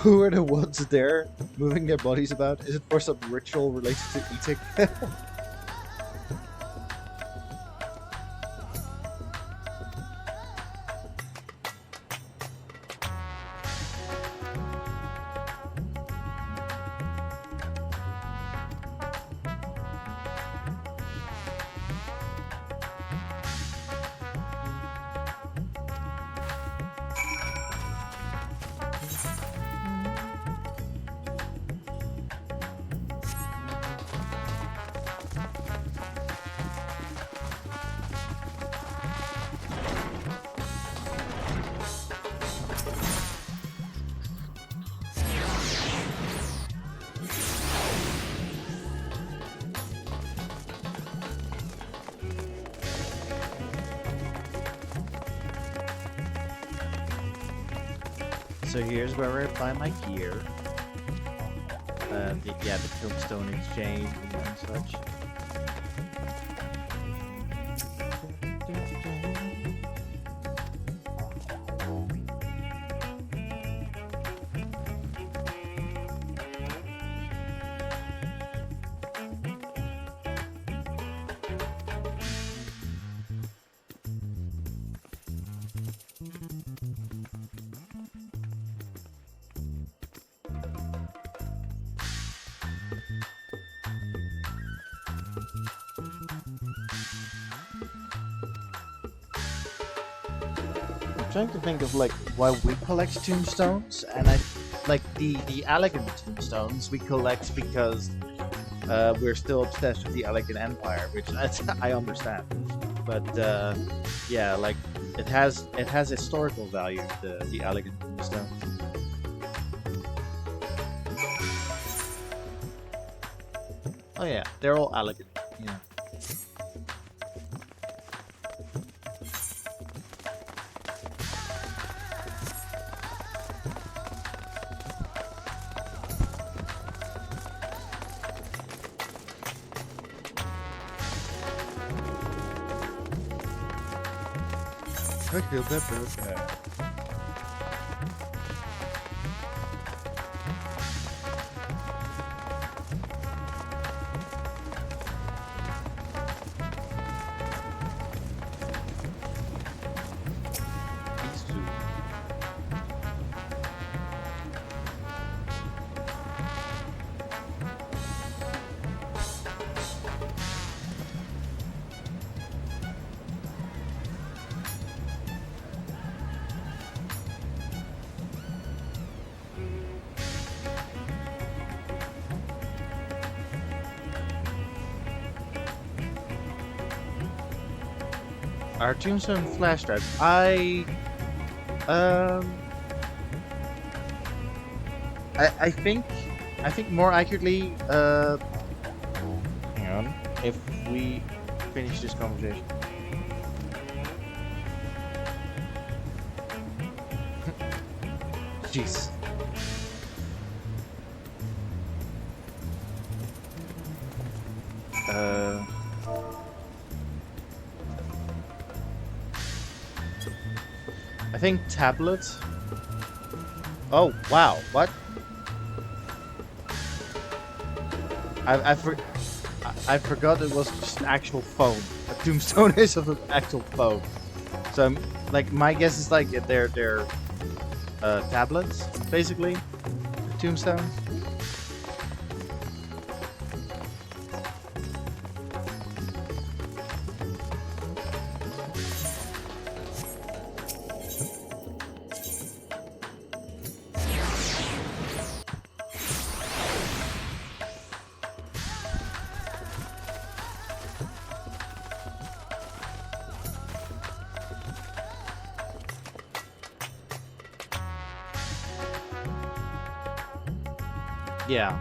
Who are the ones there moving their bodies about? Is it for some ritual related to eating? So here's where I buy my gear. Yeah, the tombstone exchange and such. Trying to think of like why we collect tombstones, and I like the elegant tombstones we collect because we're still obsessed with the Elegant Empire, which I understand. But yeah, like it has historical value, the Elegant tombstone. Oh yeah, they're all elegant. Yeah. I feel better. Our tombstone flash drive. I think more accurately. Hang on. If we finish this conversation. Jeez. I think tablet. Oh wow! What? I forgot it was just an actual phone. A tombstone is of an actual phone. So like my guess is like they're tablets basically. The tombstones. Yeah.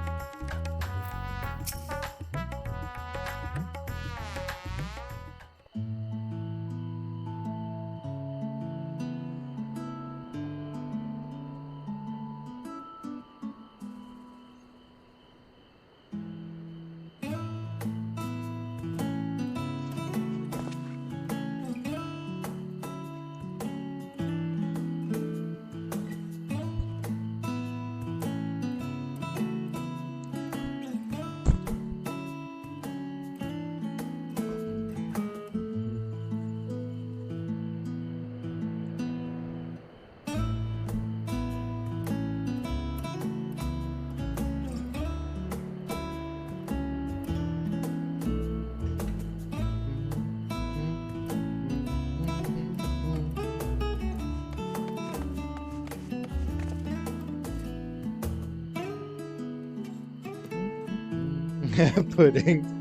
Pudding.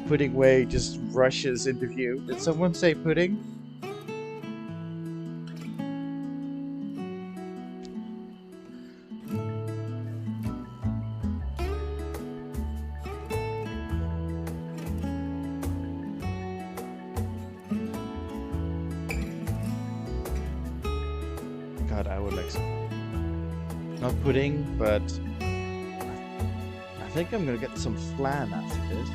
Pudding Way just rushes into view. Did someone say pudding? God, I would like some. Not pudding, but I think I'm gonna get some flan after this.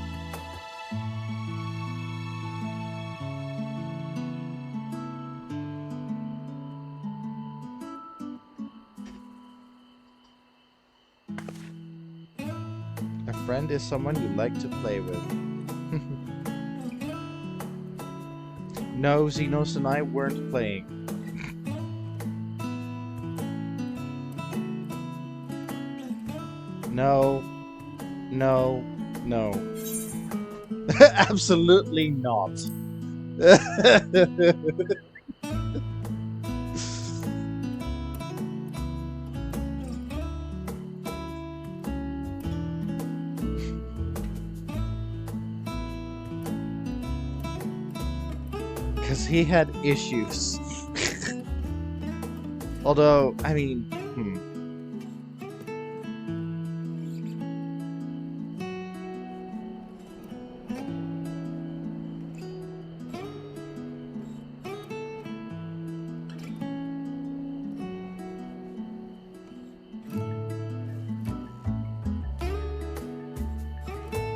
A friend is someone you like to play with. No, Xenos and I weren't playing. No. No. No. Absolutely not. Because he had issues. Although, I mean,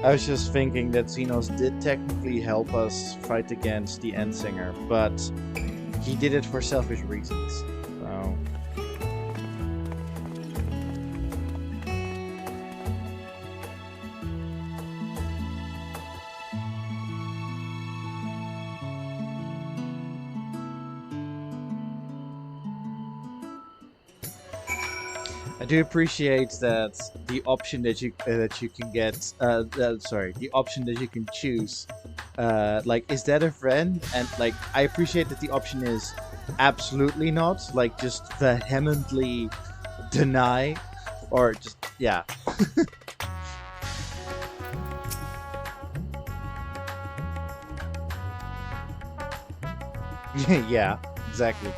I was just thinking that Xenos did technically help us fight against the Endsinger, but he did it for selfish reasons. So I do appreciate that the option that you can get, the option that you can choose, like, is that a friend? And like, I appreciate that the option is absolutely not, like, just vehemently deny, or just yeah. Yeah, exactly.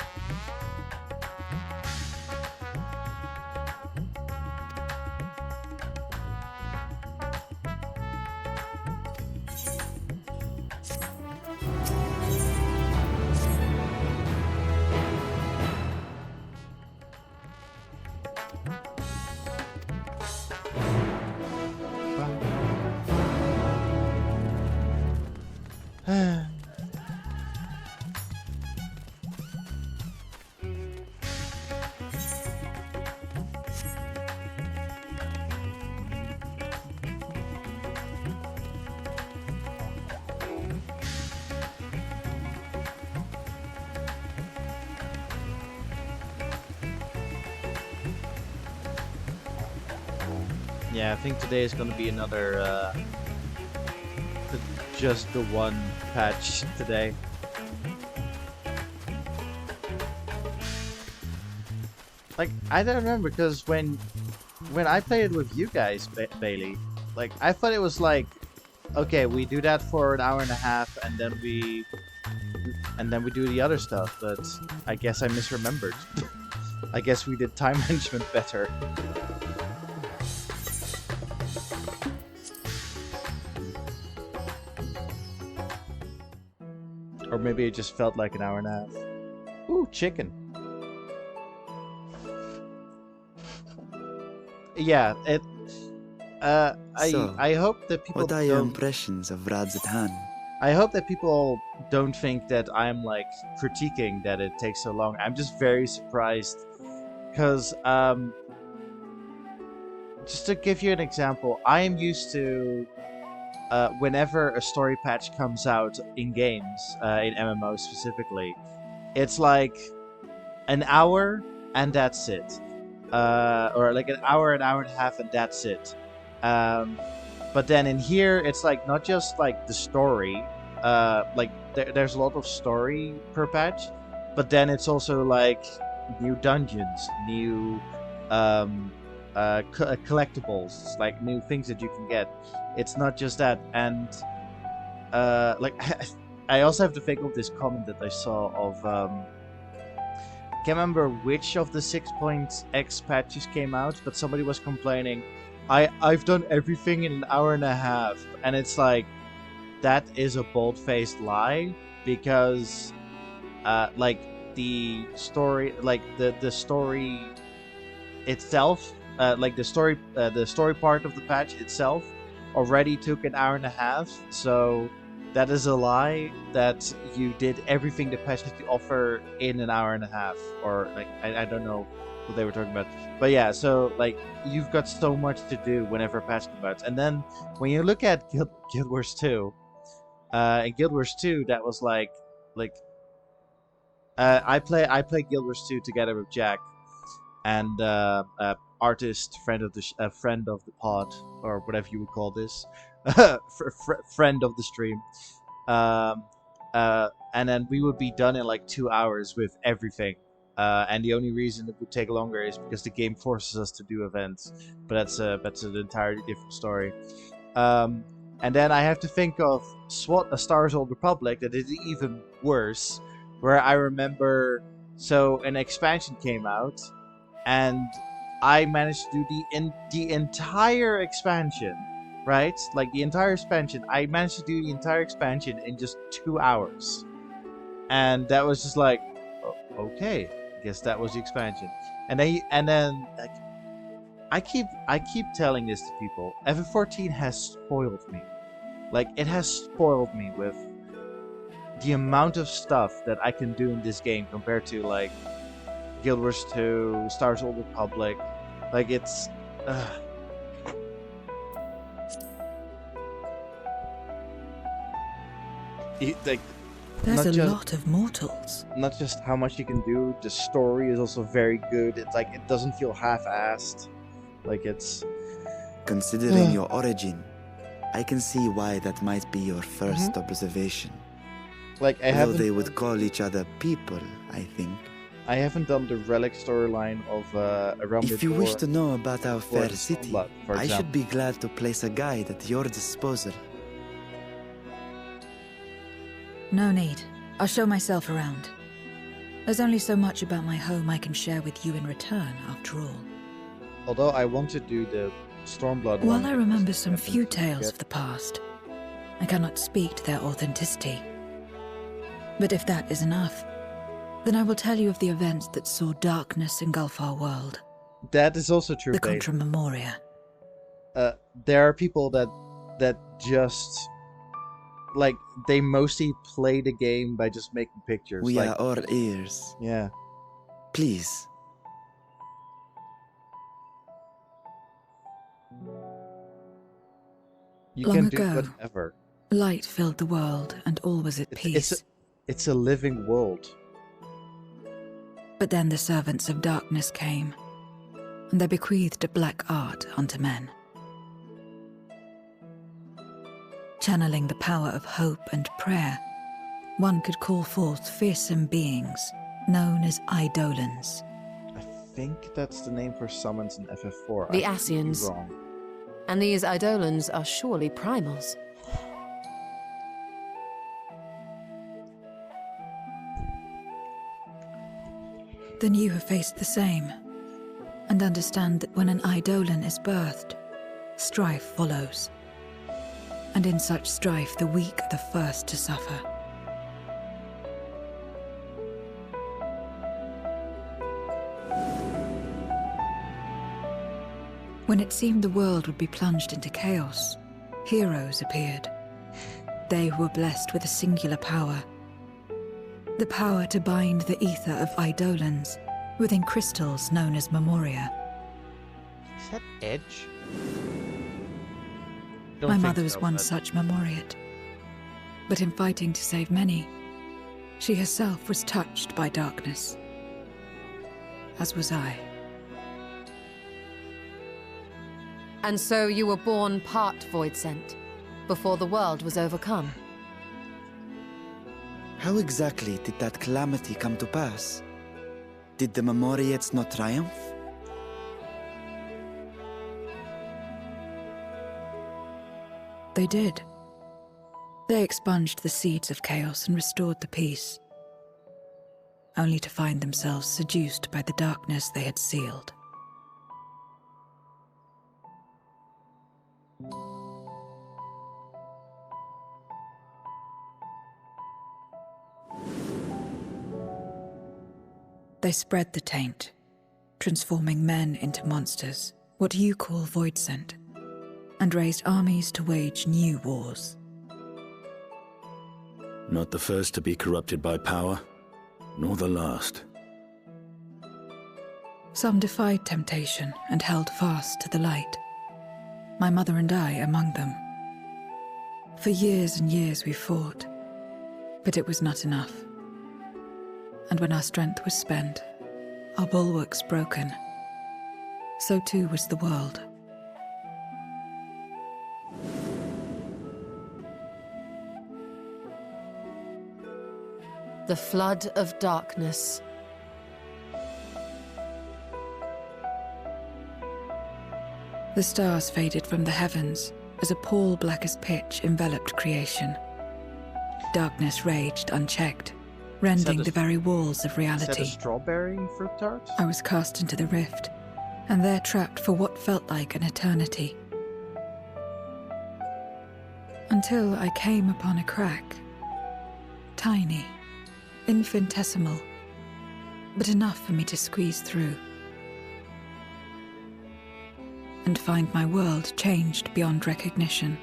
Yeah, I think today is going to be another just the one patch today. Like, I don't remember, because when I played it with you guys, Bailey, like, I thought it was like, okay, we do that for an hour and a half, and then we do the other stuff. But I guess I misremembered. I guess we did time management better. Or maybe it just felt like an hour and a half. Ooh, chicken. Yeah, it. I hope that people. What are your impressions of Radzatan? I hope that people don't think that I'm like critiquing that it takes so long. I'm just very surprised, because just to give you an example, I am used to. Whenever a story patch comes out in games, in MMOs specifically, it's like an hour and that's it. Or like an hour and a half and that's it. But then in here, it's like not just like the story, like there's a lot of story per patch, but then it's also like new dungeons, new collectibles, like new things that you can get. It's not just that, and like I also have to think of this comment that I saw of can't remember which of the 6.x patches came out, but somebody was complaining, I've done everything in an hour and a half, and it's like, that is a bold-faced lie, because like the story, like the story itself, like the story part of the patch itself already took an hour and a half, so that is a lie that you did everything the patch had to offer in an hour and a half, or like I don't know what they were talking about, but yeah. So like you've got so much to do whenever a patch comes out, and then when you look at Guild Wars 2, in Guild Wars 2, that was like I play Guild Wars 2 together with Jack and artist friend of the friend of the pod, or whatever you would call this, friend of the stream. And then we would be done in like 2 hours with everything. And the only reason it would take longer is because the game forces us to do events. But that's an entirely different story. And then I have to think of SWAT: A Star Old Republic, that is even worse, where I remember, so an expansion came out, and I managed to do the entire expansion, right? Like the entire expansion. I managed to do the entire expansion in just 2 hours, and that was just like, okay, I guess that was the expansion. And then like, I keep telling this to people. FF14 has spoiled me. Like, it has spoiled me with the amount of stuff that I can do in this game compared to like Guild Wars 2, Star Wars Old Republic. Like, it's like, there's a just, lot of mortals. Not just how much you can do, the story is also very good. It's like, it doesn't feel half-assed. Like, it's... Considering your origin, I can see why that might be your first observation. Like, Although they would call each other people, I think. I haven't done the relic storyline of Around If you wish to know about our fair city, for I should be glad to place a guide at your disposal. No need. I'll show myself around. There's only so much about my home I can share with you in return, after all. Although I want to do the Stormblood one. While I remember some few tales of the past, I cannot speak to their authenticity. But if that is enough, then I will tell you of the events that saw darkness engulf our world. That is also true. The Contra Memoria. There are people that just, like, they mostly play the game by just making pictures. We like, are all ears. Yeah. Please. You Long can ago, do whatever. Light filled the world, and all was at peace. It's a living world. But then the servants of darkness came, and they bequeathed a black art unto men. Channeling the power of hope and prayer, one could call forth fearsome beings known as Eidolons. I think that's the name for summons in FF4. The I could be Ascians. wrong. And these Eidolons are surely primals. Then you have faced the same, and understand that when an Eidolon is birthed, strife follows. And in such strife, the weak are the first to suffer. When it seemed the world would be plunged into chaos, heroes appeared. They who were blessed with a singular power. The power to bind the ether of Eidolons within crystals known as Memoria. Is that Edge? My mother was once such Memoriate. But in fighting to save many, she herself was touched by darkness. As was I. And so you were born part Void Sent, before the world was overcome. How exactly did that calamity come to pass? Did the Memoriates not triumph? They did. They expunged the seeds of chaos and restored the peace, only to find themselves seduced by the darkness they had sealed. They spread the taint, transforming men into monsters, what you call void-sent, and raised armies to wage new wars. Not the first to be corrupted by power, nor the last. Some defied temptation and held fast to the light. My mother and I among them. For years and years we fought, but it was not enough. And when our strength was spent, our bulwarks broken, so too was the world. The flood of darkness. The stars faded from the heavens as a pall black as pitch enveloped creation. Darkness raged unchecked, rending the very walls of reality. Is that a strawberry fruit tart? I was cast into the rift, and there trapped for what felt like an eternity. Until I came upon a crack. Tiny, infinitesimal, but enough for me to squeeze through. And find my world changed beyond recognition,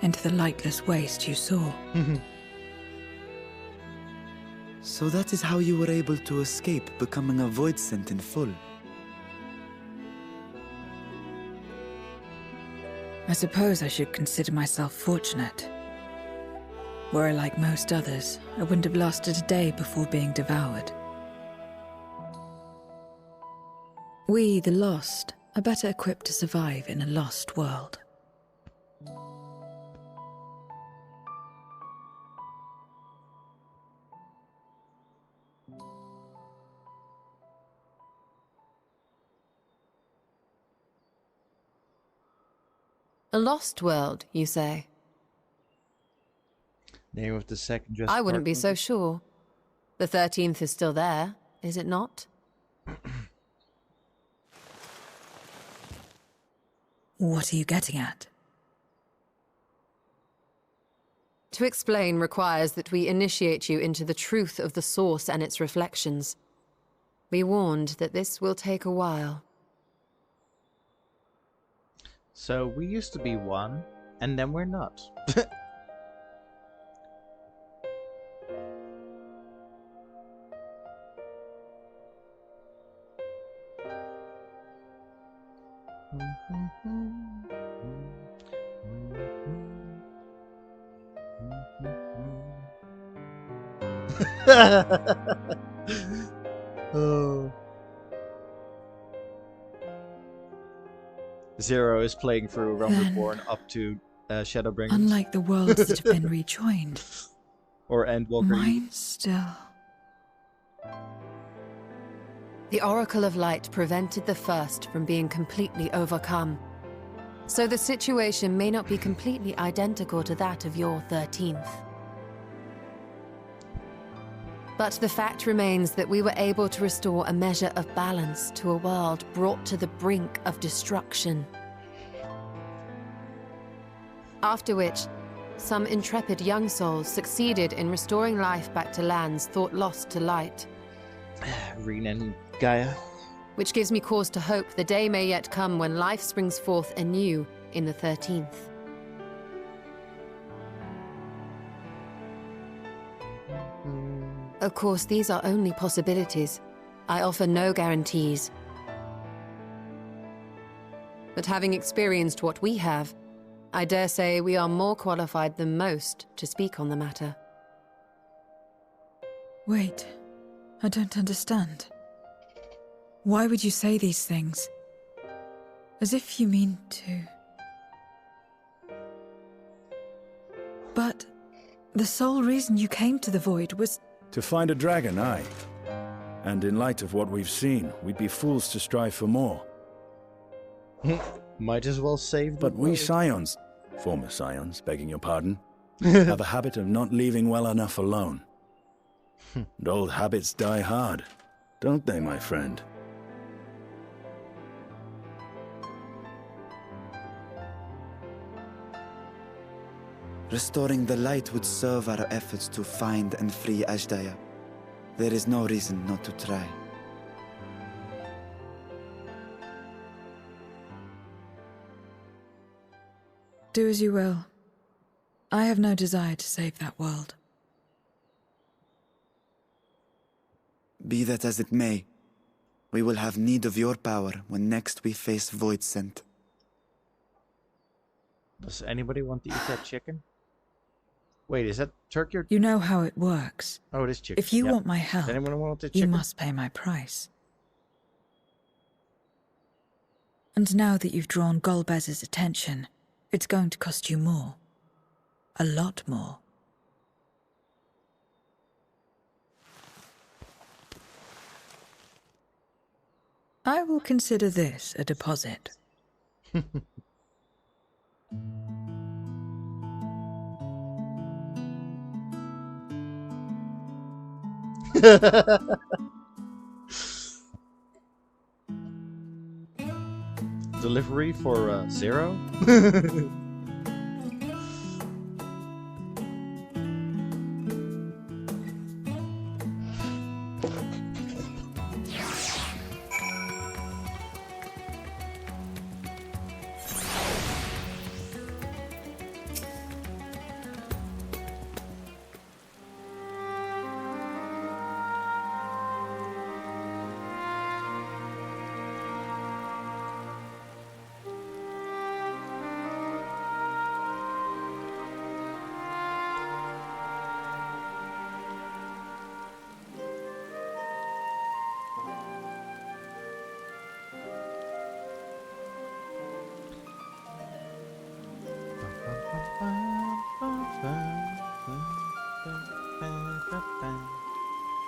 into the lightless waste you saw. So that is how you were able to escape becoming a void-sent in full. I suppose I should consider myself fortunate. Were I like most others, I wouldn't have lasted a day before being devoured. We, the lost, are better equipped to survive in a lost world. A lost world, you say? Name of the second I wouldn't be so sure. The 13th is still there, is it not? What are you getting at? To explain requires that we initiate you into the truth of the source and its reflections. Be warned that this will take a while. So we used to be one, and then we're not. Oh. Zero is playing through Realm Reborn up to Shadowbringers. Unlike the worlds that have been rejoined, or Endwalker. mine still. The Oracle of Light prevented the first from being completely overcome. So the situation may not be completely identical to that of your 13th. But the fact remains that we were able to restore a measure of balance to a world brought to the brink of destruction. After which, some intrepid young souls succeeded in restoring life back to lands thought lost to light. Reen and Gaia. Which gives me cause to hope the day may yet come when life springs forth anew in the 13th. Of course, these are only possibilities. I offer no guarantees. But having experienced what we have, I dare say we are more qualified than most to speak on the matter. Wait, I don't understand. Why would you say these things? As if you mean to... But the sole reason you came to the Void was... To find a dragon, aye. And in light of what we've seen, we'd be fools to strive for more. Might as well save the But we world. Scions former scions, begging your pardon, have a habit of not leaving well enough alone. And old habits die hard, don't they, my friend? Restoring the light would serve our efforts to find and free Ajdaya. There is no reason not to try. Do as you will. I have no desire to save that world. Be that as it may, we will have need of your power when next we face Voidsent. Does anybody want to eat that chicken? Wait, is that turkey or... You know how it works. Oh, it is chicken. If you Yep. want my help, Does anyone want the you chicken? must pay my price. And now that you've drawn Golbez's attention, it's going to cost you more. A lot more. I will consider this a deposit. Delivery for Zero?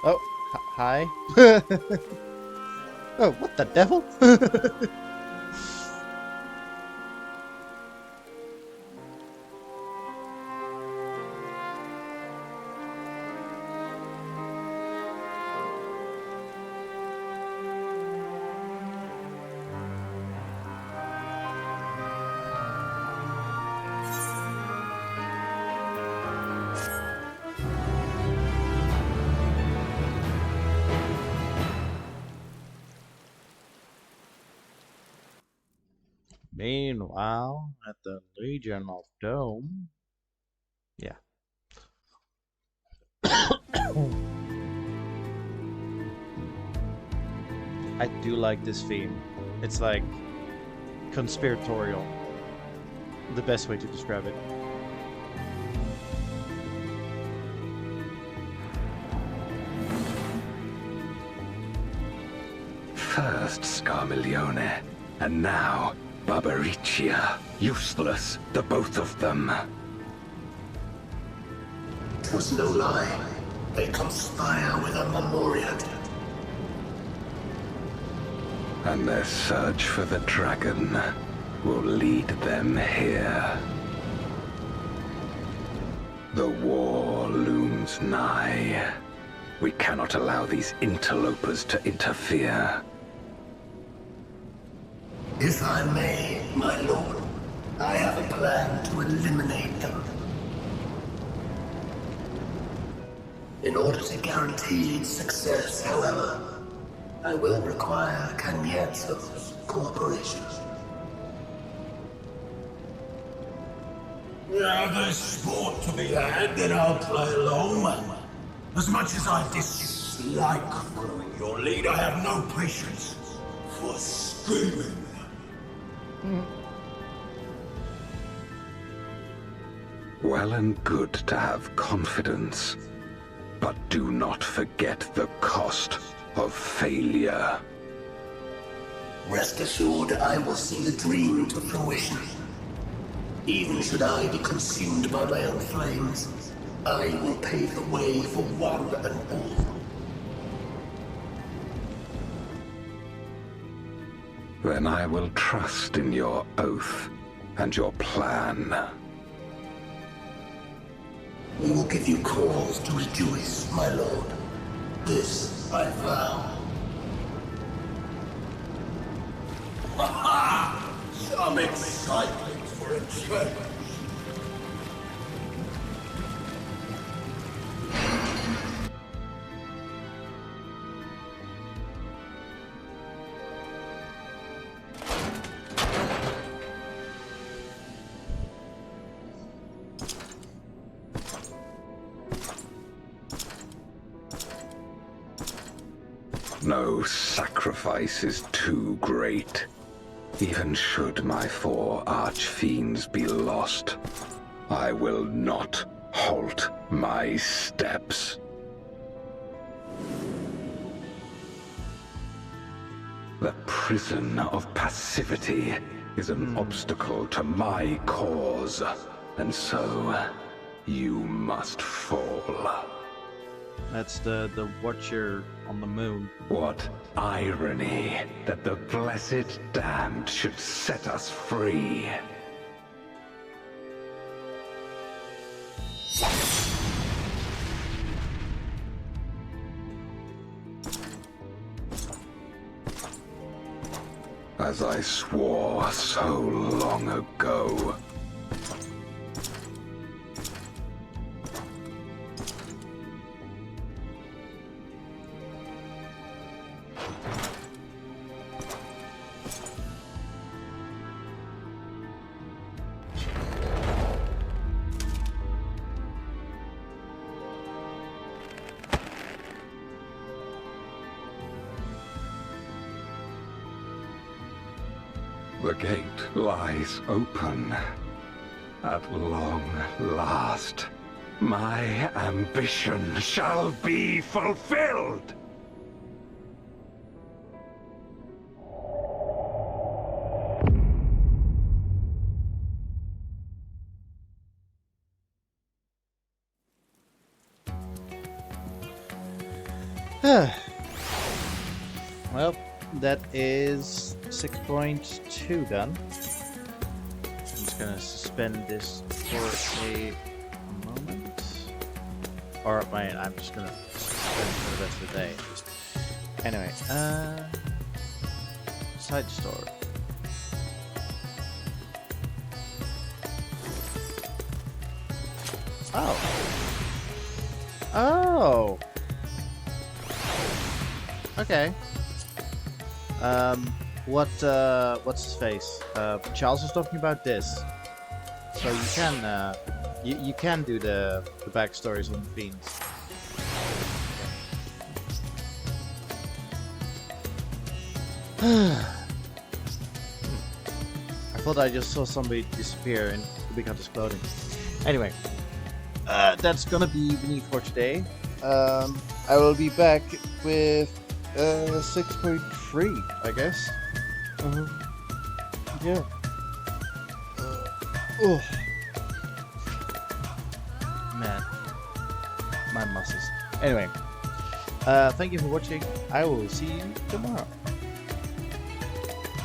Oh, hi. Oh, what the devil? Meanwhile, at the Legion of Dome. Yeah. I do like this theme. It's like conspiratorial. The best way to describe it. First Scarmiglione, and now Barbaricia. Useless, the both of them. 'Twas no lie. They conspire with a Memoriad. And their search for the dragon will lead them here. The war looms nigh. We cannot allow these interlopers to interfere. If I may, my lord, I have a plan to eliminate them. In order to guarantee its success, however, I will require Cagnazzo's cooperation. Now there's sport to be had, then I'll play along, man. As much as I dislike following your lead, I have no patience for screaming. Well and good to have confidence, but do not forget the cost of failure. Rest assured, I will see the dream to fruition. Even should I be consumed by my own flames, I will pave the way for one and all. Then I will trust in your oath and your plan. We will give you cause to rejoice, my lord. This I vow. Ha-ha! Some excitement for a change. No sacrifice is too great. Even should my 4 archfiends be lost, I will not halt my steps. The prison of passivity is an obstacle to my cause, and so you must fall. That's the Watcher on the moon. What irony that the blessed damned should set us free. As I swore so long ago. The gate lies open. At long last, my ambition shall be fulfilled! Well, that is 6.2 done. I'm just gonna suspend this for a moment. Or I'm just gonna suspend for the rest of the day. Anyway, side store. Oh. Okay. What's his face? Charles was talking about this. So you can, you can do the backstories on the fiends. I thought I just saw somebody disappear and pick up his clothing. Anyway, that's gonna be me for today. I will be back with 6.3, I guess. Yeah. Oh. Man. My muscles. Anyway. Thank you for watching. I will see you tomorrow.